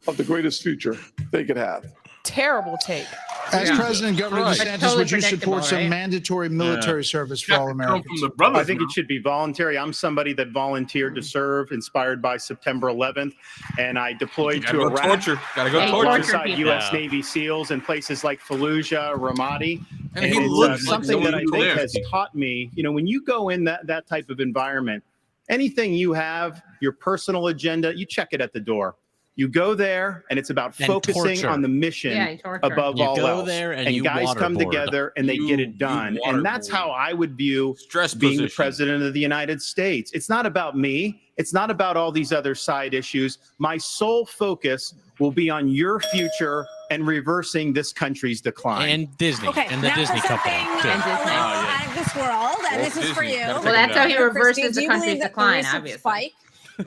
of the greatest future they could have. Terrible take. As President Governor DeSantis, would you support some mandatory military service for all Americans? I think it should be voluntary. I'm somebody that volunteered to serve, inspired by September 11th, and I deployed to Iraq. Gotta go torture. Alongside U.S. Navy SEALs in places like Fallujah, Ramadi. And he it's looks something like that I think has taught me, when you go in that type of environment, Anything you have, your personal agenda, you check it at the door. You go there, and it's about And focusing torture. on the mission Yeah, torture. above You all go else. there and you guys come waterboard. together and they get You it done. waterboard. And that's how I would view Stress being the position. president of the United States. It's not about me. It's not about all these other side issues. My sole focus will be on your future and reversing this country's decline. And Disney. Okay, And the now Disney for something company. too. out of this world, and this is for you. Gotta Well, that's how he Christy, reverses do the you country's believe that decline, there is a obviously. spike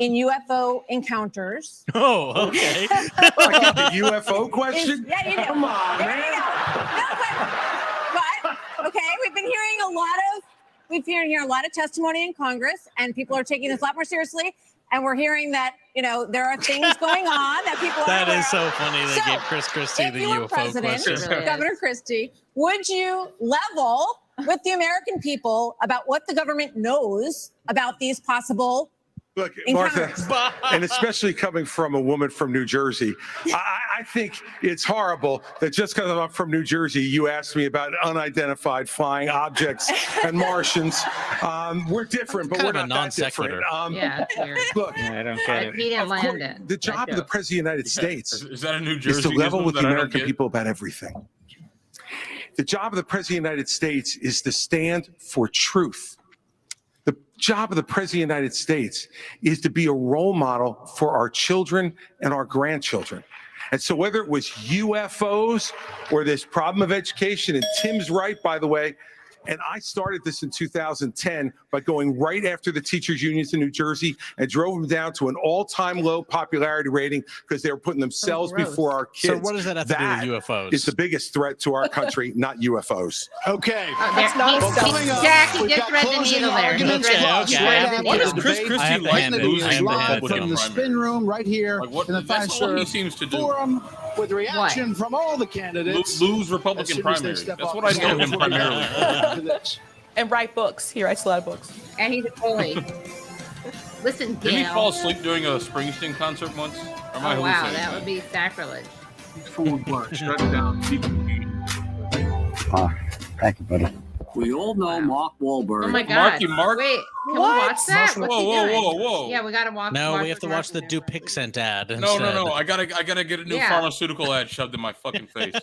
in UFO encounters? Oh, okay. The UFO question? Yeah, you do. Come on, There man. you go. No, but okay, we've been hearing a lot of testimony in Congress, and people are taking this a lot more seriously. And we're hearing that, there are things going on that people are That aware is so of. funny. They So, gave Chris Christie if the you were UFO president, question. Really is. Governor Christie, would you level with the American people about what the government knows about these possible Look, encounters? Martha, and especially coming from a woman from New Jersey, I think it's horrible that just because I'm from New Jersey, you asked me about unidentified flying objects and Martians. We're different, but Kind we're of a not non that different. sequitur. Yeah, that's weird. Look, I don't get it. He didn't land it. the job of the president of the United States Is that a New Jersey? is to level with the that I don't American get? people about everything. The job of the president of the United States is to stand for truth. The job of the president of the United States is to be a role model for our children and our grandchildren. And so whether it was UFOs or this problem of education, and Tim's right, by the way, and I started this in 2010 by going right after the teachers unions in New Jersey and drove them down to an all-time low popularity rating because they were putting themselves gross. before our kids. So what does that have to do with UFOs? Is the biggest threat to our country, not UFOs. Okay. That's not Coming up, Jack, he we've just got read the closing needle there. He arguments read plus okay. right Why after Why the does Chris debate. Christie I have the like hand- Kennedy losing is I have the live hand from Republican the primary? spin room right here Like, what- in the that's all he seems to do. Forum with reaction from all the candidates. Lose as Republican soon as they primaries. step That's off what I the know stage. him We're gonna primarily. get to this. And write books. He writes a lot of books. And he's a bully. Listen, Didn't he Gail. fall asleep during a Springsteen concert once? Or am I Oh, wow, hallucinating? that would be sacrilege. Food lunch. Shut it down. Thank you, buddy. We all know Mark Whalberg. Oh my God! Marky Mark? Wait, can What? we watch that? What's he Whoa, doing? whoa, whoa. Yeah, we gotta watch. No, we have to what watch the Mark is doing. Dupixent ad. No, Instead. no, no. I gotta get a new Yeah. pharmaceutical ad shoved in my fucking face.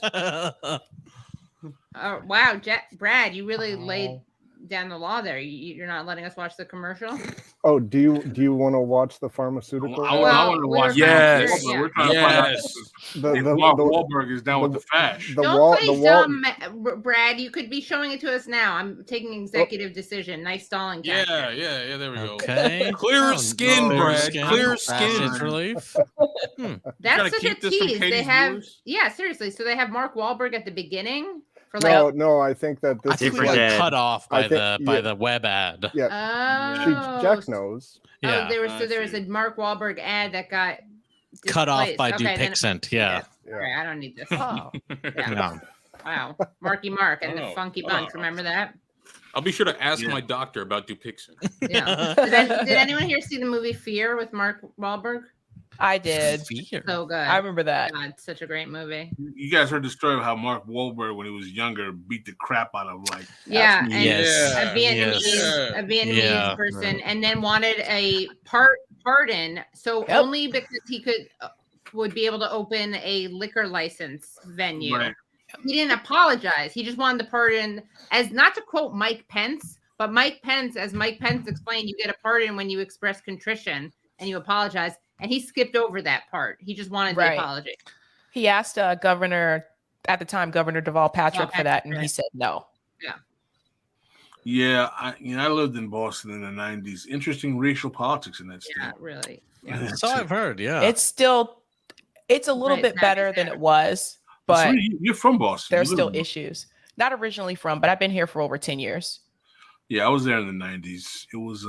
Oh wow, Brad, you really laid down the law there. You're not letting us watch the commercial. Oh, do you want to watch the pharmaceutical? I Well, want to we watch were Yes. trying to- We're trying to find out Yes. if Mark Whalberg is down with the fash. Don't play dumb, Brad. You could be showing it to us now. I'm taking executive decision. Nice stalling Yeah, tactic. yeah, there we go. Okay. Clear Oh, skin, no. Brad. Skin. Clear Fashion skin. relief. Gotta That's such a keep this from tease. They Katie's have, viewers? yeah, seriously. So they have Mark Wahlberg at the beginning for like, No, I think that I this think is we like, got cut off by I think- the web ad. yeah. oh, Jack knows. Yeah. there was a Mark Wahlberg ad that got Cut off displaced. by Okay, then- Dupixent. Yeah. All right, I don't need this. Yeah. No. Wow, Marky Mark and the Oh, Funky Bunch. oh. Remember that? I'll be sure to ask my doctor about Dupixent. Yeah. Did anyone here see the movie Fear with Mark Wahlberg? I did. Fear. So good. I remember that. God, such a great movie. You guys heard the story of how Mark Wahlberg, when he was younger, beat the crap out of like. Yeah, and Yes. a Vietnamese, Yes. a Vietnamese Yeah. person, and then wanted a pardon, so Yep. only because he could would be able to open a liquor license venue. Right. He didn't apologize. He just wanted the pardon, as not to quote Mike Pence, but Mike Pence, as Mike Pence explained, you get a pardon when you express contrition and you apologize. And he skipped over that part. He just wanted Right. the apology. He asked Governor, at the time, Governor Deval Patrick for that, and he Patrick. said no. Yeah, I lived in Boston in the '90s. Interesting racial politics in that state. Yeah, really. Yeah. So I've heard. Yeah. It's a little Right, bit that better is than there. it was, but So you're from Boston. there's You live still in Boston. issues. Not originally from, but I've been here for over 10 years. Yeah, I was there in the '90s. It was,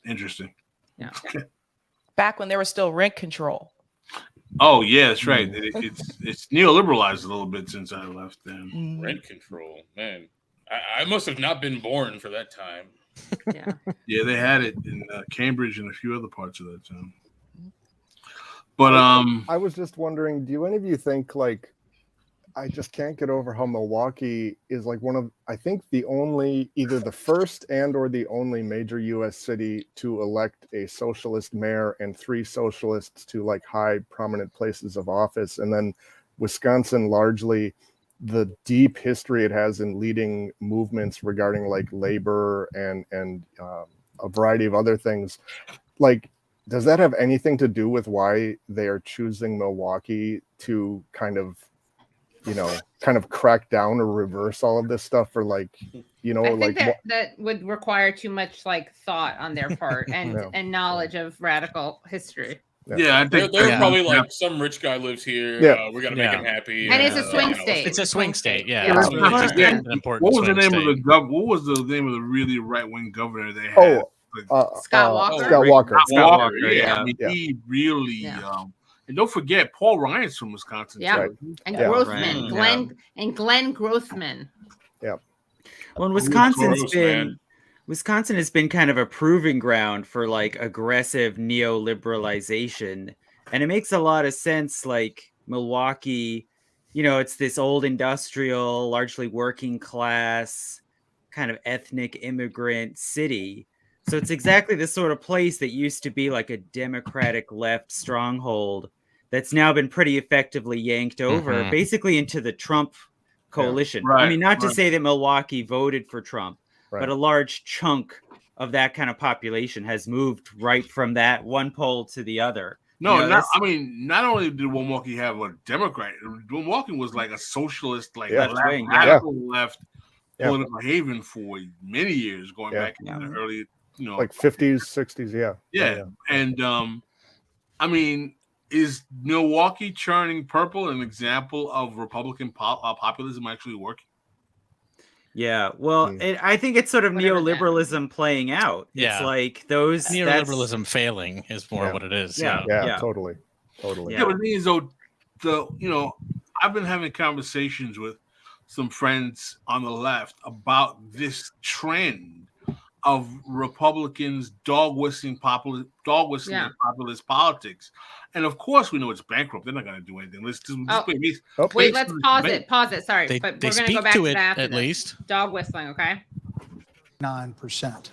interesting. Yeah. Back when there was still rent control. Oh yeah, that's right. It's neoliberalized a little bit since I left. Then Rent control, man. I must have not been born for that time. Yeah. yeah, they had it in Cambridge and a few other parts of that town. But I was just wondering, do any of you think like I just can't get over how Milwaukee is like one of, I think either the first and or the only major U.S. city to elect a socialist mayor and 3 socialists to like high prominent places of office. And then Wisconsin, largely the deep history it has in leading movements regarding like labor and a variety of other things. Like, does that have anything to do with why they are choosing Milwaukee to kind of crack down or reverse all of this stuff, or like, I think that would require too much like thought on their part and and knowledge of radical history. Yeah, I think they're probably like, some rich guy lives here. We got to make him happy. And it's a swing state. It's a swing state. Yeah. What It's really just an important was the swing name state. what was the name of the really right wing governor they had? Scott Walker. Scott Walker. Scott Walker. Yeah. I mean, he really. And don't forget, Paul Ryan's from Wisconsin. Yeah, too. and Grothman, Glenn Grothman. Yeah. Well, and Wisconsin has been kind of a proving ground for like aggressive neoliberalization, and it makes a lot of sense. Like Milwaukee, it's this old industrial, largely working class, kind of ethnic immigrant city. So it's exactly the sort of place that used to be like a Democratic left stronghold that's now been pretty effectively yanked over, basically into the Trump coalition. Right, I mean, not to say that Milwaukee voted for Trump, but a large chunk of that kind of population has moved right from that one pole to the other. No, not only did Milwaukee have a Democrat, Milwaukee was like a socialist, like radical left political haven for many years, going back in the early, like 50s, 60s. Yeah. And I mean, is Milwaukee turning purple an example of Republican populism actually working? Yeah, well, I think it's sort of neoliberalism playing out. Yeah. It's like those neoliberalism failing is more what it is. Yeah, totally. Yeah, but the thing is, though, I've been having conversations with some friends on the left about this trend of Republicans dog whistling populist politics, and of course we know it's bankrupt. They're not going to do anything. Let's pause it. Sorry, but we're going to go back to that after at least. Dog whistling, okay? 9%.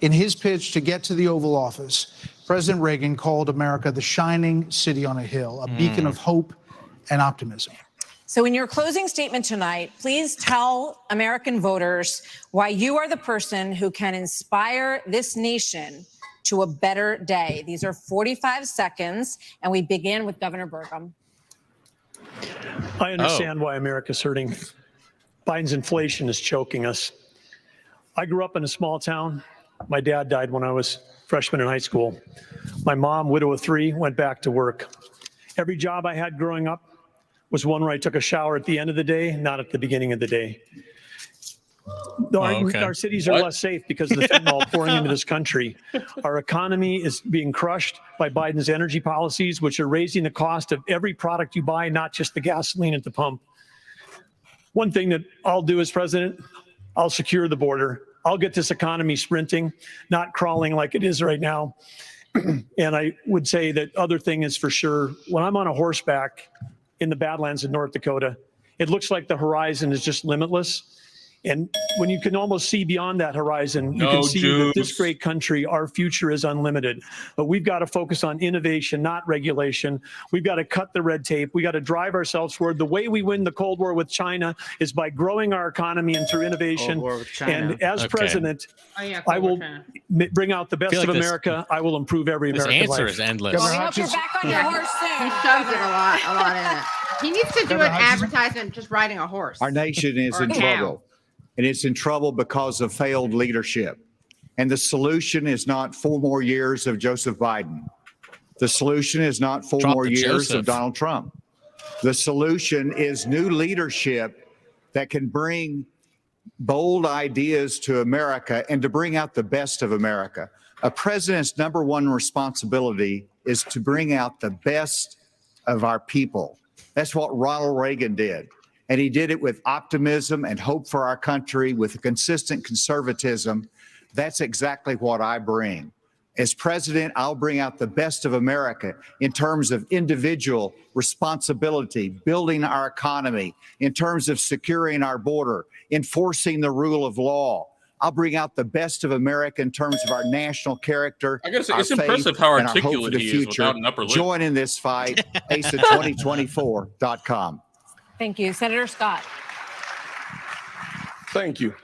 In his pitch to get to the Oval Office, President Reagan called America the shining city on a hill, a beacon of hope and optimism. So in your closing statement tonight, please tell American voters why you are the person who can inspire this nation to a better day. These are 45 seconds, and we begin with Governor Burgum. I understand why America's hurting. Biden's inflation is choking us. I grew up in a small town. My dad died when I was a freshman in high school. My mom, widow of 3, went back to work. Every job I had growing up was one where I took a shower at the end of the day, not at the beginning of the day. Our cities are less safe because of the fentanyl pouring into this country. Our economy is being crushed by Biden's energy policies, which are raising the cost of every product you buy, not just the gasoline at the pump. One thing that I'll do as president, I'll secure the border. I'll get this economy sprinting, not crawling like it is right now. And I would say that other thing is for sure, when I'm on a horseback in the Badlands of North Dakota, it looks like the horizon is just limitless. And when you can almost see beyond that horizon, you can see that this great country, our future is unlimited. But we've got to focus on innovation, not regulation. We've got to cut the red tape. We got to drive ourselves forward. The way we win the Cold War with China is by growing our economy and through innovation. And as president, I will bring out the best of America. I will improve every American life. This answer is endless. Well, I hope you're back on your horse soon. He shoves it a lot in it. He needs to do an advertisement just riding a horse. Our nation is in trouble. And it's in trouble because of failed leadership. And the solution is not 4 more years of Joseph Biden. The solution is not 4 more years of Donald Trump. The solution is new leadership that can bring bold ideas to America and to bring out the best of America. A president's number one responsibility is to bring out the best of our people. That's what Ronald Reagan did. And he did it with optimism and hope for our country, with consistent conservatism. That's exactly what I bring. As president, I'll bring out the best of America in terms of individual responsibility, building our economy, in terms of securing our border, enforcing the rule of law. I'll bring out the best of America in terms of our national character. I gotta say, our it's impressive how faith, and our hope for articulate the he is future. without an upper lip. Join in this fight. ACE2024.com. Thank you. Senator Scott. Thank you.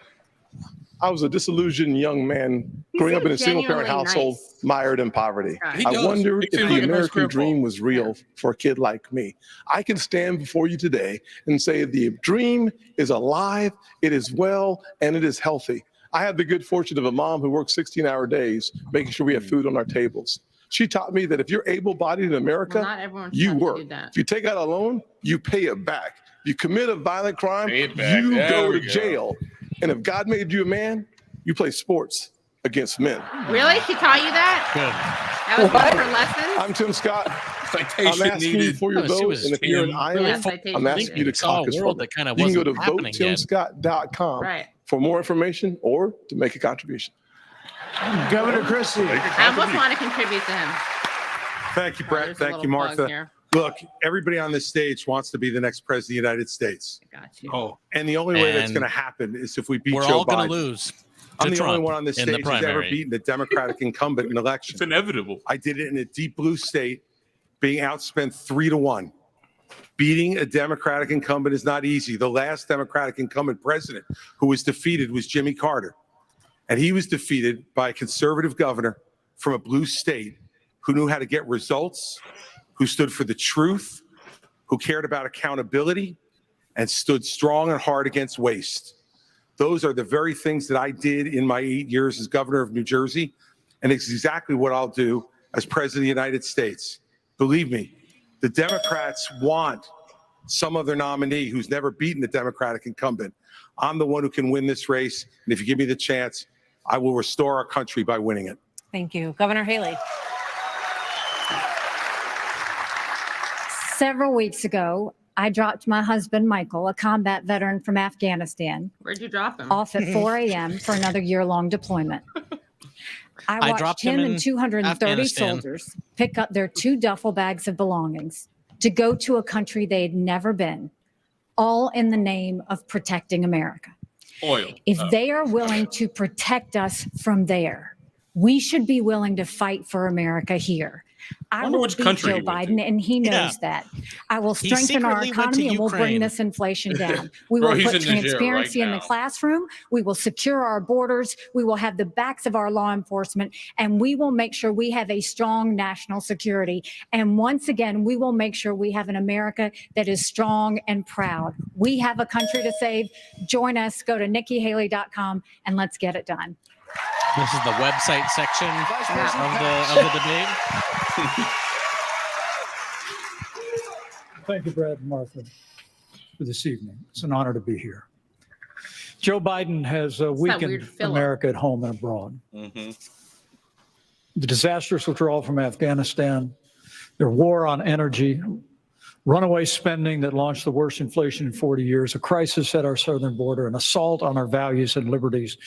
I was a disillusioned young man growing up in a single-parent household, mired in poverty. He I does. wondered He if seems the like a nice American grandpa. dream was real for a kid like me. I can stand before you today and say the dream is alive, it is well, and it is healthy. I have the good fortune of a mom who works 16-hour days, making sure we have food on our tables. She taught me that if you're able-bodied in America, Well, not everyone's you taught to work. do that. If you take out a loan, you pay it back. If you commit a violent crime, Pay it back. you There go we to go. jail. And if God made you a man, you play sports against men. Really? She taught you that? Good. That was one of her lessons? I'm Tim Scott. Citation I'm asking you needed. for your Oh, she vote, was and if you're an Tim. Iowa, Yeah, citation I'm asking you to It's all a caucus for world me. that kind of You can go wasn't to happening yet. votetimscott.com Right. for more information or to make a contribution. Governor Christie. I almost want to contribute to him. Thank you, Oh, Brett. there's a Thank you, little plug Martha. here. Look, everybody on this stage wants to be the next president of the United States. Got you. Oh, and the only way that's And going to happen is if we beat We're Joe all going Biden. to lose. I'm to the only Trump one on this in the stage who's ever primary. beaten a Democratic incumbent in an election. It's inevitable. I did it in a deep blue state, being outspent 3-1. Beating a Democratic incumbent is not easy. The last Democratic incumbent president who was defeated was Jimmy Carter. And he was defeated by a conservative governor from a blue state who knew how to get results, who stood for the truth, who cared about accountability, and stood strong and hard against waste. Those are the very things that I did in my 8 years as governor of New Jersey, and it's exactly what I'll do as president of the United States. Believe me, the Democrats want some other nominee who's never beaten the Democratic incumbent. I'm the one who can win this race, and if you give me the chance, I will restore our country by winning it. Thank you. Governor Haley. Several weeks ago, I dropped my husband, Michael, a combat veteran from Afghanistan, Where'd you drop him? off at 4 a.m. for another year-long deployment. I watched dropped him him and in 230 Afghanistan. soldiers pick up their 2 duffel bags of belongings to go to a country they'd never been, all in the name of protecting America. Oil. If they are willing to protect us from there, we should be willing to fight for America here. I Wonder will which beat country Joe he went Biden, and he knows that. I will He strengthen our secretly went to economy, and we'll bring Ukraine. this inflation down. We Bro, will he's put in Niger right transparency in the now. classroom. We will secure our borders. We will have the backs of our law enforcement, and we will make sure we have a strong national security. And once again, we will make sure we have an America that is strong and proud. We have a country to save. Join us. Go to NikkiHaley.com, and let's get it done. This is the website section of the debate. Thank you, Brad and Martha, for this evening. It's an honor to be here. Joe Biden has weakened weird filler. America at home and abroad. Mm-hmm. The disastrous withdrawal from Afghanistan, their war on energy, runaway spending that launched the worst inflation in 40 years, a crisis at our southern border, an assault on our values and liberties,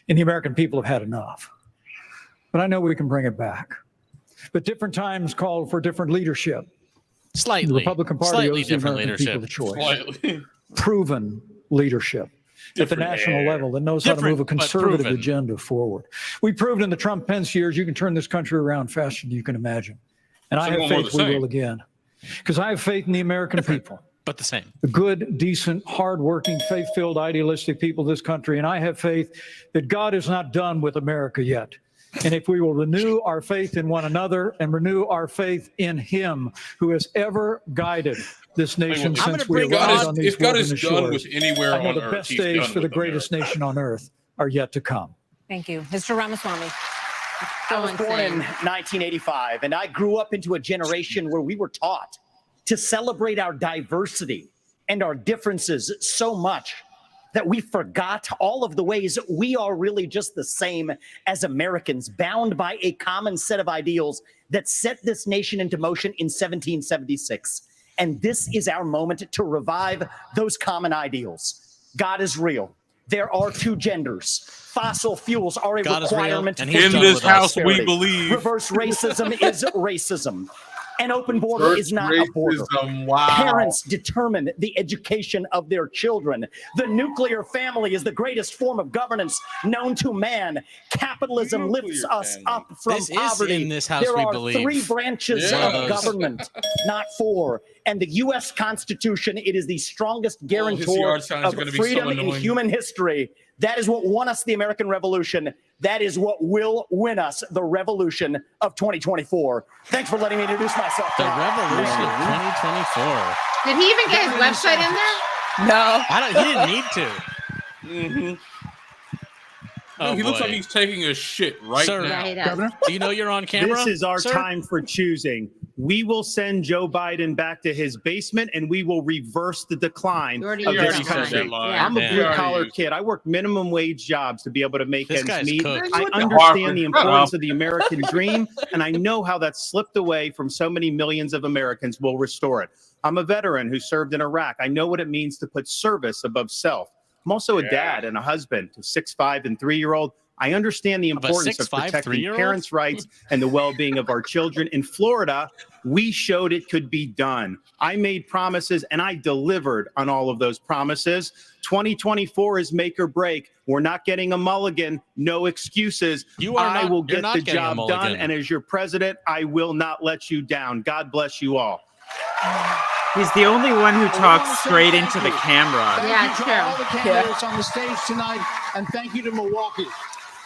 and the American people have had enough. But I know we can bring it back. But different times call for different leadership. Slightly. The Republican Party Slightly owes the different American people leadership. the choice. Slightly. Proven leadership at the national level that knows how to Different, move a but conservative proven. agenda forward. We proved in the Trump-Pence years you can turn this country around faster than you can imagine. And I Some have more the faith we same. will again. Because I have faith in the American people. But the same. The good, decent, hardworking, faith-filled, idealistic people of this country. And I have faith that God is not done with America yet. And if we will renew our faith in one another and renew our faith in Him who has ever guided this nation I'm since gonna we bring arrived God on is, these if God is wilderness done shores, with anywhere I know on the earth, best he's days done for the with greatest America. nation on earth are yet to come. Thank you. Mr. Ramaswamy. So I was born in insane. 1985, and I grew up into a generation where we were taught to celebrate our diversity and our differences so much that we forgot all of the ways we are really just the same as Americans, bound by a common set of ideals that set this nation into motion in 1776. And this is our moment to revive those common ideals. God is real. there are two genders. Fossil fuels are a God is real, requirement and for he's In this house, we prosperity. believe. Reverse racism is racism. An open border is not a border. Racism, wow. Parents determine the education of their children. The nuclear family is the greatest form of governance known to man. Capitalism lifts us up from This is poverty. in this house, there we are believe. 3 branches Yes. of government, not 4. And the U.S. Constitution, it is the strongest guarantor yard signs are of gonna be so freedom in annoying. human history. That is what won us the American Revolution. That is what will win us the revolution of 2024. Thanks for letting me introduce myself. The revolution of 2024. Did he even get his website in there? No. He didn't need to. Oh, He looks boy. like he's taking a shit right Sir, now. Yeah, he does. Do you know you're on camera? This is our sir? time for choosing. We will send Joe Biden back to his basement and we will reverse the decline You of already this used that country. line. Yeah. I'm a Yeah. blue collar kid. I work minimum wage jobs to be able to make This ends guy's meet. cooked. I Harper, understand the shut importance up. of the American dream, and I know how that slipped away from so many millions of Americans. Will restore it. I'm a veteran who served in Iraq. I know what it means to put service above self. I'm also a dad and a husband to 6'5" and 3-year-old. I understand the Of a importance of 6'5", protecting 3-year-old? parents' rights and the well-being of our children. In Florida, we showed it could be done. I made promises and I delivered on all of those promises. 2024 is make or break. We're not getting a mulligan. No excuses. You are I not- will you're get not the getting a job done. mulligan. And as your president, I will not let you down. God bless you all. He's the only one who talks straight into the camera. Thank Yeah, you it's to true. all the candidates on the stage tonight, and thank you to Milwaukee.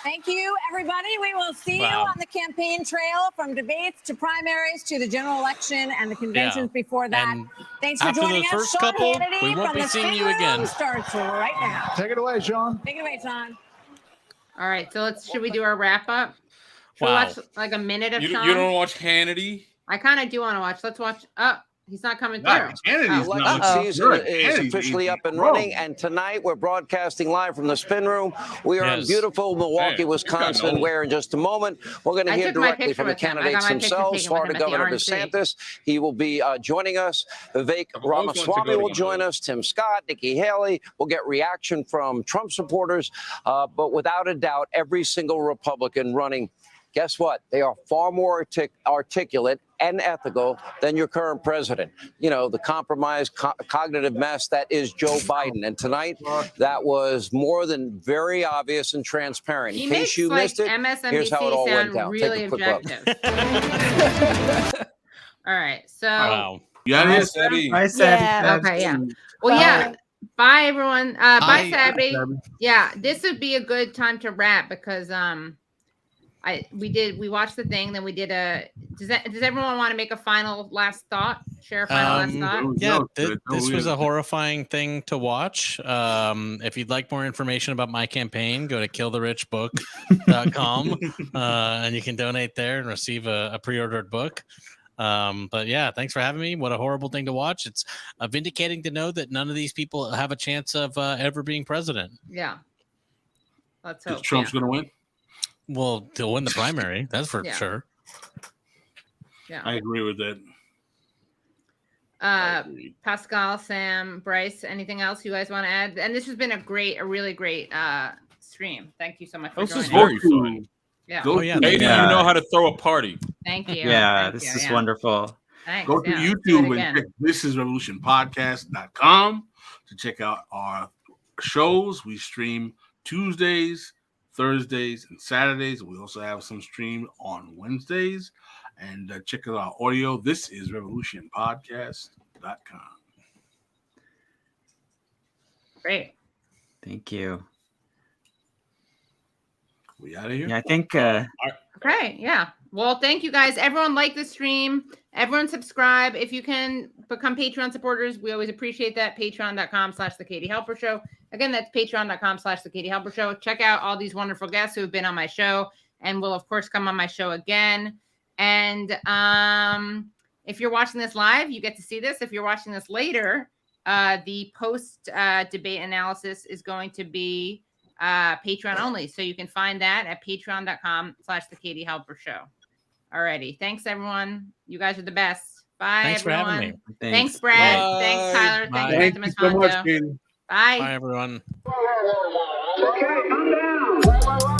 Thank you, everybody. We will see you Wow. on the campaign trail from debates to primaries to the general election and the conventions before that. And Thanks for after joining the us. first Sean couple, Hannity we won't from be the seeing Spin you Room again. starts right now. Take it away, Sean. Take it away, Sean. All right, so should we do our wrap up? Should Wow. we watch like a minute of You Sean? don't watch Hannity? I kind of do want to watch. Let's watch. Oh, he's not coming through. Nah, Kennedy's Oh. not Election season good. is Kennedy's officially easy. up and Bro. running, and tonight we're broadcasting live from the Spin Room. We are in Yes. beautiful Milwaukee, Man, Wisconsin, you got no- where in just a moment we're going to I hear took my directly picture from the with him. I got candidates my picture themselves. taken with Florida him at the Governor RNC. DeSantis, he will be joining us. Vivek I've always wanted to Ramaswamy go to will one of join those. us. Tim Scott, Nikki Haley. We'll get reaction from Trump supporters, but without a doubt, every single Republican running. Guess what? They are far more articulate and ethical than your current president. You know, the compromised cognitive mess that is Joe Biden. And tonight, that was more than very obvious and transparent. He In makes case you like missed it, here's how it all MSNBC went sound down. really Take a quick look. objective. All right, so Wow. Yeah, it is. I said, okay, yeah. Well, yeah. Bye, everyone. Bye, Sabby. Yeah, this would be a good time to wrap because we watched the thing, then we did a. Does everyone want to make a final last thought? Share a final last thought. Yeah, No, this no, was we- a horrifying thing to watch. If you'd like more information about my campaign, go to killtherichbook.com and you can donate there and receive a pre-ordered book. But yeah, thanks for having me. What a horrible thing to watch. It's vindicating to know that none of these people have a chance of ever being president. Yeah. Let's hope. Trump's yeah. going to win. Well, to win the primary, that's for Yeah. sure. Yeah. I agree with that. Pascal, Sam, Bryce, anything else you guys want to add? And this has been a really great stream. Thank you so much for This is joining us. very fun. Yeah. Oh, yeah. Katie, you know how to throw a party. Thank you. yeah, Thank this you, is yeah. wonderful. Thanks, Go to yeah. Let's do it YouTube and again. check thisisrevolutionpodcast.com to check out our shows. We stream Tuesdays, Thursdays, and Saturdays. We also have some stream on Wednesdays. And check out our audio. This is revolutionpodcast.com. Great. Thank you. We out of here? Yeah, I think Okay, yeah. Well, thank you guys. Everyone like the stream. Everyone subscribe. If you can become Patreon supporters, we always appreciate that. Patreon.com/The Katie Halper Show. Again, that's patreon.com/The Katie Halper Show. Check out all these wonderful guests who have been on my show and will, of course, come on my show again. And if you're watching this live, you get to see this. If you're watching this later, the post-debate analysis is going to be Patreon only. So you can find that at patreon.com/The Katie Halper Show. Alrighty. Thanks, everyone. You guys are the best. Bye, Thanks for everyone. having me. Thanks, Brad. Bye. Thanks, Tyler. Bye. Thanks, Thank Benjamin you so much, Sponto. Katie. Bye. Bye, everyone. Okay, I'm down.